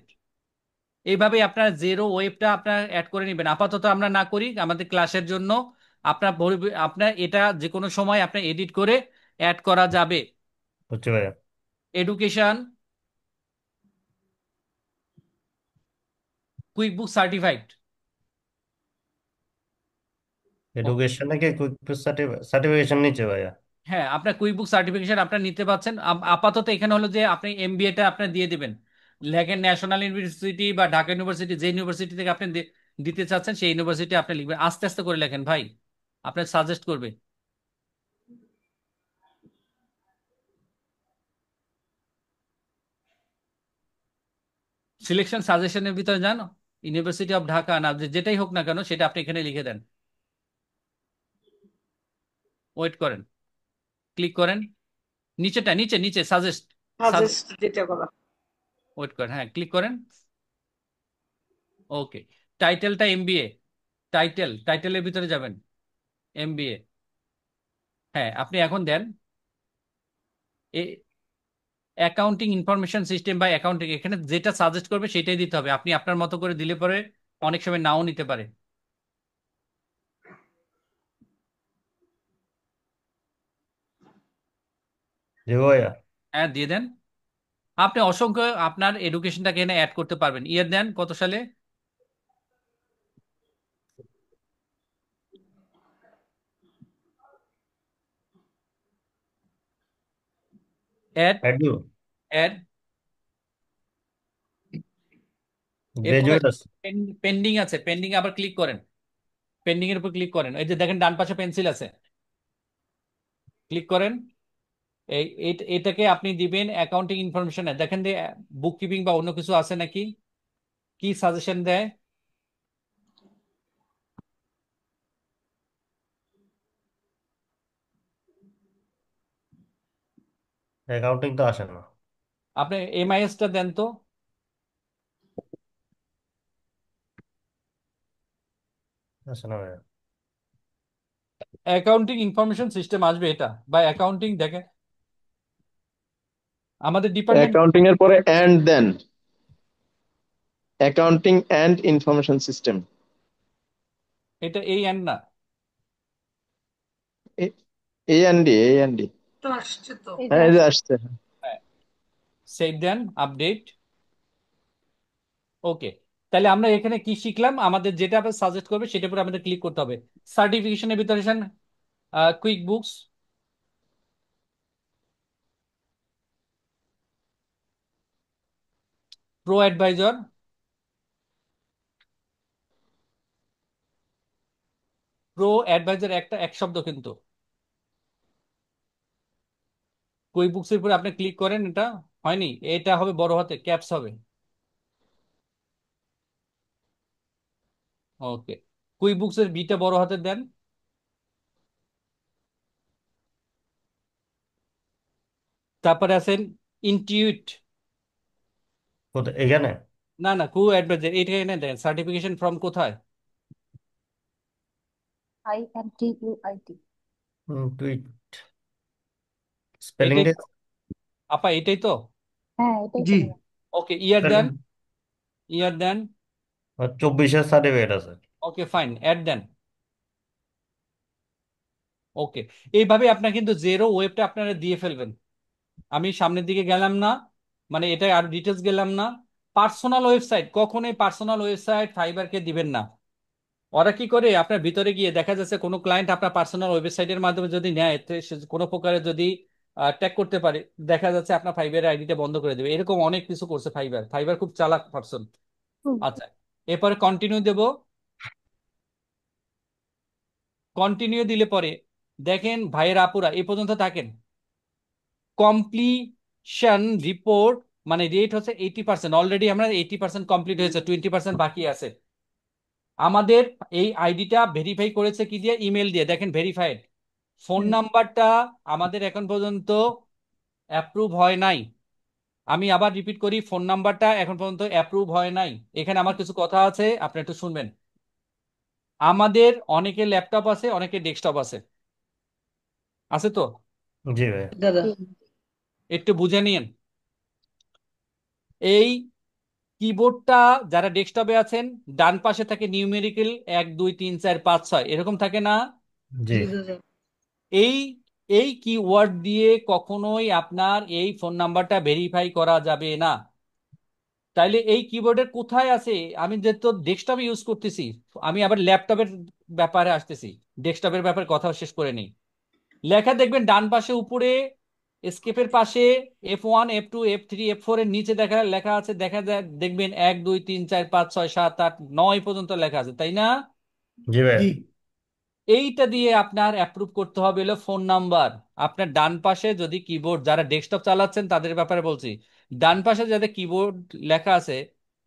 এইভাবে আপনার জেরো ওয়েবটা আপনার অ্যাড করে নেবেন। আপাতত আমরা না করি আমাদের ক্লাসের জন্য। আপনার এটা যে কোনো সময় আপনার এডিট করে অ্যাড করা যাবে। বুঝছি ভাইয়া। এডুকেশন, কুইক বুক সার্টিফাইড। এডুকেশন নাকি কুইক সার্টিফিকেশন নিচে ভাইয়া? হ্যাঁ, আপনার কুইক বুক সার্টিফিকেশন আপনার নিতে পারছেন। আপাতত এখানে হলো যে আপনি এমবিএটা আপনার দিয়ে দিবেন। লেখেন ন্যাশনাল ইউনিভার্সিটি বা ঢাকা ইউনিভার্সিটি, যে ইউনিভার্সিটি থেকে আপনি দিতে চাচ্ছেন সেই ইউনিভার্সিটি আপনি লিখবেন। আস্তে আস্তে করে লেখেন ভাই, আপনার সাজেস্ট করবে। সিলেকশন সাজেশনের ভিতরে যান, ইউনিভার্সিটি অফ ঢাকা না যেটাই হোক না কেন সেটা আপনি এখানে লিখে দেন। ওয়েট করেন, ক্লিক করেন। নিচেটা, নিচে নিচে সাজেস্ট। সাজেস্ট যেটা করা। ওয়েট করেন, হ্যাঁ ক্লিক করেন। ওকে, টাইটেলটা এমবিএ। টাইটেলের ভিতরে যাবেন, এমবিএ। হ্যাঁ, আপনি এখন দেন অ্যাকাউন্টিং ইনফরমেশন সিস্টেম বা অ্যাকাউন্টিং, এখানে যেটা সাজেস্ট করবে সেটাই দিতে হবে। আপনি আপনার মতো করে দিলে পরে অনেক সময় নাও নিতে পারে। জি ভাইয়া। হ্যাঁ দিয়ে দেন। আপনি অসংখ্য আপনার এডুকেশনটাকে এখানে অ্যাড করতে পারবেন। ইয়ার দেন কত সালে, অ্যাড, অ্যাডু অ্যাড। এরপর গ্রাজুয়েট আছে। পেন্ডিং আছে, পেন্ডিং আবার ক্লিক করেন। পেন্ডিং এর উপর ক্লিক করেন, এই যে দেখেন ডান পাশে পেন্সিল আছে, ক্লিক করেন। এটাকে আপনি দিবেন অ্যাকাউন্টিং ইনফরমেশনে। দেখেন যে বুক কিপিং বা অন্য কিছু আছে নাকি, কি সাজেশন দেয়। অ্যাকাউন্টিং তো আসে না। আপনি এমআইএসটা দেন তো। আসে না ভাইয়া। অ্যাকাউন্টিং ইনফরমেশন সিস্টেম আসবে এটা, বা অ্যাকাউন্টিং দেখেন আমাদের ডিপার্টমেন্ট। অ্যাকাউন্টিং এর পরে and then accounting and information system. এটা এই এন্ড না, এ এন ডি। তো আসছে তো। হ্যাঁ এই যে আসছে। হ্যাঁ, সেভ দেন, আপডেট। ওকে, তাহলে আমরা এখানে কি শিখলাম, আমাদের যেটা সাজেস্ট করবে সেটার উপর আমাদের ক্লিক করতে হবে। সার্টিফিকেশনের ভিতরে quick books, pro adviser. Pro adviser একটা এক শব্দ কিন্তু। কুইক বুকস এর উপরে আপনি ক্লিক করেন, এটা হয়নি, এটা হবে বড় হাতে ক্যাপস হবে। ওকে, কুইক বুকস এর বিটা বড় হাতে দেন। তারপরে আছেন ইনটিউট। কোথায় এখানে? না না, কু অ্যাডভাইজার এটা এনে দেন। সার্টিফিকেশন ফ্রম কোথায়, INTUIT। টুইট স্পেলিং এটাই দে। তো আপা, এটাই তো। হ্যাঁ এটাই তো জি। ভাইয়া। ওকে, ইয়ার দেন, ইয়ার দেন। 24-এর সার্টিফিকেট আছে। ওকে ফাইন, অ্যাড দেন। ওকে, এইভাবে আপনার কিন্তু জেরো ওয়েবটা আপনারা দিয়ে ফেলবেন। আমি সামনের দিকে গেলাম না, মানে এটা আর ডিটেলস গেলাম না। পার্সোনাল ওয়েবসাইট, কখনোই পার্সোনাল ওয়েবসাইট ফাইবারকে দিবেন না। ওরা কি করে, আপনার ভিতরে গিয়ে দেখা যাচ্ছে কোনো ক্লায়েন্ট আপনার পার্সোনাল ওয়েবসাইটের মাধ্যমে যদি নেয়, তো সে কোনো প্রকারে যদি ট্যাগ করতে পারে, দেখা যাচ্ছে আপনার ফাইবারের আইডিটা বন্ধ করে দেবে। এরকম অনেক কিছু করছে ফাইবার। ফাইবার খুব চালাক পার্সন। হুম। আচ্ছা, এরপরে কন্টিনিউ দেব। কন্টিনিউ দিলে পরে দেখেন ভাইয়ের আপুরা এ পর্যন্ত থাকেন, কমপ্লিশন রিপোর্ট মানে রেট হচ্ছে 80%, অলরেডি আমরা 80% কমপ্লিট হয়েছে, 20% বাকি আছে। আমাদের এই আইডিটা ভেরিফাই করেছে কি দিয়ে? ইমেল দিয়ে। দেখেন ভেরিফাইড। ফোন নাম্বারটা আমাদের এখন পর্যন্ত অ্যাপ্রুভ হয় নাই। আমি আবার রিপিট করি, ফোন নাম্বারটা এখন পর্যন্ত অ্যাপ্রুভ হয় নাই। এখানে আমার কিছু কথা আছে, আপনি একটু শুনবেন। আমাদের অনেকের ল্যাপটপ আছে, অনেকের ডেস্কটপ আছে, আছে তো? জি ভাই। দাদা একটু বুঝে নিন। এই কিবোর্ডটা যারা ডেস্কটপে আছেন, ডান পাশে থাকে নিউমেরিক্যাল 1 2 3 4 5 6 এরকম থাকে না? জি জি দাদা এই এই কিওয়ার্ড দিয়ে কখনোই আপনার এই ফোন নাম্বারটা ভেরিফাই করা যাবে না। তাইলে এই কিবোর্ডের কোথায় আছে? আমি যেহেতু ডেস্কটপে ইউজ করতেছি, আমি আবার ল্যাপটপের ব্যাপারে আসতেছি, ডেস্কটপের ব্যাপারে কথা শেষ করে নেই। লেখা দেখবেন ডান পাশে উপরে, এসকেপের পাশে F1 F2 F3 F4 এর নিচে দেখা লেখা আছে, দেখা যায় দেখবেন 1 2 3 4 5 6 7 8 9 পর্যন্ত লেখা আছে, তাই না? জি ভাই। জি। এইটা দিয়ে আপনার অ্যাপ্রুভ করতে হবে হলো ফোন নাম্বার। আপনার ডান পাশে যদি কিবোর্ড, যারা ডেস্কটপ চালাচ্ছেন তাদের ব্যাপারে বলছি, ডান পাশে যাদের কিবোর্ড লেখা আছে,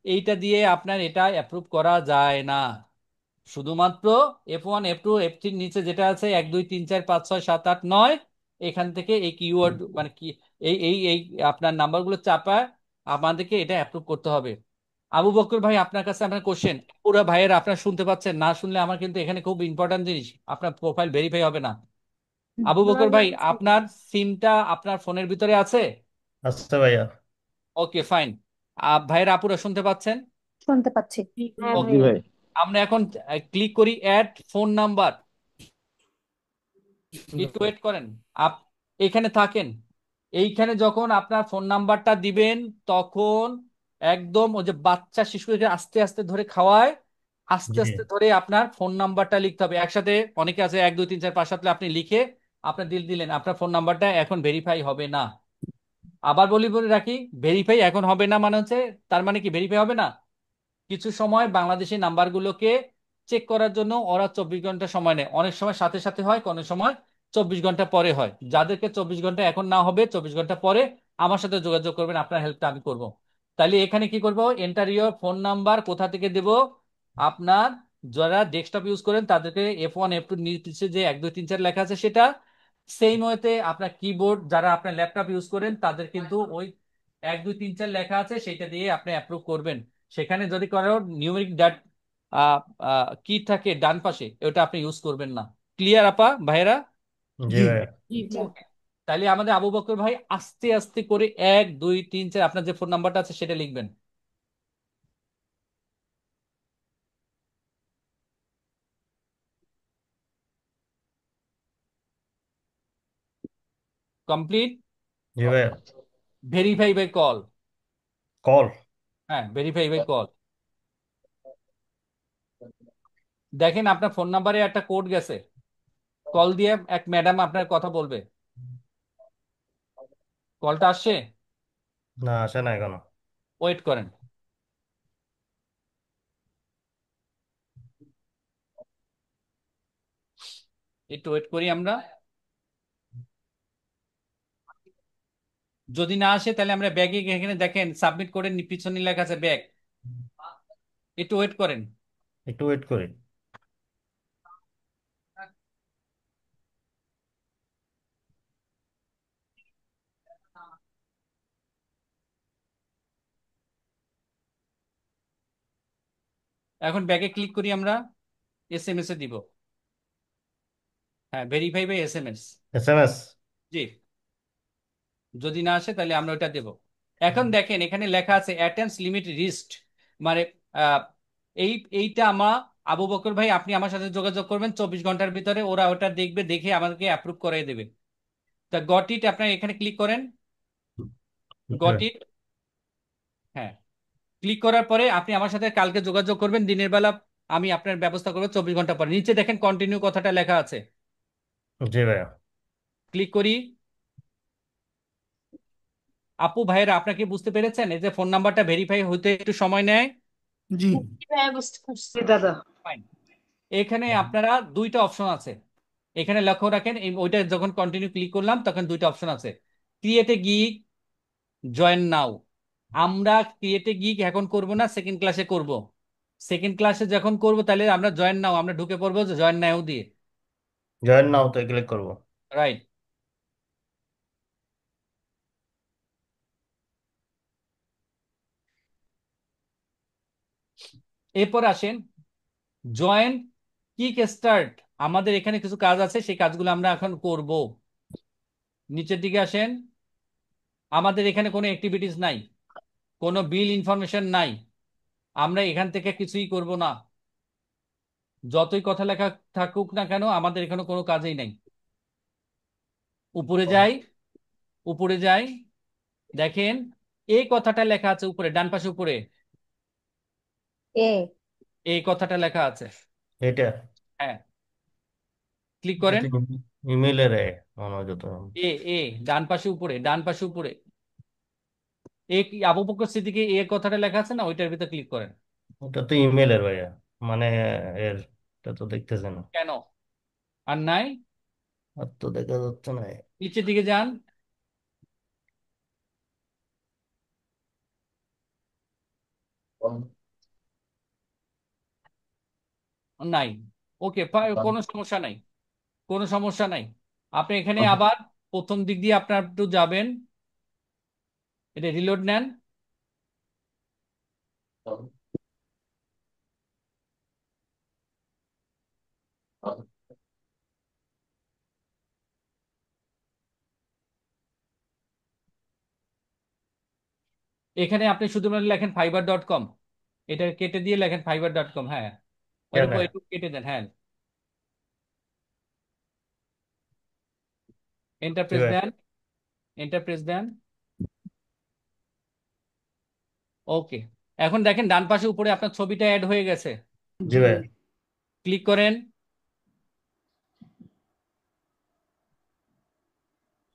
এইটা দিয়ে আপনার এটা অ্যাপ্রুভ করা যায় না। শুধুমাত্র F1 F2 F3 নিচে যেটা আছে 1 2 3 4 5 6 7 8 9, এখান থেকে এই কিওয়ার্ড মানে কি, এই এই এই আপনার নাম্বারগুলো চাপায় আমাদেরকে এটা অ্যাপ্রুভ করতে হবে। আবু বকর ভাই, আপনার কাছে আপনার কোশ্চেন, পুরো ভাইয়ের আপনার শুনতে পাচ্ছেন না? শুনলে আমার কিন্তু এখানে খুব ইম্পর্টেন্ট জিনিস, আপনার প্রোফাইল ভেরিফাই হবে না। আবু বকর ভাই, আপনার সিমটা আপনার ফোনের ভিতরে আছে? আচ্ছা ভাইয়া। Okay fine. ভাইয়ের আপুরা শুনতে পাচ্ছেন? শুনতে পাচ্ছি। হ্যাঁ ওকে, জি ভাইয়া। ভাই। আমরা এখন ক্লিক করি অ্যাড ফোন নাম্বার। একটু ওয়েট করেন, আপ এখানে থাকেন। এইখানে যখন আপনার ফোন নাম্বারটা দিবেন, তখন একদম ওই যে বাচ্চা শিশুকে আস্তে আস্তে ধরে খাওয়ায়, আস্তে জি আস্তে ধরে আপনার ফোন নাম্বারটা লিখতে হবে একসাথে। অনেকে আছে 1 2 3 4 5 7 আপনি লিখে আপনার দিলেন, আপনার ফোন নাম্বারটা এখন ভেরিফাই হবে না। আবার বলি বলে রাখি, ভেরিফাই এখন হবে না মানে হচ্ছে, তার মানে কি ভেরিফাই হবে না? কিছু সময় বাংলাদেশি নাম্বারগুলোকে চেক করার জন্য ওরা 24 ঘন্টা সময় নেয়, অনেক সময় সাথে সাথে হয়, অনেক সময় 24 ঘন্টা পরে হয়। যাদেরকে 24 ঘন্টা এখন না হবে, 24 ঘন্টা পরে আমার সাথে যোগাযোগ করবেন, আপনার হেল্পটা আমি করব। তাহলে এখানে কি করব? এন্টার ইউর ফোন নাম্বার কোথা থেকে দেব? আপনার যারা ডেস্কটপ ইউজ করেন তাদেরকে F1 F2 নিচে যে 1 2 3 4 লেখা আছে সেটা, সেই মতে আপনার কিবোর্ড যারা আপনার ল্যাপটপ ইউজ করেন তাদের কিন্তু ওই 1 2 3 4 লেখা আছে, সেটা দিয়ে আপনি অ্যাপ্রুভ করবেন। সেখানে যদি কারো নিউমেরিক ডাট কি থাকে ডান পাশে, ওটা আপনি ইউজ করবেন না। ক্লিয়ার আপা ভাইয়েরা? জি জি। ভাইয়া। ওকে, তাহলে আমাদের আবু বকর ভাই আস্তে আস্তে করে 1 2 3 4 আপনার যে ফোন নাম্বারটা আছে সেটা লিখবেন। কমপ্লিট। জি ভাইয়া। Verify by call. কল। হ্যাঁ, ভেরিফাই বাই কল। দেখেন আপনার ফোন নাম্বারে একটা কোড গেছে, কল দিয়ে এক ম্যাডাম আপনার কথা বলবে। কলটা আসছে? না আসে না এখনো। ওয়েট করেন। একটু ওয়েট করি আমরা। যদি না আসে তাহলে আমরা ব্যাগে, এখানে দেখেন সাবমিট করে পিছনে লেখা আছে ব্যাগ। একটু ওয়েট করেন। একটু ওয়েট করি। এখন ব্যাগে ক্লিক করি আমরা, SMS এ দিব। হ্যাঁ, ভেরিফাই বাই SMS। SMS। জি, যদি না আসে তাহলে আমরা ওটা দেব। এখন দেখেন এখানে লেখা আছে অ্যাটেন্স লিমিট রিস্ট, মানে আহ, এই এইটা আমার আবু বকর ভাই, আপনি আমার সাথে যোগাযোগ করবেন 24 ঘন্টার ভিতরে, ওরা ওটা দেখবে, দেখে আমাদেরকে অ্যাপ্রুভ করে দেবে। তা গট ইট, আপনার এখানে ক্লিক করেন, জি গট ভাই। ইট। হ্যাঁ, ক্লিক করার পরে আপনি আমার সাথে কালকে যোগাযোগ করবেন দিনের বেলা, আমি আপনার ব্যবস্থা করবো 24 ঘন্টা পরে। নিচে দেখেন কন্টিনিউ কথাটা লেখা আছে, জি ভাইয়া। ক্লিক করি। আপু ভাইয়েরা, আপনাকে বুঝতে পেরেছেন এই যে ফোন নাম্বারটা ভেরিফাই হতে একটু সময় নেয়? জি। হ্যাঁ বুঝতে পারছি। জি দাদা ফাইন। এখানে আপনারা দুইটা অপশন আছে, এখানে লক্ষ্য রাখেন, ওইটা যখন কন্টিনিউ ক্লিক করলাম তখন দুইটা অপশন আছে, ক্রিয়েট এ গিগ, জয়েন নাও। আমরা ক্রিয়েট এ গিগ এখন করব না, সেকেন্ড ক্লাসে করব। সেকেন্ড ক্লাসে যখন করব তাহলে আমরা জয়েন নাও, আমরা ঢুকে পড়বো জয়েন নাও দিয়ে। জয়েন নাও তো ক্লিক করবো। রাইট। এরপর আসেন জয়েন কিক স্টার্ট। আমাদের এখানে কিছু কাজ আছে, সেই কাজগুলো আমরা এখন করব। নিচের দিকে আসেন, আমাদের এখানে কোনো অ্যাক্টিভিটিস নাই, কোনো বিল ইনফরমেশন নাই, আমরা এখান থেকে কিছুই করব না। যতই কথা লেখা থাকুক না কেন আমাদের এখানে কোনো কাজই নাই। উপরে যাই, উপরে যাই, দেখেন এই কথাটা লেখা আছে উপরে ডান পাশে উপরে, এ এই কথাটা লেখা আছে। এটা হ্যাঁ, ক্লিক এটা করেন। তো ইমেলের মনে হয় যত। এ এ ডান পাশে উপরে, ডান পাশে উপরে এ কি আবু বকর সিদ্দিকী এ কথাটা লেখা আছে না, ওইটার ভিতরে ক্লিক করেন। ওটা তো ইমেলের ভাইয়া, মানে এর, এটা তো দেখতেছে না। কেন আর নাই? আর তো দেখা যাচ্ছে না। নিচের দিকে যান, নাই। ওকে, কোনো সমস্যা নাই, কোনো সমস্যা নাই। আপনি এখানে আবার প্রথম দিক দিয়ে আপনার একটু যাবেন, এটা রিলোড নেন। এখানে আপনি শুধুমাত্র লেখেন fiverr.com, এটা কেটে দিয়ে লেখেন fiverr.com। হ্যাঁ, কেন? একটু কেটে দেন। হ্যাঁ, এন্টার জি প্রেস ভাই। দেন, এন্টার প্রেস দেন। ওকে, এখন দেখেন ডান পাশে উপরে আপনার ছবিটা অ্যাড হয়ে গেছে। জি জি। ভাই। ক্লিক করেন।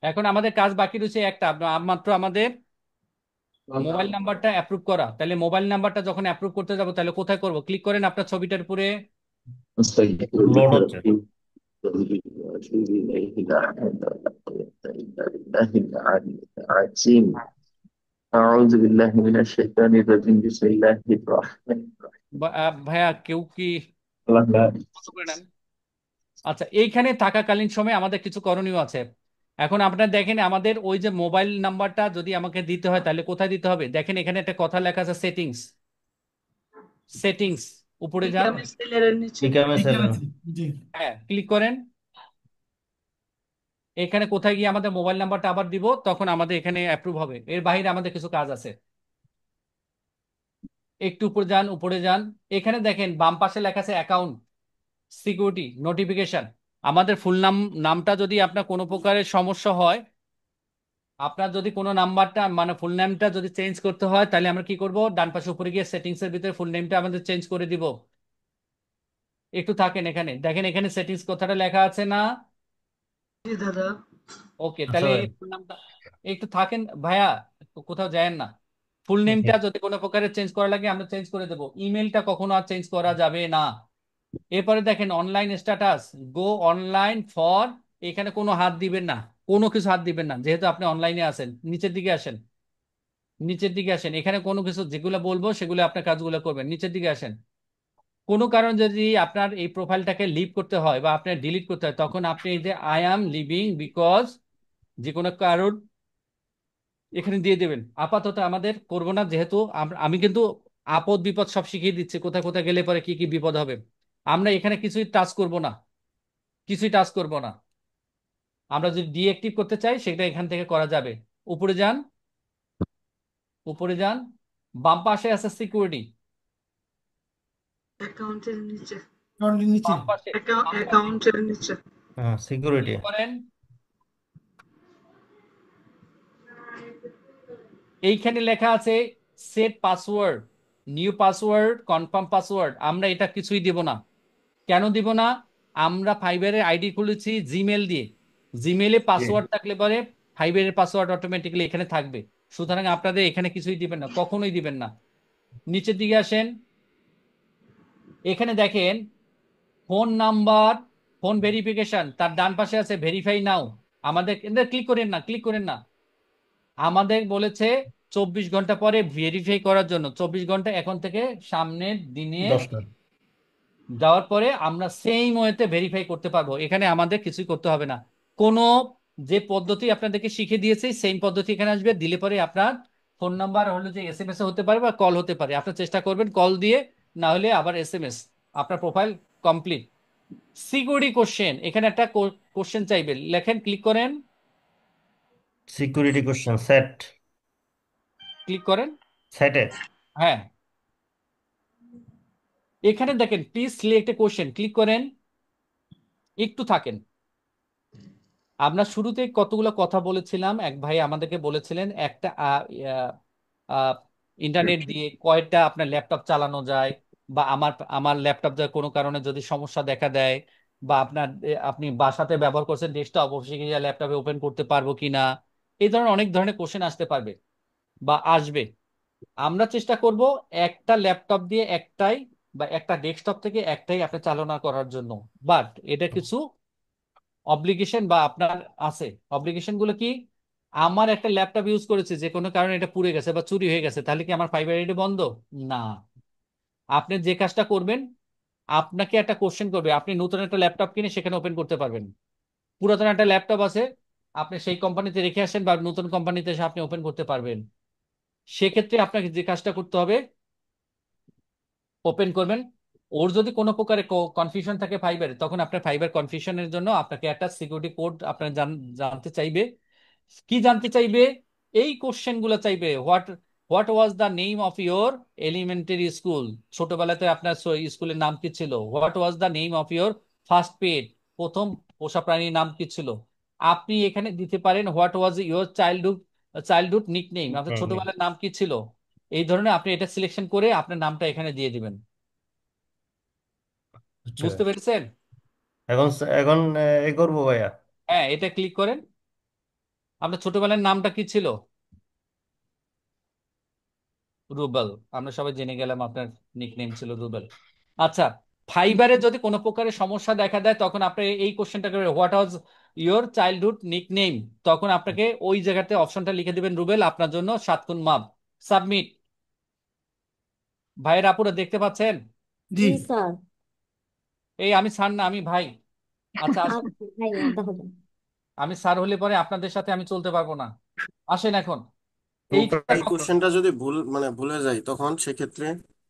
এখন আমাদের কাজ বাকি রয়েছে একটা, মাত্র আমাদের মোবাইল নাম্বারটা অ্যাপ্রুভ করা। তাহলে মোবাইল নাম্বারটা যখন অ্যাপ্রুভ করতে যাব তাহলে কোথায় করব? ক্লিক করেন আপনার ছবিটার উপরে। লোড হচ্ছে। أعوذ بالله من الشيطان الرجيم بسم الله الرحمن ভাইয়া কেউ কি الرحيم বন্ধ করে নেন। আচ্ছা, এইখানে থাকাকালীন সময় আমাদের কিছু করণীয় আছে। এখন আপনারা দেখেন আমাদের ওই যে মোবাইল নাম্বারটা যদি আমাকে দিতে হয় তাহলে কোথায় দিতে হবে? দেখেন এখানে একটা কথা লেখা আছে সেটিংস, সেটিংস উপরে যান। বিকামে সেলারের নিচে। বিকামে এখানে সেভেন। আছে জি। হ্যাঁ, ক্লিক করেন। এখানে কোথায় গিয়ে আমাদের মোবাইল নাম্বারটা আবার দিব, তখন আমাদের এখানে অ্যাপ্রুভ হবে। এর বাইরে আমাদের কিছু কাজ আছে। একটু উপরে যান, উপরে যান। এখানে দেখেন বাম পাশে লেখা আছে অ্যাকাউন্ট সিকিউরিটি নোটিফিকেশন। আমাদের ফুল নামটা যদি আপনার কোনো প্রকারের সমস্যা হয়, আপনার যদি কোনো নাম্বারটা মানে ফুল নেমটা যদি চেঞ্জ করতে হয় তাহলে আমরা কি করব? ডান পাশে উপরে গিয়ে সেটিংস এর ভিতরে ফুল নেমটা আমাদের চেঞ্জ করে দিব। একটু থাকেন, এখানে দেখেন এখানে সেটিংস কথাটা লেখা আছে না? জি দাদা। ওকে, আচ্ছা তাহলে ভাই। এই ফুল নামটা একটু থাকেন ভাইয়া, কোথাও যায়েন না। ফুল জি। নেমটা যদি কোনো প্রকারের চেঞ্জ করা লাগে আমরা চেঞ্জ করে দেবো, ইমেলটা কখনো আর চেঞ্জ করা যাবে না। এরপরে দেখেন online status, go online for, এখানে কোনো হাত দিবেন না, কোনো কিছু হাত দিবেন না, যেহেতু আপনি অনলাইনে আছেন। নিচের দিকে আসেন, নিচের দিকে আসেন। এখানে কোনো কিছু যেগুলো বলবো সেগুলো আপনার কাজগুলো করবেন। নিচের দিকে আসেন। কোনো কারণ যদি আপনার এই প্রোফাইলটাকে লিভ করতে হয় বা আপনার ডিলিট করতে হয়, তখন আপনি এই যে আই অ্যাম লিভিং বিকজ যে কোনো কারণ এখানে দিয়ে দেবেন। আপাতত আমাদের করব না, যেহেতু আমি কিন্তু আপদ বিপদ সব শিখিয়ে দিচ্ছি, কোথায় কোথায় গেলে পরে কি কি বিপদ হবে। আমরা এখানে কিছুই টাচ করব না, কিছুই টাচ করব না। আমরা যদি ডিঅ্যাক্টিভ করতে চাই সেটা এখান থেকে করা যাবে। উপরে যান, উপরে যান, বাম পাশে আছে সিকিউরিটি। অ্যাকাউন্টের নিচে। অ্যাকাউন্টের নিচে। বাম পাশে, বাম পাশে অ্যাকাউন্টের নিচে। হ্যাঁ, সিকিউরিটি। ক্লিক করেন। এইখানে লেখা আছে set password, new password, confirm password. আমরা এটা কিছুই দিব না। কেন দিব না? আমরা ফাইবারের আইডি খুলেছি জিমেল দিয়ে, জিমেলে জি। পাসওয়ার্ড থাকলে পরে ফাইবারের পাসওয়ার্ড অটোমেটিক্যালি এখানে থাকবে। সুতরাং আপনাদের এখানে কিছুই দিবেন না, কখনোই দিবেন না। নিচের দিকে আসেন, এখানে দেখেন ফোন নাম্বার, ফোন ভেরিফিকেশন, তার ডান পাশে আছে ভেরিফাই নাও। আমাদের ক্লিক করেন না, ক্লিক করেন না। আমাদের বলেছে 24 ঘন্টা পরে ভেরিফাই করার জন্য। 24 ঘন্টা এখন থেকে সামনের দিনে 10টা। যাওয়ার পরে আমরা সেম ওয়েতে ভেরিফাই করতে পারবো। এখানে আমাদের কিছুই করতে হবে না। কোনো যে পদ্ধতি আপনাদেরকে শিখে দিয়েছি সেম পদ্ধতি এখানে আসবে। দিলে পরে আপনার ফোন নাম্বার হলো যে SMS এ হতে পারে বা কল হতে পারে, আপনার চেষ্টা করবেন কল দিয়ে, না হলে আবার SMS। আপনার প্রোফাইল কমপ্লিট। সিকিউরিটি কোশ্চেন, এখানে একটা কোশ্চেন চাইবে, লেখেন, ক্লিক করেন, সিকিউরিটি কোশ্চেন সেট, ক্লিক করেন। সেটে। হ্যাঁ, এখানে দেখেন please select A question, click করেন, একটু থাকেন। আমরা শুরুতে কতগুলো কথা বলেছিলাম, এক ভাই আমাদেরকে বলেছিলেন একটা ইন্টারনেট দিয়ে কয়টা আপনার ল্যাপটপ চালানো যায়, বা আমার আমার ল্যাপটপ কোনো কারণে যদি সমস্যা দেখা দেয়, বা আপনার আপনি বাসাতে ব্যবহার করছেন ডেস্কটপ, অফিসে গিয়ে ল্যাপটপে ওপেন করতে পারবো কিনা, এই ধরনের অনেক ধরনের কোশ্চেন আসতে পারবে বা আসবে। আমরা চেষ্টা করব একটা ল্যাপটপ দিয়ে একটাই বা একটা ডেস্কটপ থেকে একটাই আপনি চালনা করার জন্য। বাট এটা কিছু অব্লিগেশন বা আপনার আছে। অব্লিগেশন গুলো কি? আমার একটা ল্যাপটপ ইউজ করেছে, যে কোনো কারণে এটা পুড়ে গেছে বা চুরি হয়ে গেছে, তাহলে কি আমার ফাইবার এডি বন্ধ? না। আপনি যে কাজটা করবেন, আপনাকে একটা কোশ্চেন করবে, আপনি নতুন একটা ল্যাপটপ কিনে সেখানে ওপেন করতে পারবেন। পুরাতন একটা ল্যাপটপ আছে, আপনি সেই কোম্পানিতে রেখে আসেন বা নতুন কোম্পানিতে এসে আপনি ওপেন করতে পারবেন। সেক্ষেত্রে আপনাকে যে কাজটা করতে হবে, ওপেন করবেন। ওর যদি কোনো প্রকারে কনফিউশন থাকে ফাইবার, তখন আপনার ফাইবার কনফিউশনের জন্য আপনাকে একটা সিকিউরিটি কোড আপনার জানতে চাইবে। কি জানতে চাইবে? এই কোশ্চেন গুলো চাইবে। What was the name of your elementary school? ছোটবেলাতে আপনার স্কুলের নাম কি ছিল? What was the name of your first pet? প্রথম পোষা প্রাণীর নাম কি ছিল? আপনি এখানে দিতে পারেন what was your childhood nickname, আপনার ছোটবেলার নাম কি ছিল? এই ধরনের আপনি এটা সিলেকশন করে আপনার নামটা এখানে দিয়ে দিবেন। আচ্ছা, বুঝতে পেরেছেন? এখন এখন এই করবো ভাইয়া। হ্যাঁ, এটা ক্লিক করেন। আপনার ছোটবেলার নামটা কি ছিল? রুবেল। আমরা সবাই জেনে গেলাম আপনার নিকনেম ছিল রুবেল। আচ্ছা, ফাইবারে যদি কোনো প্রকারের সমস্যা দেখা দেয়, তখন আপনি এই কোশ্চেনটা করবেন, what was your childhood nickname? তখন আপনাকে ওই জায়গাতে অপশনটা লিখে দিবেন রুবেল, আপনার জন্য 7 গুণ মাপ। সাবমিট। ভাইয়ের আপুরা দেখতে পাচ্ছেন? জি। জি স্যার। এই আমি স্যার না, আমি ভাই। আচ্ছা আসেন। আচ্ছা ভাইয়া তাহলে। আমি স্যার হলে পরে আপনাদের সাথে আমি চলতে পারবো না। আসেন এখন। তো এইটা এই কোশ্চেনটা যদি ভুলে যাই, তখন সেক্ষেত্রে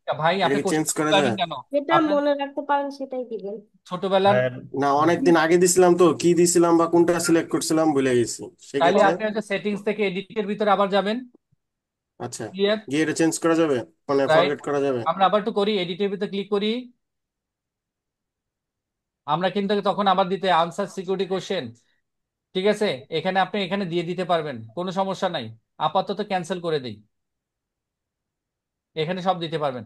ভাই এটা আপনি কি চেঞ্জ কোশ্চেন করা পারবেন যায়? কেন? যেটা আপনার মনে রাখতে পারেন সেটাই দিবেন। ছোটবেলার, না, অনেকদিন আগে দিছিলাম তো, কি দিছিলাম বা কোনটা সিলেক্ট করছিলাম ভুলে গেছি তাইলে সেক্ষেত্রে। আপনি হচ্ছে সেটিংস থেকে এডিটের ভিতরে আবার যাবেন। আচ্ছা, ক্লিয়ার, গিয়ে এটা চেঞ্জ করা যাবে, মানে রাইট। ফরগেট করা যাবে? আমরা আবার একটু করি, এডিটের ভিতরে ক্লিক করি। আমরা কিন্তু তখন আবার দিতে আনসার সিকিউরিটি কোশ্চেন, ঠিক আছে? এখানে আপনি এখানে দিয়ে দিতে পারবেন, কোনো সমস্যা নাই। আপাতত ক্যান্সেল করে দিই, এখানে সব দিতে পারবেন।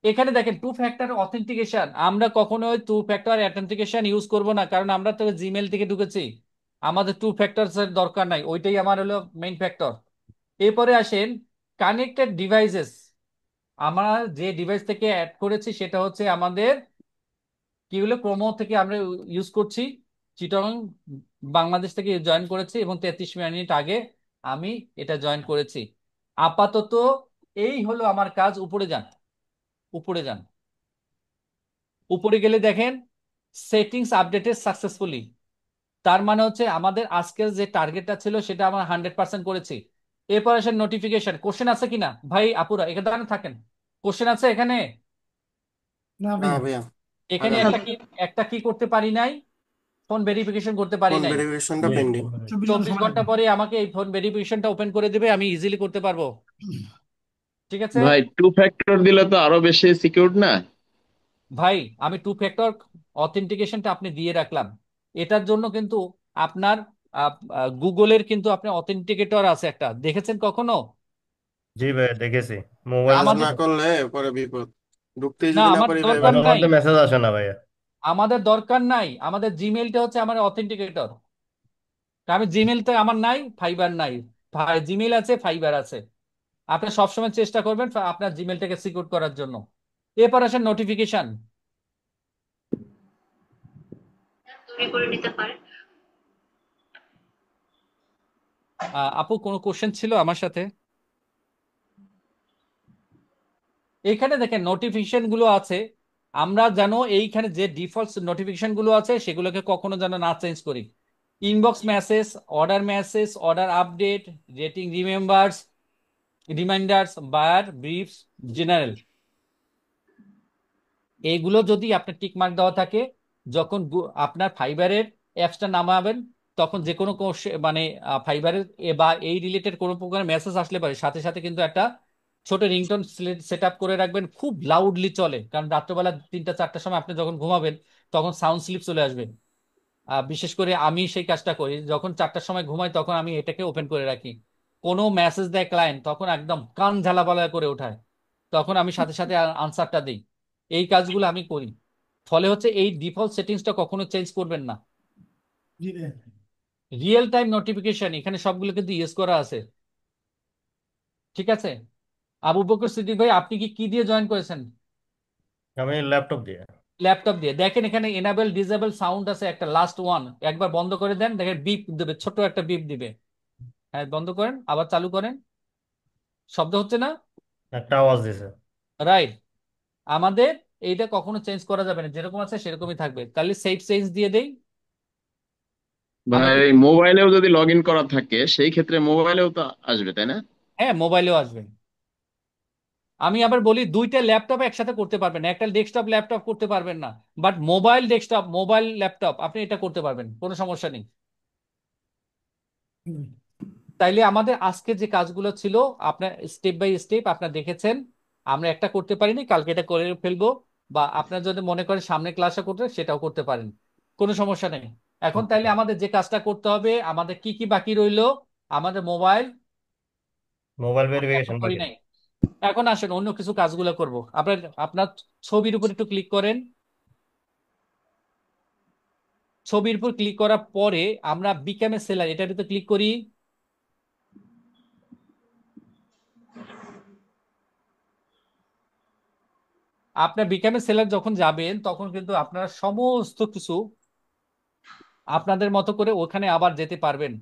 এখানে দেখেন টু ফ্যাক্টর অথেন্টিকেশন, আমরা কখনো টু ফ্যাক্টর অথেন্টিকেশন ইউজ করব না, কারণ আমরা তো জিমেল থেকে ঢুকেছি। আমাদের টু ফ্যাক্টরস এর দরকার নাই, ওইটাই আমার হলো মেইন ফ্যাক্টর। এরপরে আসেন কানেক্টেড ডিভাইসেস। আমরা যে ডিভাইস থেকে অ্যাড করেছি সেটা হচ্ছে আমাদের কি হলো, ক্রোমো থেকে আমরা ইউজ করছি। চিটং বাংলাদেশ থেকে জয়েন করেছি এবং 33 মিনিট আগে আমি এটা জয়েন করেছি। আপাতত এই হলো আমার কাজ। উপরে যান, উপরে যান। উপরে গেলে দেখেন সেটিংস আপডেটেড সাকসেসফুলি। তার মানে হচ্ছে আমাদের আজকের যে টার্গেটটা ছিল সেটা আমরা 100% করেছি। এরপর আসেন নোটিফিকেশন। কোশ্চেন আছে কিনা ভাই আপুরা? এখানে দাঁড়ানো থাকেন। কোশ্চেন আছে এখানে? না না ভাইয়া। ভাইয়া, এখানে আগান। একটা কি করতে পারি নাই, ফোন ভেরিফিকেশন করতে পারি ফোন নাই। ভেরিফিকেশনটা জি। পেন্ডিং। 24 ঘন্টা 24 সময় ঘন্টা লাগবে। পরে আমাকে এই ফোন ভেরিফিকেশনটা ওপেন করে দেবে, আমি ইজিলি করতে পারবো। ঠিক আছে ভাই 2 ফ্যাক্টর দিলে তো আরো বেশি সিকিউর না? ভাই, আমি টু ফ্যাক্টর অথেন্টিকেশনটা আপনি দিয়ে রাখলাম। এটার জন্য কিন্তু আপনার গুগলের কিন্তু আপনার অথেন্টিকেটর আছে একটা, দেখেছেন কখনো? জি ভাইয়া দেখেছি, মোবাইলে কাজ আমাদের না করলে পরে বিপদ, ঢুকতেই না, যদি না আমার পারি দরকার ভাইবার। মাঝে নাই। মধ্যে মেসেজ আসে না ভাইয়া। আমাদের দরকার নাই, আমাদের জিমেইলটা হচ্ছে আমার অথেন্টিকেটর। আমি জিমেইলটা আমার নাই, ফাইবার নাই। জিমেইল আছে, ফাইবার আছে। আপনি সবসময় চেষ্টা করবেন আপনার জিমেইলটাকে সিকিউর করার জন্য। এরপর আসেন নোটিফিকেশন। তৈরি করে নিতে পারেন। আপু কোনো কোশ্চেন ছিল আমার সাথে? এইখানে দেখেন নোটিফিকেশন গুলো আছে, আমরা যেন এইখানে যে ডিফল্ট নোটিফিকেশন গুলো আছে সেগুলোকে কখনো যেন না চেঞ্জ করি। Inbox message, order update, rating reminders, buyer briefs, general, এইগুলো যদি আপনার টিক মার্ক দেওয়া থাকে, যখন আপনার ফাইবারের অ্যাপসটা নামাবেন তখন যে কোনো মানে ফাইবারের বা এই রিলেটেড কোনো প্রকার মেসেজ আসলে পারে সাথে সাথে কিন্তু একটা ছোট রিংটোন সেট আপ করে রাখবেন, খুব লাউডলি চলে, কারণ রাত্রবেলা 3টা 4টার সময় আপনি যখন ঘুমাবেন তখন সাউন্ড স্লিপ চলে আসবে। বিশেষ করে আমি সেই কাজটা করি, যখন 4টার সময় ঘুমাই তখন আমি এটাকে ওপেন করে রাখি। কোনো মেসেজ দেয় ক্লায়েন্ট তখন একদম কান ঝালাপালা করে ওঠায়, তখন আমি সাথে সাথে আনসারটা দিই। এই কাজগুলো আমি করি। ফলে হচ্ছে এই ডিফল্ট সেটিংসটা কখনো চেঞ্জ করবেন না। জি রে। রিয়েল টাইম নোটিফিকেশন এখানে সবগুলো কিন্তু ইউজ করা আছে, ঠিক আছে? আবু বকর সিদ্দিক ভাই, আপনি কি দিয়ে জয়েন করেছেন? আমি ল্যাপটপ দিয়ে। ল্যাপটপ দিয়ে। দেখেন এখানে এনাবেল ডিসেবল সাউন্ড আছে একটা, লাস্ট ওয়ান, একবার বন্ধ করে দেন, দেখেন বিপ দেবে, ছোট একটা বিপ দিবে। হ্যাঁ, বন্ধ করেন, আবার চালু করেন, শব্দ হচ্ছে না? একটা আওয়াজ দিছে। রাইট। আমাদের এইটা কখনো চেঞ্জ করা যাবে না, যেরকম আছে সেরকমই থাকবে। তাহলে সেভ চেঞ্জ দিয়ে দেই আমরা। ভাই মোবাইলেও যদি লগ ইন করা থাকে সেই ক্ষেত্রে মোবাইলেও তো আসবে তাই না? হ্যাঁ, মোবাইলেও আসবে। আমি আবার বলি, দুইটা ল্যাপটপ একসাথে করতে পারবেন না, একটা ডেস্কটপ ল্যাপটপ করতে পারবেন না, but mobile desktop mobile laptop আপনি এটা করতে পারবেন, কোনো সমস্যা নেই। তাইলে আমাদের আজকে যে কাজগুলো ছিল আপনার স্টেপ বাই স্টেপ আপনার দেখেছেন, আমরা একটা করতে পারিনি, কালকে এটা করে ফেলবো, বা আপনার যদি মনে করেন সামনে ক্লাসে করতে সেটাও করতে পারেন, কোনো সমস্যা নেই। এখন তাইলে আমাদের যে কাজটা করতে হবে, আমাদের কি কি বাকি রইলো? আমাদের মোবাইল এখন ভেরিফিকেশন করি বাকি। নাই, এখন আসেন অন্য কিছু কাজগুলো করব। আপনার আপনার ছবির উপর একটু ক্লিক করেন। ছবির উপর ক্লিক করার পরে আমরা বিকাম এ সেলার এটার ভিতরে ক্লিক করি। আপনার বিকাম এ সেলার যখন যাবেন তখন কিন্তু আপনারা সমস্ত কিছু আপনাদের মতো করে ওখানে আবার যেতে পারবেন।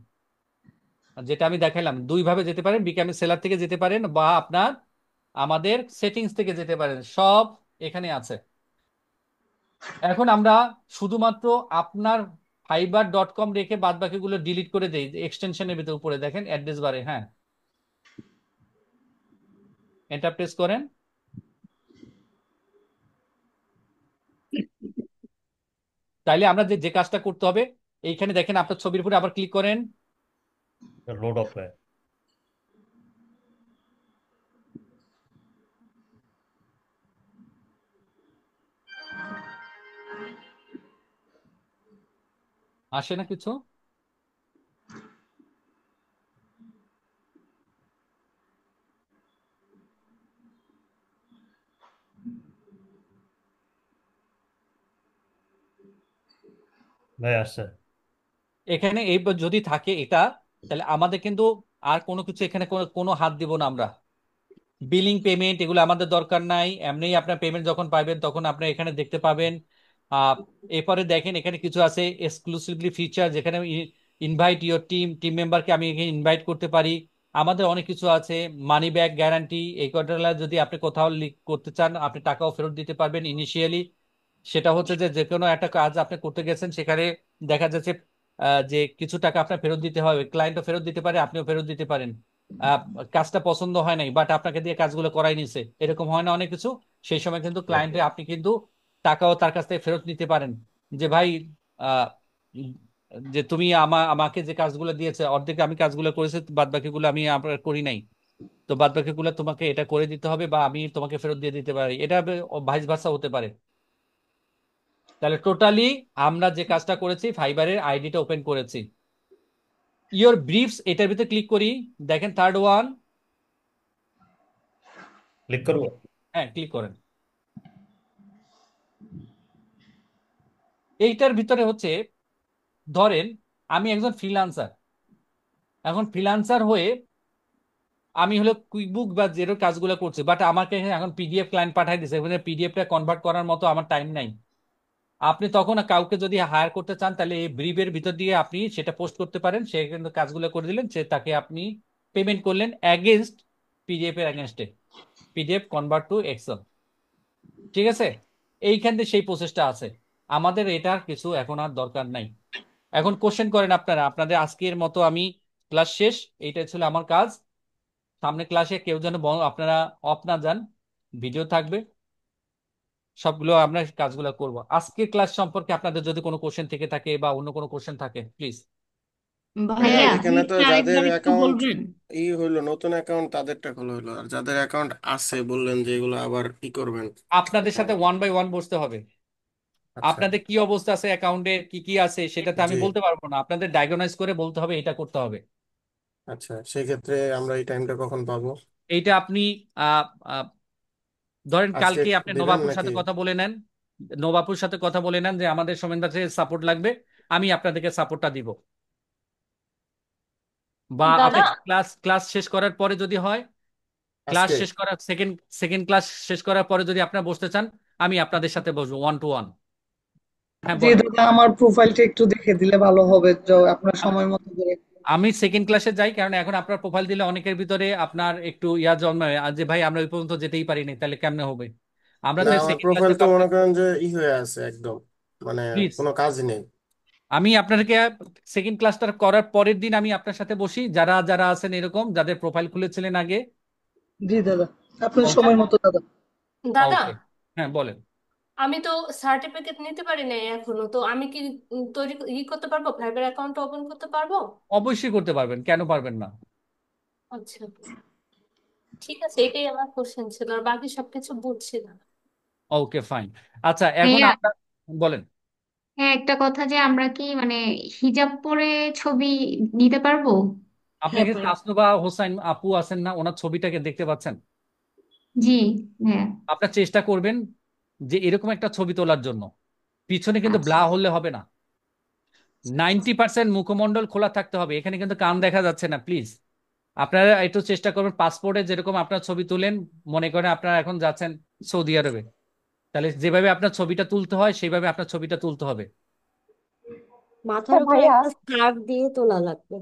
যেটা আমি দেখাইলাম, দুই ভাবে যেতে পারেন, বিকাম এ সেলার থেকে যেতে পারেন বা আপনার আমাদের সেটিংস থেকে যেতে পারেন, সব এখানে আছে। এখন আমরা শুধুমাত্র আপনার fiverr.com রেখে বাদ বাকিগুলো ডিলিট করে দেই এক্সটেনশনের ভিতরে, উপরে দেখেন অ্যাড্রেস বারে, হ্যাঁ, এন্টার প্রেস করেন। তাইলে আমরা যে যে কাজটা করতে হবে, এইখানে দেখেন আপনার ছবির উপরে আবার ক্লিক করেন। লোড অফ হয়। আসে না কিছু? ভাই আসছে। এখানে এই যদি থাকে এটা, তাহলে আমাদের কিন্তু আর কোনো কিছু এখানে কোনো কোনো হাত দিব না আমরা। বিলিং পেমেন্ট এগুলো আমাদের দরকার নাই, এমনি আপনার পেমেন্ট যখন পাবেন তখন আপনি এখানে দেখতে পাবেন। আহ এরপরে দেখেন এখানে কিছু আছে এক্সক্লুসিভলি ফিচার, যেখানে ইনভাইট ইওর টিম মেম্বারকে আমি এখানে ইনভাইট করতে পারি। আমাদের অনেক কিছু আছে, মানি ব্যাক গ্যারান্টি, এই কয়টা যদি আপনি কোথাও লিক করতে চান আপনি টাকাও ফেরত দিতে পারবেন ইনিশিয়ালি। সেটা হচ্ছে যে যে কোনো একটা কাজ আপনি করতে গেছেন, সেখানে দেখা যাচ্ছে যে কিছু টাকা আপনার ফেরত দিতে হবে, ক্লায়েন্টও ফেরত দিতে পারে, আপনিও ফেরত দিতে পারেন। আহ, কাজটা পছন্দ হয় নাই বাট আপনাকে দিয়ে কাজগুলো করাই নিছে, এরকম হয় না অনেক কিছু? সেই সময় কিন্তু ক্লায়েন্টে আপনি কিন্তু টাকাও তার কাছ থেকে ফেরত নিতে পারেন, যে ভাই আহ, উম, যে তুমি আমাকে যে কাজগুলো দিয়েছে অর্ধেক আমি কাজগুলো করেছি, বাদ বাকিগুলো আমি আপনার করি নাই, তো বাদ বাকিগুলো তোমাকে এটা করে দিতে হবে বা আমি তোমাকে ফেরত দিয়ে দিতে পারি, এটা ভাইস ভার্সা হতে পারে। তাহলে টোটালি আমরা যে কাজটা করেছি, ফাইবারের আইডিটা ওপেন করেছি। ইওর ব্রিফস এটার ভিতরে ক্লিক করি, দেখেন থার্ড ওয়ান। ক্লিক করবো। হ্যাঁ, ক্লিক করেন। এইটার ভিতরে হচ্ছে, ধরেন আমি একজন ফ্রিল্যান্সার, এখন ফ্রিল্যান্সার হয়ে আমি হলো কুইকবুক বা জেরো কাজগুলো করছি, বাট আমাকে এখন পিডিএফ ক্লায়েন্ট পাঠাই দিছে, পিডিএফটা কনভার্ট করার মতো আমার টাইম নাই। আপনি তখন কাউকে যদি হায়ার করতে চান তাহলে এই ব্রিফের ভিতর দিয়ে আপনি সেটা পোস্ট করতে পারেন, সে কিন্তু কাজগুলো করে দিলেন, সে তাকে আপনি পেমেন্ট করলেন এগেনস্ট পিডিএফ এর এগেনস্টে, পিডিএফ কনভার্ট টু এক্সেল। ঠিক আছে, এইখান থেকে সেই প্রসেসটা আছে। আমাদের এটার কিছু এখন আর দরকার নাই। এখন কোশ্চেন করেন আপনারা, আপনাদের আজকের মতো আমি ক্লাস শেষ, এইটাই ছিল আমার কাজ। সামনে ক্লাসে কেউ যেন আপনারা অফ না যান, ভিডিও থাকবে, সবগুলো আমরা কাজগুলো করব। আজকের ক্লাস সম্পর্কে আপনাদের যদি কোনো কোশ্চেন থেকে থাকে বা অন্য কোনো কোশ্চেন থাকে প্লিজ। ভাইয়া ভাইয়া এখানে তো নিচে যাদের আরেকবার একটু অ্যাকাউন্ট বলবেন। হইলো, নতুন অ্যাকাউন্ট তাদেরটা খোলা হইলো, আর যাদের অ্যাকাউন্ট আছে বললেন যে এগুলো আবার করবেন। আপনাদের সাথে ওয়ান বাই ওয়ান বসতে হবে। আচ্ছা। আপনাদের কি অবস্থা আছে, অ্যাকাউন্টে কি কি আছে সেটা তো আমি জি। বলতে পারবো না, আপনাদের ডায়াগনাইজ করে বলতে হবে এটা করতে হবে। আচ্ছা, সেক্ষেত্রে আমরা এই টাইমটা কখন পাবো? এইটা আপনি আহ, আহ, ধরেন আজকে কালকে আপনি দিবেন নবাবপুর নাকি? সাথে কথা বলে নেন, নবাবপুর সাথে কথা বলে নেন যে আমাদের সোমেন দাসের সাপোর্ট লাগবে, আমি আপনাদেরকে সাপোর্টটা দিব। বা আপনি দাদা, ক্লাস ক্লাস শেষ করার পরে যদি হয়, ক্লাস আজকে শেষ করার সেকেন্ড সেকেন্ড ক্লাস শেষ করার পরে যদি আপনারা বসতে চান, আমি আপনাদের সাথে বসবো ওয়ান টু ওয়ান। হ্যাঁ জি বলেন। দাদা, আমার প্রোফাইলটা একটু দেখে দিলে ভালো হবে, আপনার সময় মতো করে। আমি সেকেন্ড ক্লাসে যাই, কারণ এখন আপনার প্রোফাইল দিলে অনেকের ভিতরে আপনার একটু ইয়া জন্মায় আর যে ভাই আমরা ওই পর্যন্ত যেতেই পারিনি, তাহলে কেমনে হবে। আমরা না, তো আমার সেকেন্ড প্রোফাইল ক্লাসে তো কাউকে, মনে করেন যে হয়ে আছে একদম, মানে প্লিজ কোনো কাজই নেই। আমি আপনাদেরকে সেকেন্ড ক্লাসটা করার পরের দিন আমি আপনার সাথে বসি, যারা যারা আছেন এরকম যাদের প্রোফাইল খুলেছিলেন আগে। জি দাদা, আপনার ওকে। সময় মতো দাদা। দাদা, ওকে, হ্যাঁ বলেন। আমি তো সার্টিফিকেট নিতে পারি নাই এখনো, তো আমি কি তৈরি করতে পারবো, ফাইবার অ্যাকাউন্ট ওপেন করতে পারবো? অবশ্যই করতে পারবেন, কেন পারবেন না। আচ্ছা, ঠিক আছে, এটাই আমার কোশ্চেন ছিল, আর বাকি সবকিছু বুঝছি না। Okay fine. আচ্ছা এখন ভাইয়া, আমরা, বলেন। হ্যাঁ একটা কথা, যে আমরা কি মানে হিজাব পরে ছবি নিতে পারবো? আপনি হ্যাঁ কি পারবো। তাসনুবা হোসাইন আপু আছেন না, ওনার ছবিটাকে দেখতে পাচ্ছেন? জি। হ্যাঁ। আপনার চেষ্টা করবেন যে এরকম একটা ছবি তোলার জন্য, পিছনে কিন্তু আচ্ছা। ব্লা হলে হবে না, 90% মুখমণ্ডল খোলা থাকতে হবে, এখানে কিন্তু কান দেখা যাচ্ছে না প্লিজ। আপনারা একটু চেষ্টা করবেন পাসপোর্টে যেরকম আপনার ছবি তুলেন, মনে করেন আপনারা এখন যাচ্ছেন সৌদি আরবে, তাহলে যেভাবে আপনার ছবিটা তুলতে হয় সেইভাবে আপনার ছবিটা তুলতে হবে। আচ্ছা মাথার উপরে ভাইয়া, একটা স্কার্ফ দিয়ে তোলা লাগবে।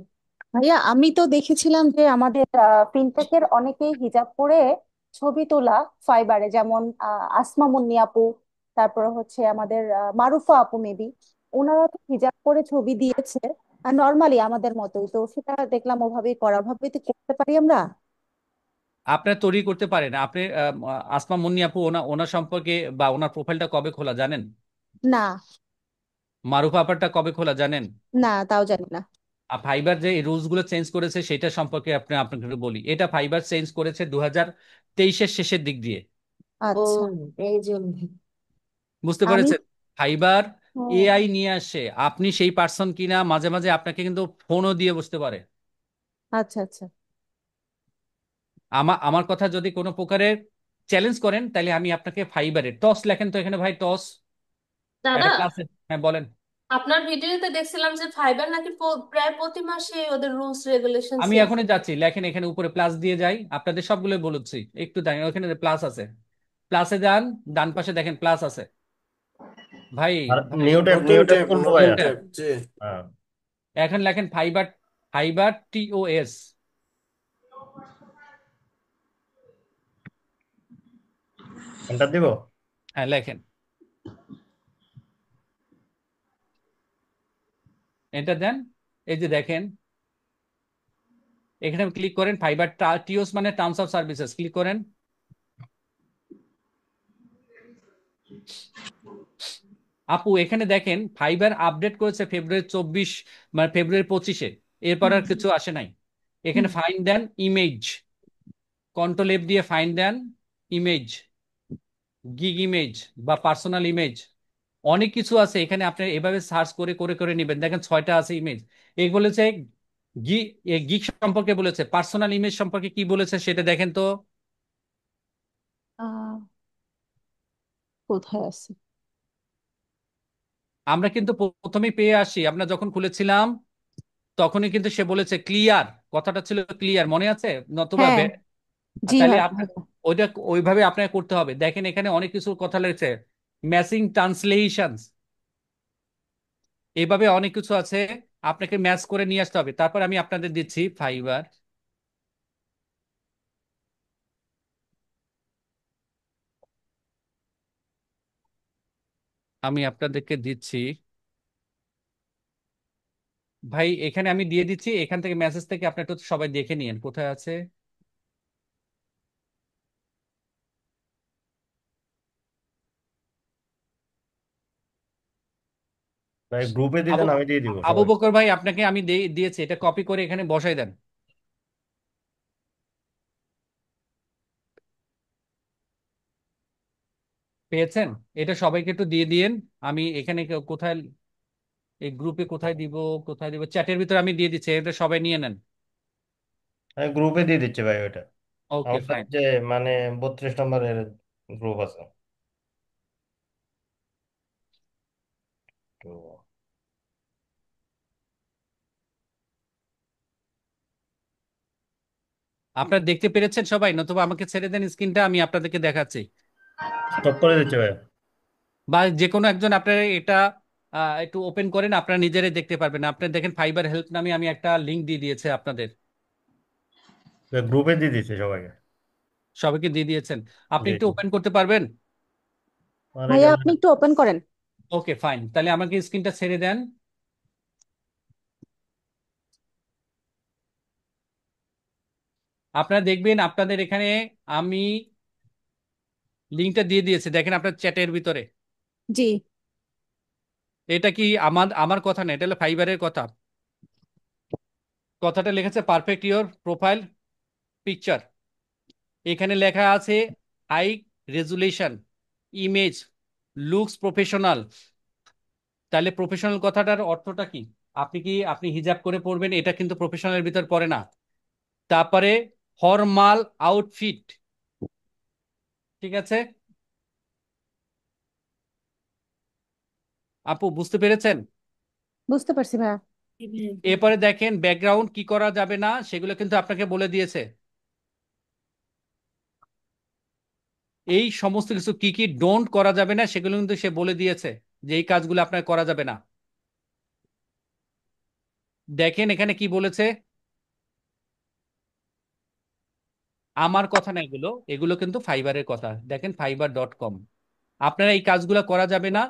ভাইয়া আমি তো দেখেছিলাম যে আমাদের ফিনটেকের অনেকেই হিজাব পরে ছবি তোলা ফাইবারে, যেমন আসমা মুন্নি আপু, তারপরে হচ্ছে আমাদের মারুফা আপু মেবি, ওনারা তো হিজাব পরে ছবি দিয়েছে নর্মালি আমাদের মতোই, তো সেটা দেখলাম ওভাবেই করা, ওভাবেই তো করতে পারি আমরা। আপনার তৈরি করতে পারেন আপনি। আসমা মুন্নি আপু ওনার সম্পর্কে বা ওনার প্রোফাইলটা কবে খোলা জানেন? না, মারুফা আপারটা কবে খোলা জানেন? না তাও জানি না। আর ফাইবার যে রুলস গুলো চেঞ্জ করেছে সেটা সম্পর্কে আপনাকে একটু বলি। এটা ফাইবার চেঞ্জ করেছে 2023-এর শেষের দিক দিয়ে। ও, আচ্ছা। এই জন্য। বুঝতে আমি পেরেছেন? ফাইবার ও, এআই নিয়ে আসে, আপনি সেই পার্সন কিনা মাঝে মাঝে আপনাকে কিন্তু ফোনও দিয়ে বসতে পারে। আচ্ছা আচ্ছা। আমার কথা যদি কোনো প্রকারের চ্যালেঞ্জ করেন তাহলে আমি আপনাকে ফাইবারে টস লেখেন তো এখানে ভাই, টস দাদা, একটা ক্লাসে। হ্যাঁ বলেন। আপনার ভিডিওতে দেখছিলাম যে ফাইবার নাকি প্রায় প্রতি মাসে ওদের রুলস রেগুলেশন আমি চেঞ্জ। এখনই যাচ্ছি, লেখেন এখানে উপরে প্লাস দিয়ে যাই, আপনাদের সবগুলো বলেছি, একটু দেখেন ওখানে প্লাস আছে, প্লাসে যান, ডান পাশে দেখেন প্লাস আছে। ভাই আর ভাই নিউ ট্যাব নতুন নিউ ট্যাব ট্যাব, খুলবো নতুন ভাইয়া। কোনটা? ট্যাব। জি। হ্যাঁ। এখন লেখেন ফাইবার, ফাইবার টিওএস। এন্টার দিব। হ্যাঁ লেখেন, এটা দেন। এই যে দেখেন এখানে ক্লিক করেন, ফাইবার টিওস মানে টার্মস অফ সার্ভিসেস, ক্লিক করেন। আপু এখানে দেখেন ফাইবার আপডেট করেছে ফেব্রুয়ারি 24, মানে ফেব্রুয়ারি 25-এ, এরপর আর কিছু আসে নাই। এখানে ফাইন্ড দেন ইমেজ, কন্ট্রোল এফ দিয়ে ফাইন্ড দেন ইমেজ, গিগ ইমেজ বা পার্সোনাল ইমেজ, অনেক কিছু আছে এখানে, আপনি এভাবে সার্চ করে করে করে নেবেন, দেখেন 6টা আছে ইমেজ। এই বলেছে গি গিগ সম্পর্কে বলেছে, পার্সোনাল ইমেজ সম্পর্কে কি বলেছে সেটা দেখেন তো। আহ, কোথায় আছে? আমরা কিন্তু প্রথমেই পেয়ে আসি, আমরা যখন খুলেছিলাম তখনই কিন্তু সে বলেছে ক্লিয়ার, কথাটা ছিল ক্লিয়ার, মনে আছে? নতুবা হ্যাঁ। জি তাহলে হ্যাঁ। আপনার ওইভাবে আপনাকে করতে হবে। দেখেন এখানে অনেক কিছু কথা লেগেছে, ম্যাচিং ট্রান্সলেশন, এভাবে অনেক কিছু আছে, আপনাকে ম্যাচ করে নিয়ে আসতে হবে। তারপর আমি আপনাদের দিচ্ছি ফাইবার। আমি আপনাদেরকে দিচ্ছি ভাই, এখানে আমি দিয়ে দিচ্ছি, এখান থেকে মেসেজ থেকে আপনি একটু সবাই দেখে নিন কোথায় আছে। ভাই গ্রুপে দিয়ে আবু দেন, আমি দিয়ে দিব আবু সবাই। বকর ভাই, আপনাকে আমি দিয়েছি, এটা কপি করে এখানে বসাই দেন। পেয়েছেন? এটা সবাইকে একটু দিয়ে দিয়েন। আমি এখানে কোথায়, এই গ্রুপে কোথায় দিব, কোথায় দিব, চ্যাটের ভিতরে আমি দিয়ে দিচ্ছি, এটা সবাই নিয়ে নেন। আমি গ্রুপে দিয়ে দিচ্ছি ভাই ওইটা। ওকে আমাদের ফাইন। যে মানে 32 নম্বরের গ্রুপ আছে। তো আপনারা দেখতে পেরেছেন সবাই? নতুবা আমাকে ছেড়ে দেন স্ক্রিনটা, আমি আপনাদেরকে দেখাচ্ছি। স্টপ করে দিচ্ছি ভাই। বা যে কোনো একজন আপনারা এটা একটু ওপেন করেন, আপনারা নিজেরাই দেখতে পারবেন। আপনারা দেখেন ফাইবার হেল্প নামে আমি একটা লিংক দিয়ে দিয়েছে আপনাদের, গ্রুপে দিয়ে দিচ্ছি সবাইকে। সবাইকে দিয়ে দিয়েছেন। আপনি জি একটু জি। ওপেন করতে পারবেন? আর ভাইয়া এখানে আপনি একটু ওপেন করেন। ওকে ফাইন, তাহলে আমাকে স্ক্রিনটা ছেড়ে দেন। আপনারা দেখবেন আপনাদের এখানে আমি লিংকটা দিয়ে দিয়েছি, দেখেন আপনার চ্যাটের ভিতরে। জি। আমার আমার কথা না, এটা হলো ফাইবারের কথা। কথাটা লেখেছে পারফেক্ট ইওর প্রোফাইল পিকচার। এখানে লেখা আছে high resolution image, looks professional. তাহলে প্রফেশনাল কথাটার অর্থটা কি? আপনি হিজাব করে পড়বেন, এটা কিন্তু প্রফেশনালের ভিতর পড়ে না। তারপরে ফর্মাল আউটফিট, ঠিক আছে? আপু বুঝতে পেরেছেন? বুঝতে পারছি ভাইয়া। এরপরে দেখেন ব্যাকগ্রাউন্ড কি করা যাবে না, সেগুলো কিন্তু আপনাকে বলে দিয়েছে। এই সমস্ত কিছু কি কি ডোন্ট করা যাবে না, সেগুলো কিন্তু সে বলে দিয়েছে, যে এই কাজগুলো আপনার করা যাবে না। দেখেন এখানে কি বলেছে, আমার কথা না এগুলো, এগুলো কিন্তু ফাইবারের কথা। দেখেন fiverr.com। আপনারা এই কাজগুলো করা যাবে না।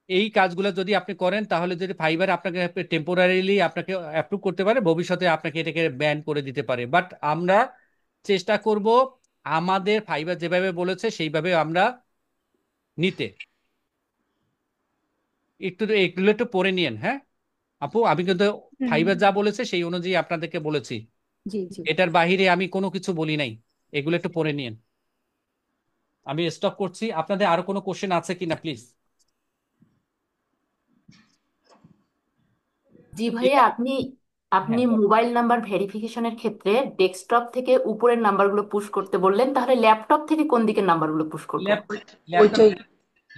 এই কাজগুলো যদি আপনি করেন, তাহলে যদি ফাইবার আপনাকে টেম্পোরারিলি আপনাকে অ্যাপ্রুভ করতে পারে, ভবিষ্যতে আপনাকে এটাকে ব্যান করে দিতে পারে। বাট আমরা চেষ্টা করব আমাদের ফাইবার যেভাবে বলেছে সেইভাবে আমরা নিতে। এগুলো একটু পড়ে নিয়েন, হ্যাঁ আপু। আমি কিন্তু হুম। ফাইবার যা বলেছে সেই অনুযায়ী আপনাদেরকে বলেছি, জি জি। এটার বাহিরে আমি কোনো কিছু বলি নাই। এগুলো একটু পড়ে নিয়েন। আমি স্টপ করছি। আপনাদের আরো কোনো কোশ্চেন আছে কিনা প্লিজ? জি ভাইয়া, আপনি আপনি হ্যাঁ, মোবাইল নাম্বার ভেরিফিকেশনের ক্ষেত্রে ডেস্কটপ থেকে উপরের নাম্বারগুলো পুশ করতে বললেন, তাহলে ল্যাপটপ থেকে কোন দিকের নাম্বারগুলো পুশ করব? ল্যাপটপ ওইটাই।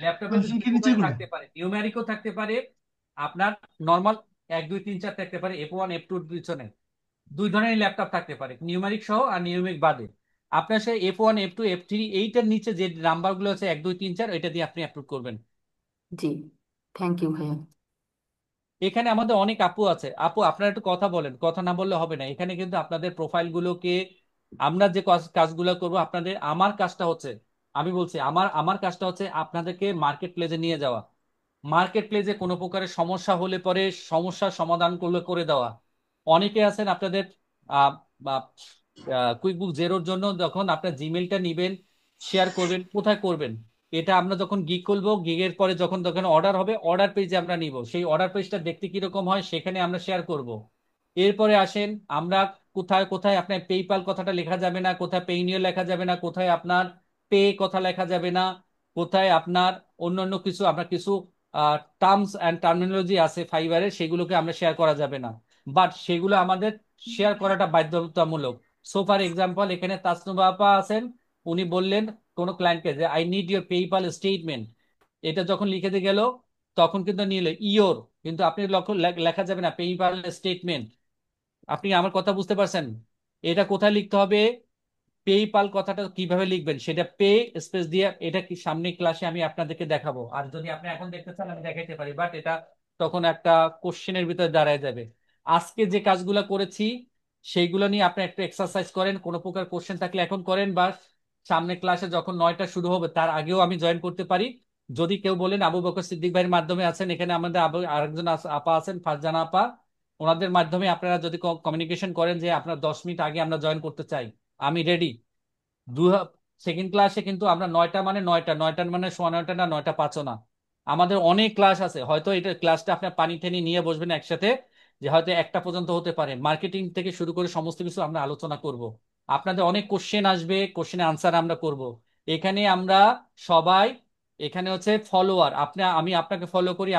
ল্যাপটপে মানে দুই সিঙ্কের নিচে প্রকার গুলো। থাকতে পারে, নিউমেরিকও থাকতে পারে, আপনার নর্মাল 1 2 3 4 থাকতে পারে, F1 F2 পিছনে। দুই ধরনের ল্যাপটপ থাকতে পারে, নিউমেরিক সহ আর নিউমেরিক বাদে। আপনার সেই F1 F2 F3 এইটার নিচে যে নাম্বারগুলো আছে 1 2 3 4, এটা দিয়ে আপনি অ্যাপ্রুভ করবেন। জি, থ্যাংক ইউ ভাইয়া। এখানে আমাদের অনেক আপু আছে। আপু আপনারা একটু কথা বলেন, কথা না বললে হবে না। এখানে কিন্তু আপনাদের প্রোফাইলগুলোকে আমরা যে কাজগুলো করব আপনাদের, আমার কাজটা হচ্ছে, আমি বলছি আমার কাজটা হচ্ছে আপনাদেরকে মার্কেট প্লেসে নিয়ে যাওয়া। মার্কেট প্লেসে কোনো প্রকারের সমস্যা হলে পরে সমস্যার সমাধান করলে করে দেওয়া। অনেকে আছেন আপনাদের কুইকবুক জেরোর জন্য যখন আপনার জিমেলটা নিবেন, শেয়ার করবেন, কোথায় করবেন? এটা আমরা যখন গিগ করবো, গিগের পরে যখন যখন অর্ডার হবে, অর্ডার পেজে আমরা নিব। সেই অর্ডার পেজটা দেখতে কিরকম হয় সেখানে আমরা শেয়ার করব। এরপরে আসেন আমরা কোথায় কোথায় আপনার পেইপাল কথাটা লেখা যাবে না, কোথায় পেইনিও লেখা যাবে না, কোথায় আপনার পে কথা লেখা যাবে না, কোথায় আপনার অন্যান্য কিছু আপনার কিছু টার্মস অ্যান্ড টার্মিনোলজি আছে ফাইবারে, সেগুলোকে আমরা শেয়ার করা যাবে না। বাট সেগুলো আমাদের শেয়ার করাটা বাধ্যতামূলক। সো ফর এক্সাম্পল, এখানে তাসনুবা আপা আছেন, উনি বললেন কোন ক্লায়েন্টকে যে I need your PayPal statement. এটা যখন লিখে দিয়ে গেল, তখন কিন্তু নিলে ইওর, কিন্তু আপনি লেখা যাবে না পেইপাল স্টেটমেন্ট। আপনি আমার কথা বুঝতে পারছেন? এটা কোথায় লিখতে হবে? পেইপাল কথাটা কিভাবে লিখবেন সেটা পে স্পেস দিয়ে, এটা কি সামনে ক্লাসে আমি আপনাদেরকে দেখাবো। আর যদি আপনি এখন দেখতে চান আমি দেখাইতে পারি, বাট এটা তখন একটা কোশ্চেনের ভিতরে দাঁড়ায় যাবে। আজকে যে কাজগুলো করেছি সেইগুলো নিয়ে আপনি একটু এক্সারসাইজ করেন, কোনো প্রকার কোশ্চেন থাকলে এখন করেন, বা সামনে ক্লাসে যখন 9টা শুরু হবে তার আগেও আমি জয়েন করতে পারি। যদি কেউ বলেন আবু বকর সিদ্দিক ভাইয়ের মাধ্যমে আছেন, এখানে আমাদের আরেকজন আপা আছেন ফারজানা আপা, ওনাদের মাধ্যমে আপনারা যদি কমিউনিকেশন করেন যে আপনার 10 মিনিট আগে আমরা জয়েন করতে চাই, আমি রেডি। দু সেকেন্ড ক্লাসে কিন্তু আমরা 9টা মানে 9টা, 9টা মানে 9:15 না, 9টা 5ও না, আমাদের অনেক ক্লাস আছে। হয়তো এটা ক্লাসটা আপনার পানি টেনে নিয়ে বসবেন একসাথে, যে হয়তো 1টা পর্যন্ত হতে পারে। মার্কেটিং থেকে শুরু করে সমস্ত কিছু আমরা আলোচনা করব। আপনাদের অনেক কোশ্চেন আসবে, কোশ্চেনের আনসার আমরা করব। এখানে আমরা সবাই, এখানে হচ্ছে ফলোয়ার, আমি আপনাকে ফলো করি,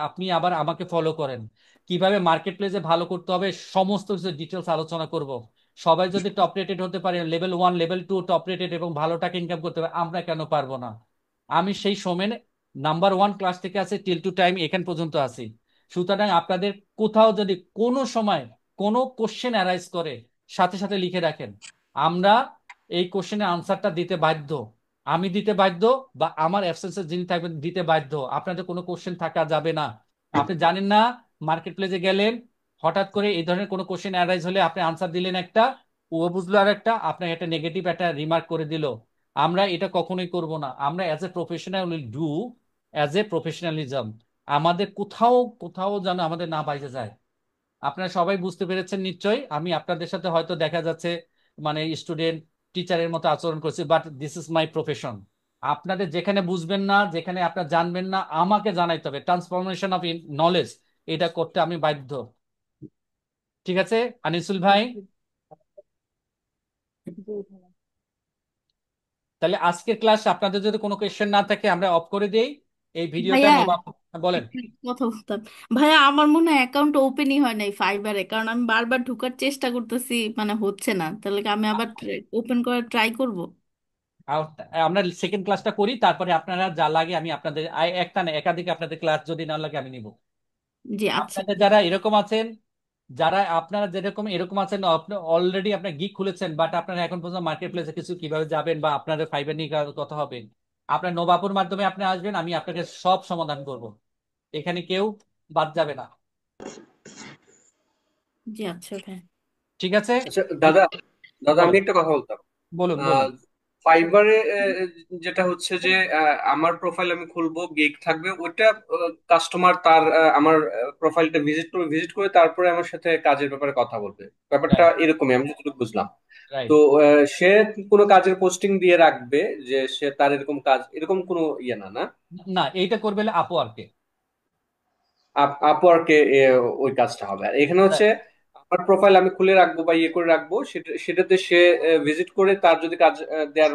আপনি আবার আমাকে ফলো করেন। কিভাবে মার্কেট প্লেসে ভালো করতে হবে সমস্ত কিছু ডিটেলস আলোচনা করব। সবাই যদি টপ রেটেড হতে পারে, লেভেল 1 লেভেল 2 টপ রেটেড এবং ভালো টাকা ইনকাম করতে পারে, আমরা কেন পারবো না? আমি সেই সময় নাম্বার 1 ক্লাস থেকে আছে টিল টু টাইম এখান পর্যন্ত আছি। সুতরাং আপনাদের কোথাও যদি কোনো সময় কোনো কোশ্চেন অ্যারাইজ করে, সাথে সাথে লিখে রাখেন। আমরা এই কোশ্চেনের আনসারটা দিতে বাধ্য, আমি দিতে বাধ্য, বা আমার অ্যাবসেন্সে যিনি থাকবেন দিতে বাধ্য। আপনাদের কোনো কোশ্চেন থাকা যাবে না। আপনি জানেন না, মার্কেট প্লেসে গেলেন, হঠাৎ করে এই ধরনের কোনো কোশ্চেন অ্যারাইজ হলে আপনি আনসার দিলেন একটা, ও বুঝলো আর একটা, আপনার একটা নেগেটিভ একটা রিমার্ক করে দিল। আমরা এটা কখনোই করব না। আমরা as a professional will do as a professionalism. আমাদের কোথাও কোথাও যেন আমাদের না বাইরে যায়। আপনারা সবাই বুঝতে পেরেছেন নিশ্চয়ই। আমি আপনাদের সাথে হয়তো দেখা যাচ্ছে মানে স্টুডেন্ট টিচারের মতো আচরণ করছি, but this is my profession. আপনাদের যেখানে বুঝবেন না, যেখানে আপনার জানবেন না, আমাকে জানাইতে হবে। ট্রান্সফরমেশন অফ নলেজ, এটা করতে আমি বাধ্য। ঠিক আছে আনিসুল ভাই? জি ভাইয়া। তাহলে আজকের ক্লাস আপনাদের যদি কোনো কোয়েশ্চেন না থাকে আমরা অফ করে দেই এই ভিডিওটা। ভাইয়া নবাব বলেন। একটা কথা বলতাম। ভাইয়া আমার মনে হয় অ্যাকাউন্ট ওপেনই হয় নাই ফাইবারে, কারণ আমি বারবার ঢোকার চেষ্টা করতেছি, মানে হচ্ছে না। তাহলে কি আমি আবার ওপেন করার ট্রাই করব? আর আমরা সেকেন্ড ক্লাসটা করি, তারপরে আপনারা যা লাগে আমি আপনাদের একটা না একাধিক আপনাদের ক্লাস যদি না লাগে আমি নিব। জি আচ্ছা। আপনাদের যারা এরকম আছেন, যারা আপনারা যেরকম এরকম আছেন, আপনি অলরেডি আপনার গিগ খুলেছেন, বাট আপনারা এখন পর্যন্ত মার্কেট প্লেসে কিছু কিভাবে যাবেন বা আপনাদের ফাইবার নিয়ে কথা হবে, আপনার নবাবুর মাধ্যমে আপনি আসবেন, আমি আপনাকে সব সমাধান করব। এখানে কেউ বাদ যাবে না। জি আচ্ছা ভাই। ঠিক আছে? আচ্ছা দাদা, দাদা আমি বলেন একটা কথা বলতাম। বলুন বলুন। ফাইবারে যেটা হচ্ছে যে আমার প্রোফাইল আমি খুলবো, গিগ থাকবে, ওইটা কাস্টমার তার আমার প্রোফাইলটা ভিজিট করে তারপরে আমার সাথে কাজের ব্যাপারে কথা বলবে। ব্যাপারটা রাইট এরকমই আমি যতটুকু বুঝলাম। রাইট। তো সে কোনো কাজের পোস্টিং দিয়ে রাখবে যে সে তার এরকম কাজ, এরকম কোনো ইয়ে না না? না, এইটা করবে আপওয়ার্কে। আপওয়ার্কে ওই কাজটা হবে। আর এখানে হচ্ছে আমার প্রোফাইল আমি খুলে রাখবো বা ইয়ে করে রাখবো, সেটাতে সে ভিজিট করে তার যদি কাজ দেওয়ার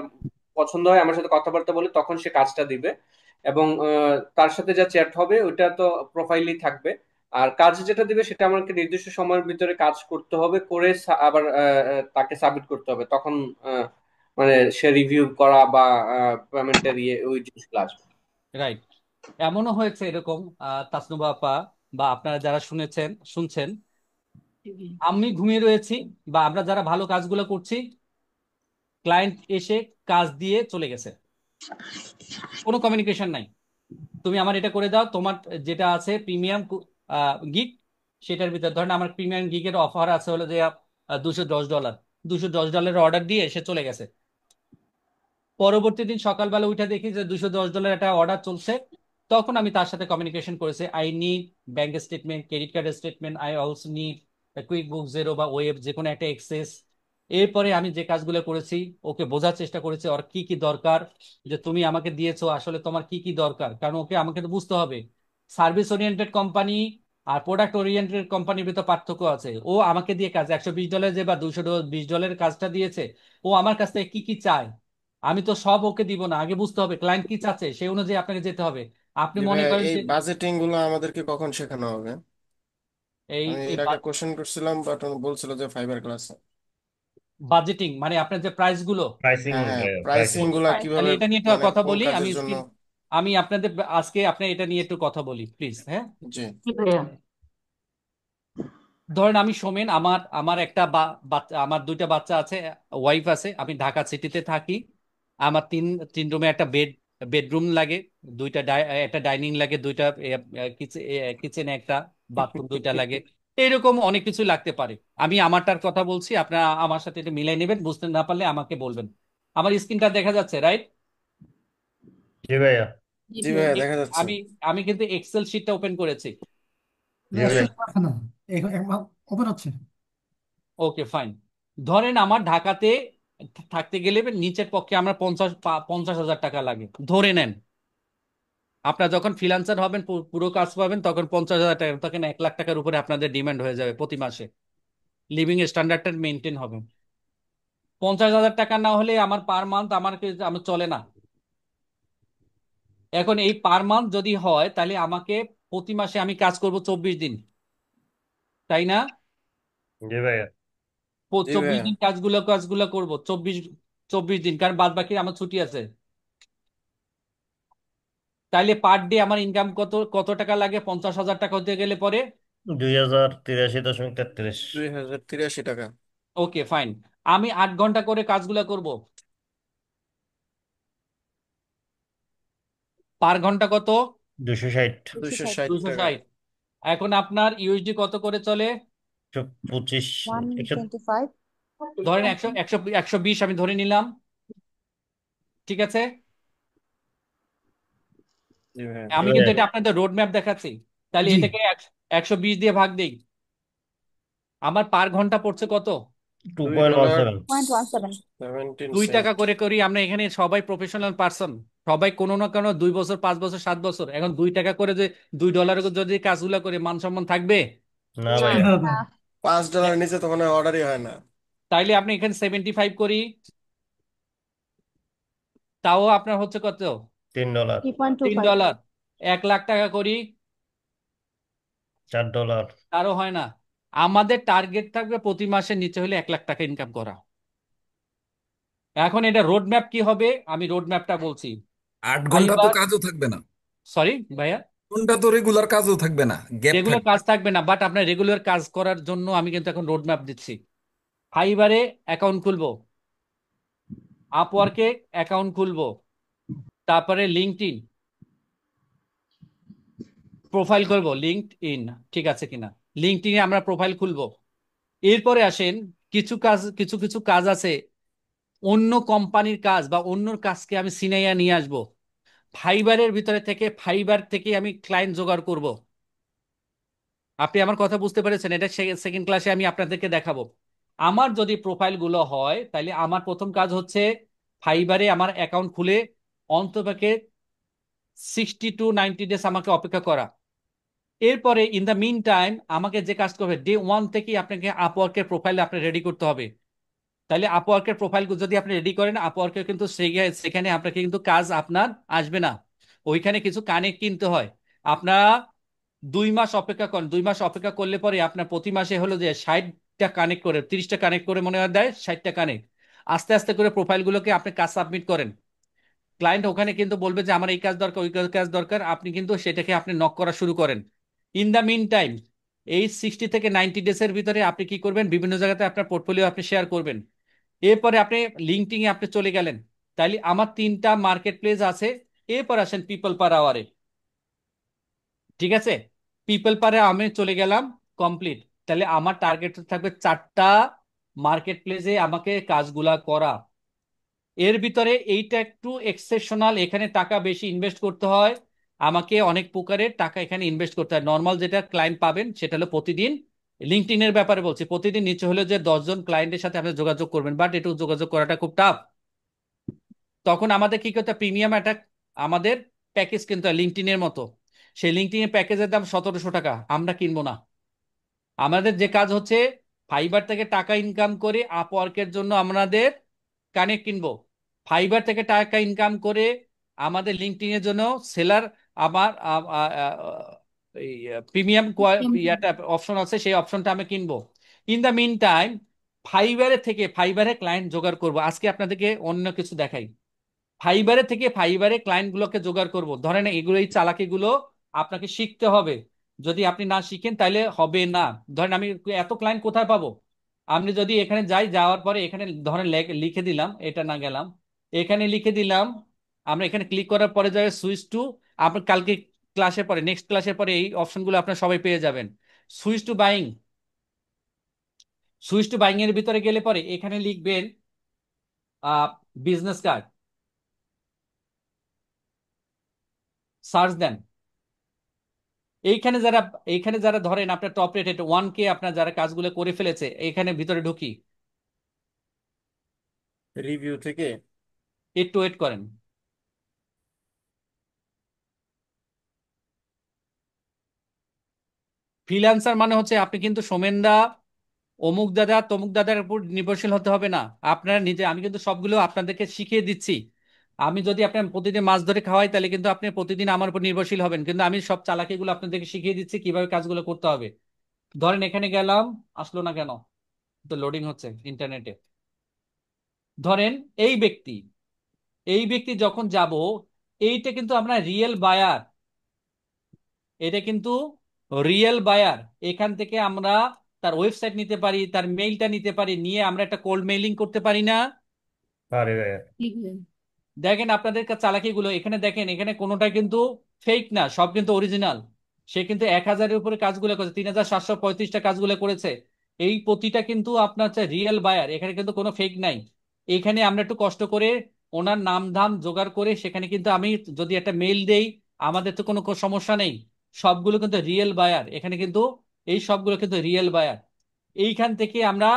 পছন্দ হয় আমার সাথে কথাবার্তা বলে তখন সে কাজটা দিবে। এবং তার সাথে যা চ্যাট হবে ওইটা তো প্রোফাইলেই থাকবে। আর কাজ যেটা দিবে সেটা আমাকে নির্দিষ্ট সময়ের ভিতরে কাজ করতে হবে, করে আবার তাকে সাবমিট করতে হবে। তখন আহ, মানে সে রিভিউ করা বা পেমেন্টের ইয়ে ওই জিনিসগুলো আসবে। রাইট। এমনও হয়েছে এরকম তাসনুবা আপা বা আপনারা যারা শুনছেন, আমি ঘুমিয়ে রয়েছি বা আমরা যারা ভালো কাজগুলো করছি, ক্লায়েন্ট এসে কাজ দিয়ে চলে গেছে, কোনো কমিউনিকেশন নাই। তুমি আমার এটা করে দাও, তোমার যেটা আছে প্রিমিয়াম গিগ, সেটার ভিতর ধরেন আমার প্রিমিয়াম গিগের অফার আছে হলো যে $210, $210 অর্ডার দিয়ে সে চলে গেছে। পরবর্তী দিন সকালবেলা উঠে দেখি যে $210 একটা অর্ডার চলছে। তখন আমি তার সাথে কমিউনিকেশন করেছি, I need bank statement, credit কার্ডের statement, I also need quick book Xero বা ওয়েব যে কোনো একটা এক্সেস। এরপরে আমি যে কাজগুলো করেছি, ওকে বোঝার চেষ্টা করেছি ওর কি কি দরকার, যে তুমি আমাকে দিয়েছো আসলে তোমার কি কি দরকার, কারণ ওকে আমাকে তো বুঝতে হবে। সার্ভিস ওরিয়েন্টেড কোম্পানি আর প্রোডাক্ট ওরিয়েন্টেড কোম্পানির ভিতর পার্থক্য আছে। ও আমাকে দিয়ে কাজ $120 যে বা $220 কাজটা দিয়েছে, ও আমার কাছ থেকে কি কি চায়, আমি তো সব ওকে দিব না। আগে বুঝতে হবে ক্লায়েন্ট কি চাচ্ছে, সেই অনুযায়ী আপনাকে যেতে হবে। আপনি যে মনে ভাইয়া করেন এই যে বাজেটিং গুলো আমাদেরকে কখন শেখানো হবে? এই আমি এর আগে কোশ্চেন করছিলাম বাট বলছিল যে ফাইবার ক্লাসে। বাজেটিং মানে আপনার যে প্রাইস গুলো, প্রাইসিং, হ্যাঁ হ্যাঁ, প্রাইসিং প্রাইসিং। গুলা তাহলে কিভাবে, এটা নিয়ে একটু মানে কথা কোন বলি। কাজের জন্য। আমি আপনাদের আজকে আপনি এটা নিয়ে একটু কথা বলি প্লিজ। হ্যাঁ, জি। জি ভাইয়া। ধরেন আমি সোমেন, আমার আমার একটা বাচ্চা, আমার 2টা বাচ্চা আছে, ওয়াইফ আছে, আমি ঢাকা সিটিতে থাকি। আমার তিন তিন রুমে একটা বেড বেডরুম লাগে, একটা ডাইনিং লাগে, দুইটা কিচেনে একটা, বাথরুম দুইটা লাগে, এইরকম অনেক কিছু লাগতে পারে। আমি আমারটার কথা বলছি, আপনারা আমার সাথে এটা মিলাই নেবেন, বুঝতে না পারলে আমাকে বলবেন। আমার স্ক্রিনটা দেখা যাচ্ছে, রাইট? জি ভাইয়া। জি জি ভাইয়া। ভাইয়া দেখা যাচ্ছে। আমি আমি কিন্তু এক্সেল শিটটা ওপেন করেছি। জি এক্সেল ভাইয়া। রাখা না, ওপেন হচ্ছে। Okay fine. ধরেন আমার ঢাকাতে থাকতে গেলে নিচের পক্ষে আমরা 50,000 টাকা লাগে ধরে নেন। আপনারা যখন ফ্রিল্যান্সার হবেন, পুরো কাজ পাবেন, তখন 50,000 টাকা, তখন 1 লাখ টাকার উপরে আপনাদের ডিমান্ড হয়ে যাবে প্রতি মাসে। লিভিং স্ট্যান্ডার্ডটা মেনটেন হবে। 50,000 টাকা না হলে আমার পার মান্থ আমার চলে না। এখন এই পার মান্থ যদি হয়, তাহলে আমাকে প্রতি মাসে আমি কাজ করব 24 দিন, তাই না? জি ভাইয়া। জি 24 ভাইয়া। দিন কাজগুলো কাজগুলো করব, 24 24 দিন, কারণ বাদ বাকি আমার ছুটি আছে। তাইলে পার ডে আমার ইনকাম কত কত টাকা লাগে 50,000 টাকা হতে গেলে পরে? 2083.33। 2083 টাকা। Okay fine. আমি 8 ঘন্টা করে কাজগুলো করব, পার ঘন্টা কত? 260। 260 টাকা। 260। এখন আপনার ইউএসডি কত করে চলে? 125। 125। ধরেন 120 আমি ধরে নিলাম, ঠিক আছে? জি ভাইয়া। আমি কিন্তু এটা আপনাদের রোড ম্যাপ দেখাচ্ছি। তাহলে জি, এটাকে 120 দিয়ে ভাগ দেই, আমার পার ঘন্টা পড়ছে কত? $2 2.17। 0.17। 17 2 টাকা সেন্ট। করে করি আমরা এখানে, সবাই প্রফেশনাল পার্সন, সবাই কোনো না কোনো 2 বছর 5 বছর 7 বছর, এখন 2 টাকা করে যে $2 যদি কাজগুলো করে মান সম্মান থাকবে? না না ভাইয়া। না। $5 নিচে তো মানে অর্ডারই হয় না। তাইলে আপনি এখানে 75 করি, তাও আপনার হচ্ছে কত? $3। 3.25। $3। 1 লাখ টাকা করি, $4। তারও হয় না। আমাদের টার্গেট থাকবে প্রতি মাসে নিচে হলে 1 লাখ টাকা ইনকাম করা। এখন এটা রোড ম্যাপ কি হবে, আমি রোড ম্যাপটা বলছি। 8 ঘন্টা তো ফাইবার, কাজও থাকবে না। সরি ভাইয়া, ঘন্টা তো রেগুলার কাজও থাকবে না, গ্যাপ রেগুলার থাকবে। কাজ থাকবে না, বাট আপনার রেগুলার কাজ করার জন্য আমি কিন্তু এখন রোড ম্যাপ দিচ্ছি। ফাইবারে অ্যাকাউন্ট খুলবো, আপওয়ার্কে অ্যাকাউন্ট খুলবো, তারপরে লিঙ্কডইন প্রোফাইল করব, লিঙ্কডইন ঠিক আছে কিনা, লিঙ্কডইনে আমরা প্রোফাইল খুলবো। এরপরে আসেন, কিছু কিছু কাজ আছে, অন্য কোম্পানির কাজ বা অন্য কাজকে আমি সিনাইয়া নিয়ে আসবো ফাইবারের ভিতরে থেকে, ফাইবার থেকে আমি ক্লায়েন্ট জোগাড় করব। আপনি আমার কথা বুঝতে পেরেছেন? এটা সেকেন্ড ক্লাসে আমি আপনাদেরকে দেখাবো। আমার যদি প্রোফাইল গুলো হয়, তাহলে আমার প্রথম কাজ হচ্ছে ফাইবারে আমার অ্যাকাউন্ট খুলে অন্ততপক্ষে 60 to 90 ডেজ আমাকে অপেক্ষা করা। এরপরে ইন দ্য মিন টাইম আমাকে যে কাজ করবে, ডে 1 থেকেই আপনাকে আপওয়ার্কের প্রোফাইল আপনি রেডি করতে হবে। তাহলে আপওয়ার্কের প্রোফাইল যদি আপনি রেডি করেন, আপওয়ার্কে কিন্তু সেখানে আপনাকে কিন্তু কাজ আপনার আসবে না, ওইখানে কিছু কানেক্ট কিনতে হয়। আপনারা 2 মাস অপেক্ষা করেন, 2 মাস অপেক্ষা করলে পরে আপনার প্রতি মাসে হলো যে 60টা কানেক্ট করে, 30টা কানেক্ট করে মনে হয় দেয়, 60টা কানেক্ট। আস্তে আস্তে করে প্রোফাইলগুলোকে আপনি কাজ সাবমিট করেন, ক্লায়েন্ট ওখানে কিন্তু বলবে যে আমার এই কাজ দরকার, ওই কাজ দরকার, আপনি কিন্তু সেটাকে আপনি নক করা শুরু করেন। ইন দ্য মিন টাইম এই 60 থেকে 90 ডেজের ভিতরে আপনি কি করবেন, বিভিন্ন জায়গাতে আপনার পোর্টফোলিও আপনি শেয়ার করবেন। এরপরে আপনি লিঙ্কডইনে আপনি চলে গেলেন, তাইলে আমার 3টা মার্কেট প্লেস আছে। এরপর আসেন পিপল পার আওয়ারে, ঠিক আছে? পিপল পারে আমি চলে গেলাম, কমপ্লিট। তাহলে আমার টার্গেট থাকবে 4টা মার্কেট প্লেসে আমাকে কাজগুলা করা। এর ভিতরে এইটা একটু এক্সেপশনাল, এখানে টাকা বেশি ইনভেস্ট করতে হয়, আমাকে অনেক প্রকারের টাকা এখানে ইনভেস্ট করতে হয়। নর্মাল যেটা ক্লায়েন্ট পাবেন সেটা হলো প্রতিদিন, লিঙ্কডইনের ব্যাপারে বলছি, প্রতিদিন নিচে হলে যে 10 জন ক্লায়েন্টের সাথে আপনি যোগাযোগ করবেন, বাট একটু যোগাযোগ করাটা খুব টাফ। তখন আমাদের কি করতে, প্রিমিয়াম একটা আমাদের প্যাকেজ কিনতে হয় লিঙ্কডইনের মতো। সেই লিঙ্কডইনের প্যাকেজের দাম 1700 টাকা, আমরা কিনবো না। আমাদের যে কাজ হচ্ছে ফাইবার থেকে টাকা ইনকাম করে আপওয়ার্কের জন্য আমাদের কানেক্ট কিনবো, ফাইবার থেকে টাকা ইনকাম করে আমাদের লিঙ্কডইনের জন্য সেলার, আমার এই প্রিমিয়াম ইয়াটা অপশন আছে, সেই অপশনটা আমি কিনবো। ইন দ্য মিন টাইম ফাইবারের থেকে ফাইবারে ক্লায়েন্ট জোগাড় করব। আজকে আপনাদেরকে অন্য কিছু দেখাই, ফাইবারে থেকে ফাইবারে ক্লায়েন্ট গুলোকে জোগাড় করব। ধরেন এগুলো, এই চালাকিগুলো আপনাকে শিখতে হবে, যদি আপনি না শিখেন তাহলে হবে না। ধরেন আমি এত ক্লায়েন্ট কোথায় পাবো, আপনি যদি এখানে যাওয়ার পরে এখানে ধরেন লিখে দিলাম, এটা না গেলাম, এখানে লিখে দিলাম আমরা এখানে ক্লিক করার পরে যাবে সুইচ টু, আপনার কালকে ক্লাসের পরে নেক্সট ক্লাসের পরে এই অপশনগুলো আপনার সবাই পেয়ে যাবেন। Switch to buying, switch to buying এর ভিতরে গেলে পরে এখানে লিখবেন বিজনেস কার্ড, সার্চ দেন। এইখানে যারা এইখানে যারা ধরেন আপনার টপ রেটেড 1K আপনার যারা কাজগুলো করে ফেলেছে এখানে ভিতরে ঢুকি, রিভিউ থেকে একটু ওয়েট করেন। ফ্রিল্যান্সার মানে হচ্ছে আপনি কিন্তু সোমেনদা অমুক দাদা তমুক দাদার উপর নির্ভরশীল হতে হবে না, আপনারা নিজে, আমি কিন্তু সবগুলো আপনাদেরকে শিখিয়ে দিচ্ছি। আমি যদি আপনার প্রতিদিন মাছ ধরে খাওয়াই তাহলে কিন্তু আপনি প্রতিদিন আমার উপর নির্ভরশীল হবেন, কিন্তু আমি সব চালাকিগুলো আপনাদেরকে শিখিয়ে দিচ্ছি কিভাবে কাজগুলো করতে হবে। ধরেন এখানে গেলাম, আসলো না কেন, তো লোডিং হচ্ছে ইন্টারনেটে। ধরেন এই ব্যক্তি, এই ব্যক্তি যখন যাব, এইটা কিন্তু আমরা রিয়েল বায়ার, এটা কিন্তু রিয়েল বায়ার। এখান থেকে আমরা তার ওয়েবসাইট নিতে পারি, তার মেইলটা নিতে পারি, নিয়ে আমরা একটা কোল্ড মেইলিং করতে পারি না? পারি ভাইয়া। দেখেন আপনাদের চালাকিগুলো, এখানে দেখেন এখানে কোনোটা কিন্তু ফেক না, সব কিন্তু অরিজিনাল। সে কিন্তু 1000-এর উপরে কাজগুলো করেছে, 3735টা কাজগুলো করেছে। এই প্রতিটা কিন্তু আপনার হচ্ছে রিয়েল বায়ার, এখানে কিন্তু কোনো ফেক নাই। এখানে আমরা একটু কষ্ট করে ওনার নাম ধাম জোগাড় করে সেখানে কিন্তু আমি যদি একটা মেইল দেই, আমাদের তো কোনো সমস্যা নেই। সবগুলো কিন্তু রিয়েল বায়ার, এখানে কিন্তু এই সবগুলো কিন্তু রিয়েল বায়ার। এইখান থেকে আমরা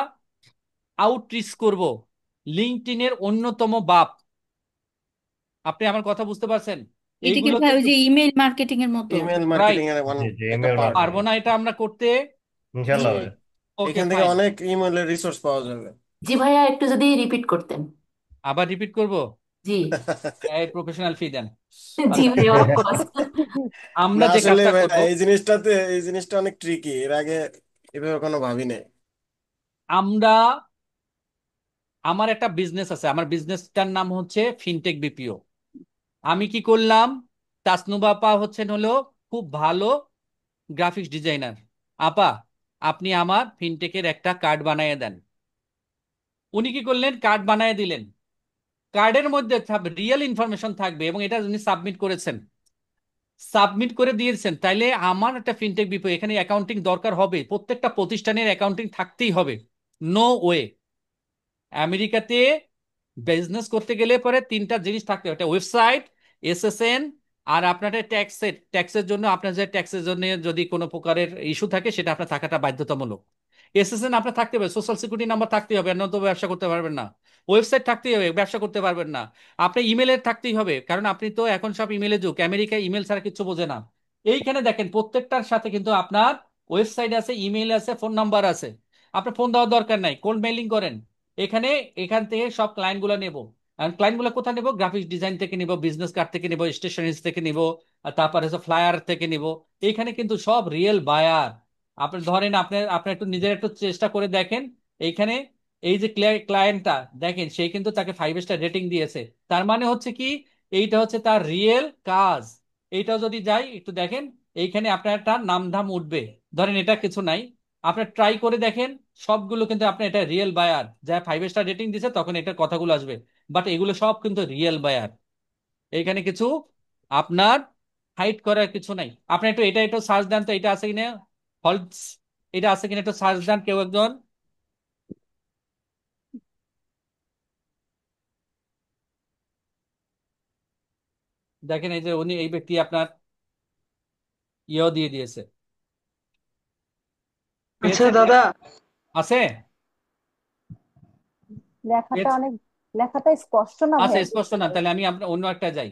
আউটরিচ করব, লিঙ্কডইনের অন্যতম বাপ। আপনি আমার কথা বুঝতে পারছেন? এটা কি এইগুলো ভাই ওই কিন্তু যে ইমেল মার্কেটিং এর মতো? Email right. মার্কেটিং এর জি জি, একটা ইমেল পার্ট। পারবো মার্কেটিং না এটা আমরা করতে? জি ইনশাল্লাহ ভাইয়া। ওকে এখান থেকে ফাইন। অনেক ইমেলের রিসোর্স পাওয়া যাবে। জি ভাইয়া, একটু যদি রিপিট করতেন। আবার রিপিট করব? জি। এই প্রফেশনাল ফি দেন। জি আচ্ছা, ভাইয়া, অফকোর্স। আমরা না যে আসলে কাজটা ভাই করব, এই জিনিসটা অনেক ট্রিকি, এর আগে এভাবে কোনো ভাবি নাই। আমরা, আমার একটা বিজনেস আছে, আমার বিজনেসটার নাম হচ্ছে ফিনটেক বিপিও। আমি কি করলাম, তাসনুবা আপা হচ্ছেন হলো খুব ভালো গ্রাফিক্স ডিজাইনার। আপা, আপনি আমার ফিনটেকের একটা কার্ড বানিয়ে দেন। উনি কি করলেন, কার্ড বানিয়ে দিলেন। কার্ডের মধ্যে রিয়েল ইনফরমেশন থাকবে এবং এটা উনি সাবমিট করেছেন, সাবমিট করে দিয়েছেন। তাইলে আমার একটা ফিনটেক বিপো, এখানে অ্যাকাউন্টিং দরকার হবে, প্রত্যেকটা প্রতিষ্ঠানের অ্যাকাউন্টিং থাকতেই হবে। No way. আমেরিকাতে বিজনেস করতে গেলে পরে তিনটা জিনিস থাকতে হবে, একটা ওয়েবসাইট, এসএসএন, আর আপনার ট্যাক্সের, ট্যাক্সের জন্য আপনার যে ট্যাক্সের জন্য যদি কোনো প্রকারের ইস্যু থাকে সেটা আপনার থাকাটা বাধ্যতামূলক। এসএসএন আপনার থাকতে হবে, সোশ্যাল সিকিউরিটি নাম্বার থাকতে হবে, আর নয়তো ব্যবসা করতে পারবেন না। ওয়েবসাইট থাকতেই হবে, ব্যবসা করতে পারবেন না। আপনি ইমেলের থাকতেই হবে, কারণ আপনি তো এখন সব ইমেলের যুগ, আমেরিকায় ইমেল ছাড়া কিছু বোঝে না। এইখানে দেখেন প্রত্যেকটার সাথে কিন্তু আপনার ওয়েবসাইট আছে, ইমেল আছে, ফোন নাম্বার আছে। আপনার ফোন দেওয়ার দরকার নাই, কোল্ড মেইলিং করেন। এখানে এখান থেকে সব ক্লায়েন্ট গুলো নেবো। ক্লায়েন্ট গুলো কোথায় নেবো, গ্রাফিক্স ডিজাইন থেকে নিব, বিজনেস কার্ড থেকে নিব, স্টেশনারিজ থেকে নিব, আর তারপরে হচ্ছে ফ্লায়ার থেকে নিব। এইখানে কিন্তু সব রিয়েল বায়ার। আপনি ধরেন আপনার আপনার একটু নিজের একটু চেষ্টা করে দেখেন। এইখানে এই যে ক্লায়েন্টটা দেখেন, সে কিন্তু তাকে 5 স্টার রেটিং দিয়েছে। তার মানে হচ্ছে কি, এইটা হচ্ছে তার রিয়েল কাজ। এইটাও যদি যাই একটু দেখেন, এইখানে আপনার একটা নামধাম উঠবে। ধরেন এটা কিছু নাই, আপনার ট্রাই করে দেখেন। সবগুলো কিন্তু আপনার এটা রিয়েল বায়ার, যা 5 স্টার রেটিং দিছে তখন এটার কথাগুলো আসবে। বাট এগুলো সব কিন্তু রিয়েল বায়ার। এইখানে কিছু আপনার হাইড করার কিছু নাই। আপনি একটু এটা একটু সার্চ দেন তো, এটা আছে কিনা, ফলস, এটা আছে কিনা একটু সার্চ দেন কেউ একজন। দেখেন এই যে উনি, এই ব্যক্তি আপনার ইয়েও দিয়ে দিয়েছে, আচ্ছা পেয়েছেন? দাদা, আছে, লেখাটা পেয়েছে? অনেক, লেখাটা স্পষ্ট না আচ্ছা, ভাইয়া, স্পষ্ট বুঝতে না, পারি। তাহলে আমি আপনার অন্য একটা যাই।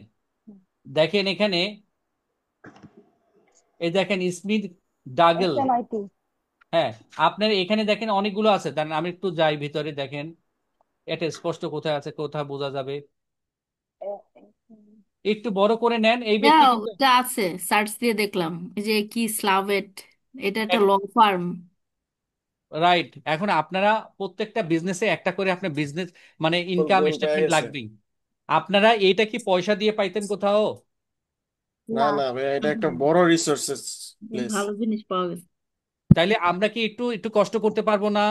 দেখেন এখানে, এই দেখেন স্মিথ ডাগল। SMIT। হ্যাঁ, আপনার এখানে দেখেন অনেকগুলো আছে, তার আমি একটু যাই ভিতরে, দেখেন এটা স্পষ্ট কোথায় আছে, কোথায় বোঝা যাবে। একটু বড় করে নেন, এই হ্যাঁ, ব্যক্তি কিন্তু ওটা আছে, সার্চ দিয়ে দেখলাম। এই যে কি স্লাভেট, এটা একটা ল ফার্ম। রাইট। এখন আপনারা প্রত্যেকটা বিজনেসে একটা করে আপনার বিজনেস মানে ইনকাম লোন পেয়ে স্টেটমেন্ট গেছে। লাগবেই। আপনারা এইটা কি পয়সা দিয়ে পাইতেন কোথাও? না না। না ভাই, এটা একটা বড় রিসোর্সেস প্লেস। ভালো জিনিস পাওয়া গেছে। তাইলে আমরা কি একটু একটু কষ্ট করতে পারবো না?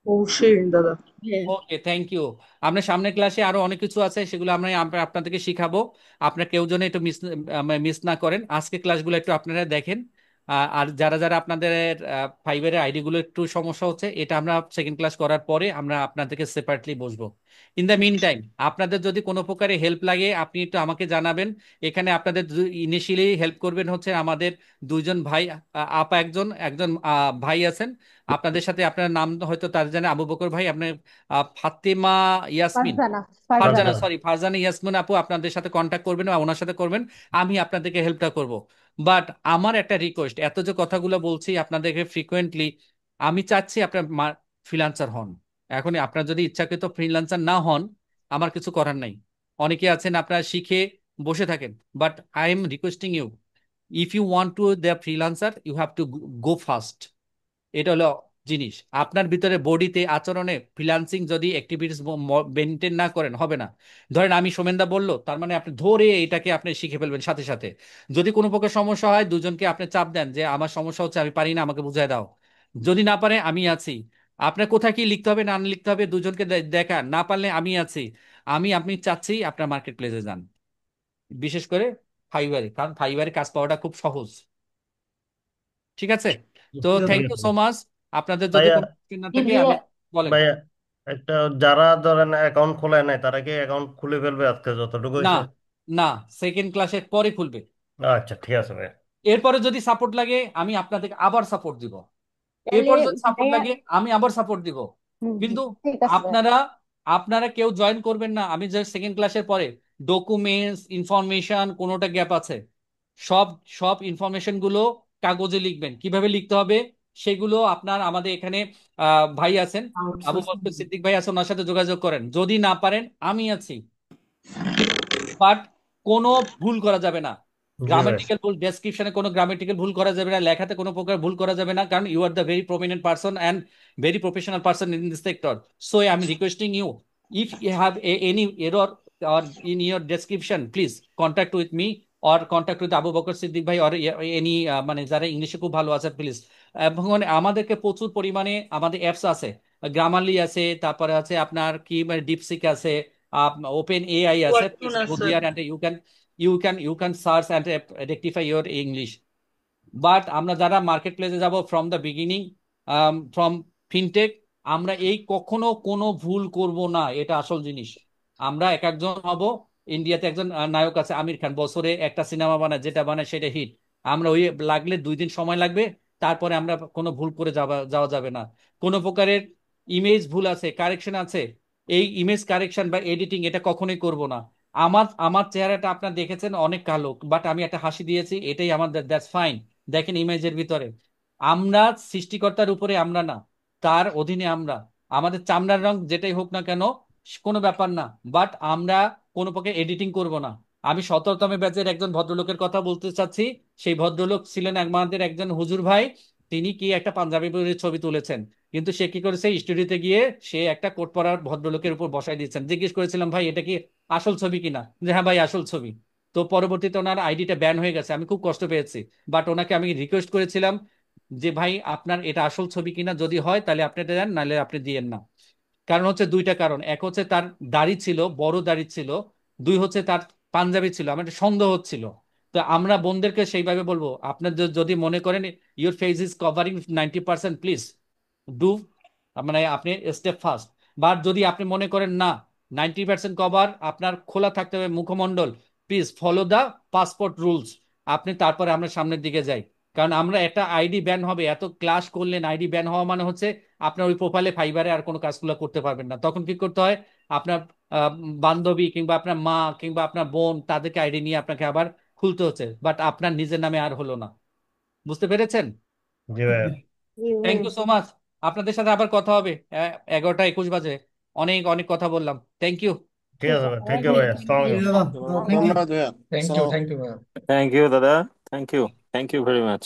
অবশ্যই দাদা। হ্যাঁ। ওকে, থ্যাংক ইউ। আমরা সামনের ক্লাসে আরো অনেক কিছু আছে, সেগুলো আমরা আপনাদেরকে শিখাবো। আপনারা কেউ যেন একটু মিস না করেন। আজকে ক্লাসগুলো একটু আপনারা দেখেন। আর যারা যারা আপনাদের ফাইবারের আইডি গুলো একটু সমস্যা হচ্ছে, এটা আমরা সেকেন্ড ক্লাস করার পরে আমরা আপনাদেরকে সেপারেটলি বসবো। ইন দ্য মিন টাইম, আপনাদের যদি কোনো প্রকারে হেল্প লাগে আপনি একটু আমাকে জানাবেন। এখানে আপনাদের ইনিশিয়ালি হেল্প করবেন হচ্ছে আমাদের দুইজন ভাই, আপা একজন একজন ভাই আছেন আপনাদের সাথে। আপনার নাম হয়তো তার জানে, আবু বকর ভাই, আপনার ফাতেমা ইয়াসমিন, ফারজানা ফারজানা, ফারজানা সরি ফারজানা ইয়াসমিন আপু আপনাদের সাথে কন্ট্যাক্ট করবেন বা ওনার সাথে করবেন। আমি আপনাদেরকে হেল্পটা করব। বাট আমার একটা রিকোয়েস্ট, এত যে কথাগুলো বলছি আপনাদেরকে ফ্রিকোয়েন্টলি, আমি চাচ্ছি আপনার ফ্রিল্যান্সার হন। এখন আপনার যদি ইচ্ছাকৃত ফ্রিল্যান্সার না হন, আমার কিছু করার নাই। অনেকে আছেন আপনারা শিখে বসে থাকেন, but I am requesting you, if you want to the freelancer you have to go fast. এটা হলো জিনিস। আপনার ভিতরে বডিতে আচরণে ফ্রিল্যান্সিং যদি অ্যাক্টিভিটিস মেনটেন না করেন হবে না। ধরেন আমি সোমেনদা বললো, তার মানে আপনি ধরে এটাকে আপনি শিখে ফেলবেন সাথে সাথে। যদি কোনো প্রকার সমস্যা হয় দুজনকে আপনি চাপ দেন যে আমার সমস্যা হচ্ছে, আমি পারি না, আমাকে বুঝাই দাও। যদি না পারে আমি আছি। আপনার কোথায় কি লিখতে হবে না লিখতে হবে দুজনকে দেখান, না পারলে আমি আছি। আপনি চাচ্ছি আপনার মার্কেট প্লেসে যান, বিশেষ করে ফাইবারে, কারণ ফাইবারে কাজ পাওয়াটা খুব সহজ। ঠিক আছে? তো ঠিক আছে। Thank you so much. আপনাদের যদি ভাইয়া, কোনো কোশ্চেন না জি থাকে ভাইয়া। আমি বলেন। ভাইয়া একটা, যারা ধরেন অ্যাকাউন্ট খোলে নাই তারা কি অ্যাকাউন্ট খুলে ফেলবে আজকে যতটুকু না, হয়েছে? না, সেকেন্ড ক্লাসের পরে খুলবে। আচ্ছা, ঠিক আছে ভাইয়া। এরপরে যদি সাপোর্ট লাগে আমি আপনাদেরকে আবার সাপোর্ট দিব। তাহলে এরপর যদি সাপোর্ট ভাইয়া। লাগে আমি আবার সাপোর্ট দিব। কিন্তু ঠিক আছে ভাইয়া। আপনারা আপনারা কেউ জয়েন করবেন না আমি যে সেকেন্ড ক্লাসের পরে। ডকুমেন্টস ইনফরমেশন কোনোটা গ্যাপ আছে, সব সব ইনফরমেশন গুলো কাগজে লিখবেন। কিভাবে লিখতে হবে সেগুলো আপনার আমাদের এখানে ভাই আছেন, আবু বকর সিদ্দিক ভাই আছেন, ওনার সাথে যোগাযোগ করেন। যদি না পারেন আমি আছি। বাট কোনো ভুল করা যাবে না। জি ভাই। গ্রামাটিক্যাল ভুল, ডেসক্রিপশনে কোনো গ্রামাটিক্যাল ভুল করা যাবে না, লেখাতে কোনো প্রকার ভুল করা যাবে না, কারণ you are the very prominent person and very professional person in this sector. So I am requesting you, if you have any error or in your description please contact with me or contact with Abu Bakar Siddique ভাই or any মানে যারা ইংলিশে খুব ভালো আছে please. এবং আমাদেরকে প্রচুর পরিমাণে আমাদের অ্যাপস আছে, গ্রামারলি আছে, তারপরে আছে আপনার কি মানে ডিপসিক আছে, ওপেন এআই আছে। ওয়ার্ডপ্রুন প্লিজ গো আছে। There and you can search and rectify your English. But আমরা যারা মার্কেট প্লেসে যাব from the beginning, from fintech, আমরা এই কখনো কোনো ভুল করব না, এটা আসল জিনিস। আমরা এক একজন হব। ইন্ডিয়াতে একজন নায়ক আছে আমির খান, বছরে একটা সিনেমা বানায়, যেটা বানায় সেটা হিট। আমরা ওই লাগলে 2 দিন সময় লাগবে, তারপরে আমরা কোনো ভুল করে যাওয়া যাবে না। কোনো প্রকারের ইমেজ ভুল আছে, কারেকশন আছে, এই ইমেজ কারেকশন বা এডিটিং এটা কখনোই করব না। আমার আমার চেহারাটা আপনার দেখেছেন অনেক কালো, বাট আমি একটা হাসি দিয়েছি, এটাই আমাদের, দ্যাটস ফাইন। দেখেন ইমেজের ভিতরে আমরা সৃষ্টিকর্তার উপরে, আমরা না, তার অধীনে আমরা। আমাদের চামড়ার রং যেটাই হোক না কেন কোনো ব্যাপার না, বাট আমরা কোনো প্রকার এডিটিং করব না। আমি 17তম ব্যাচের একজন ভদ্রলোকের কথা বলতে চাচ্ছি। সেই ভদ্রলোক ছিলেন আমাদের একজন হুজুর ভাই। তিনি কি একটা পাঞ্জাবি পরে ছবি তুলেছেন, কিন্তু সে কি করেছে, স্টুডিওতে গিয়ে সে একটা কোট পরার ভদ্রলোকের উপর বসাই দিয়েছেন। জিজ্ঞেস করেছিলাম ভাই এটা কি আসল ছবি কিনা, যে হ্যাঁ ভাই আসল ছবি। তো পরবর্তীতে ওনার আইডিটা ব্যান হয়ে গেছে, আমি খুব কষ্ট পেয়েছি। বাট ওনাকে আমি রিকোয়েস্ট করেছিলাম যে ভাই আপনার এটা আসল ছবি কিনা, যদি হয় তাহলে আপনি এটা দেন, নাহলে আপনি দিয়েন না। কারণ হচ্ছে দুইটা কারণ, এক হচ্ছে তার দাড়ি ছিল, বড় দাড়ি ছিল, দুই হচ্ছে তার পাঞ্জাবি ছিল, আমার একটা সন্দেহ হচ্ছিল। তো আমরা বোনদেরকে সেইভাবে বলবো, আপনার যদি মনে করেন your face is covering 90% please do, মানে আপনি স্টেপ ফার্স্ট। বাট যদি আপনি মনে করেন না 90% কভার আপনার খোলা থাকতে হবে মুখমণ্ডল, please follow the passport rules. আপনি তারপরে আমরা সামনের দিকে যাই। কারণ আমরা একটা আইডি ব্যান হবে, এত ক্লাস করলেন আইডি ব্যান হওয়া মানে হচ্ছে আপনার ওই প্রোফাইলে ফাইবারে আর কোনো কাজগুলো করতে পারবেন না। তখন কি করতে হয়, আপনার বান্ধবী কিংবা আপনার মা কিংবা আপনার বোন তাদেরকে আইডি নিয়ে আপনাকে আবার খুলতে হচ্ছে, বাট আপনার নিজের নামে আর হলো না। বুঝতে পেরেছেন? জি ভাইয়া। জি থ্যাংক ভাইয়া। You so much. আপনাদের সাথে আবার কথা হবে 11টা 21 বাজে। অনেক অনেক কথা বললাম। Thank you. ঠিক ঠিক আছে আছে ভাই, থ্যাংক ইউ ভাইয়া। ভাইয়া, আসসালামু ঠিক আলাইকুম। আছে দাদা, থ্যাংক ইউ। ধন্যবাদ ভাইয়া। থ্যাংক ইউ আসসালাম। থ্যাংক ইউ থ্যাংক ইউ দাদা, thank you, thank you very much.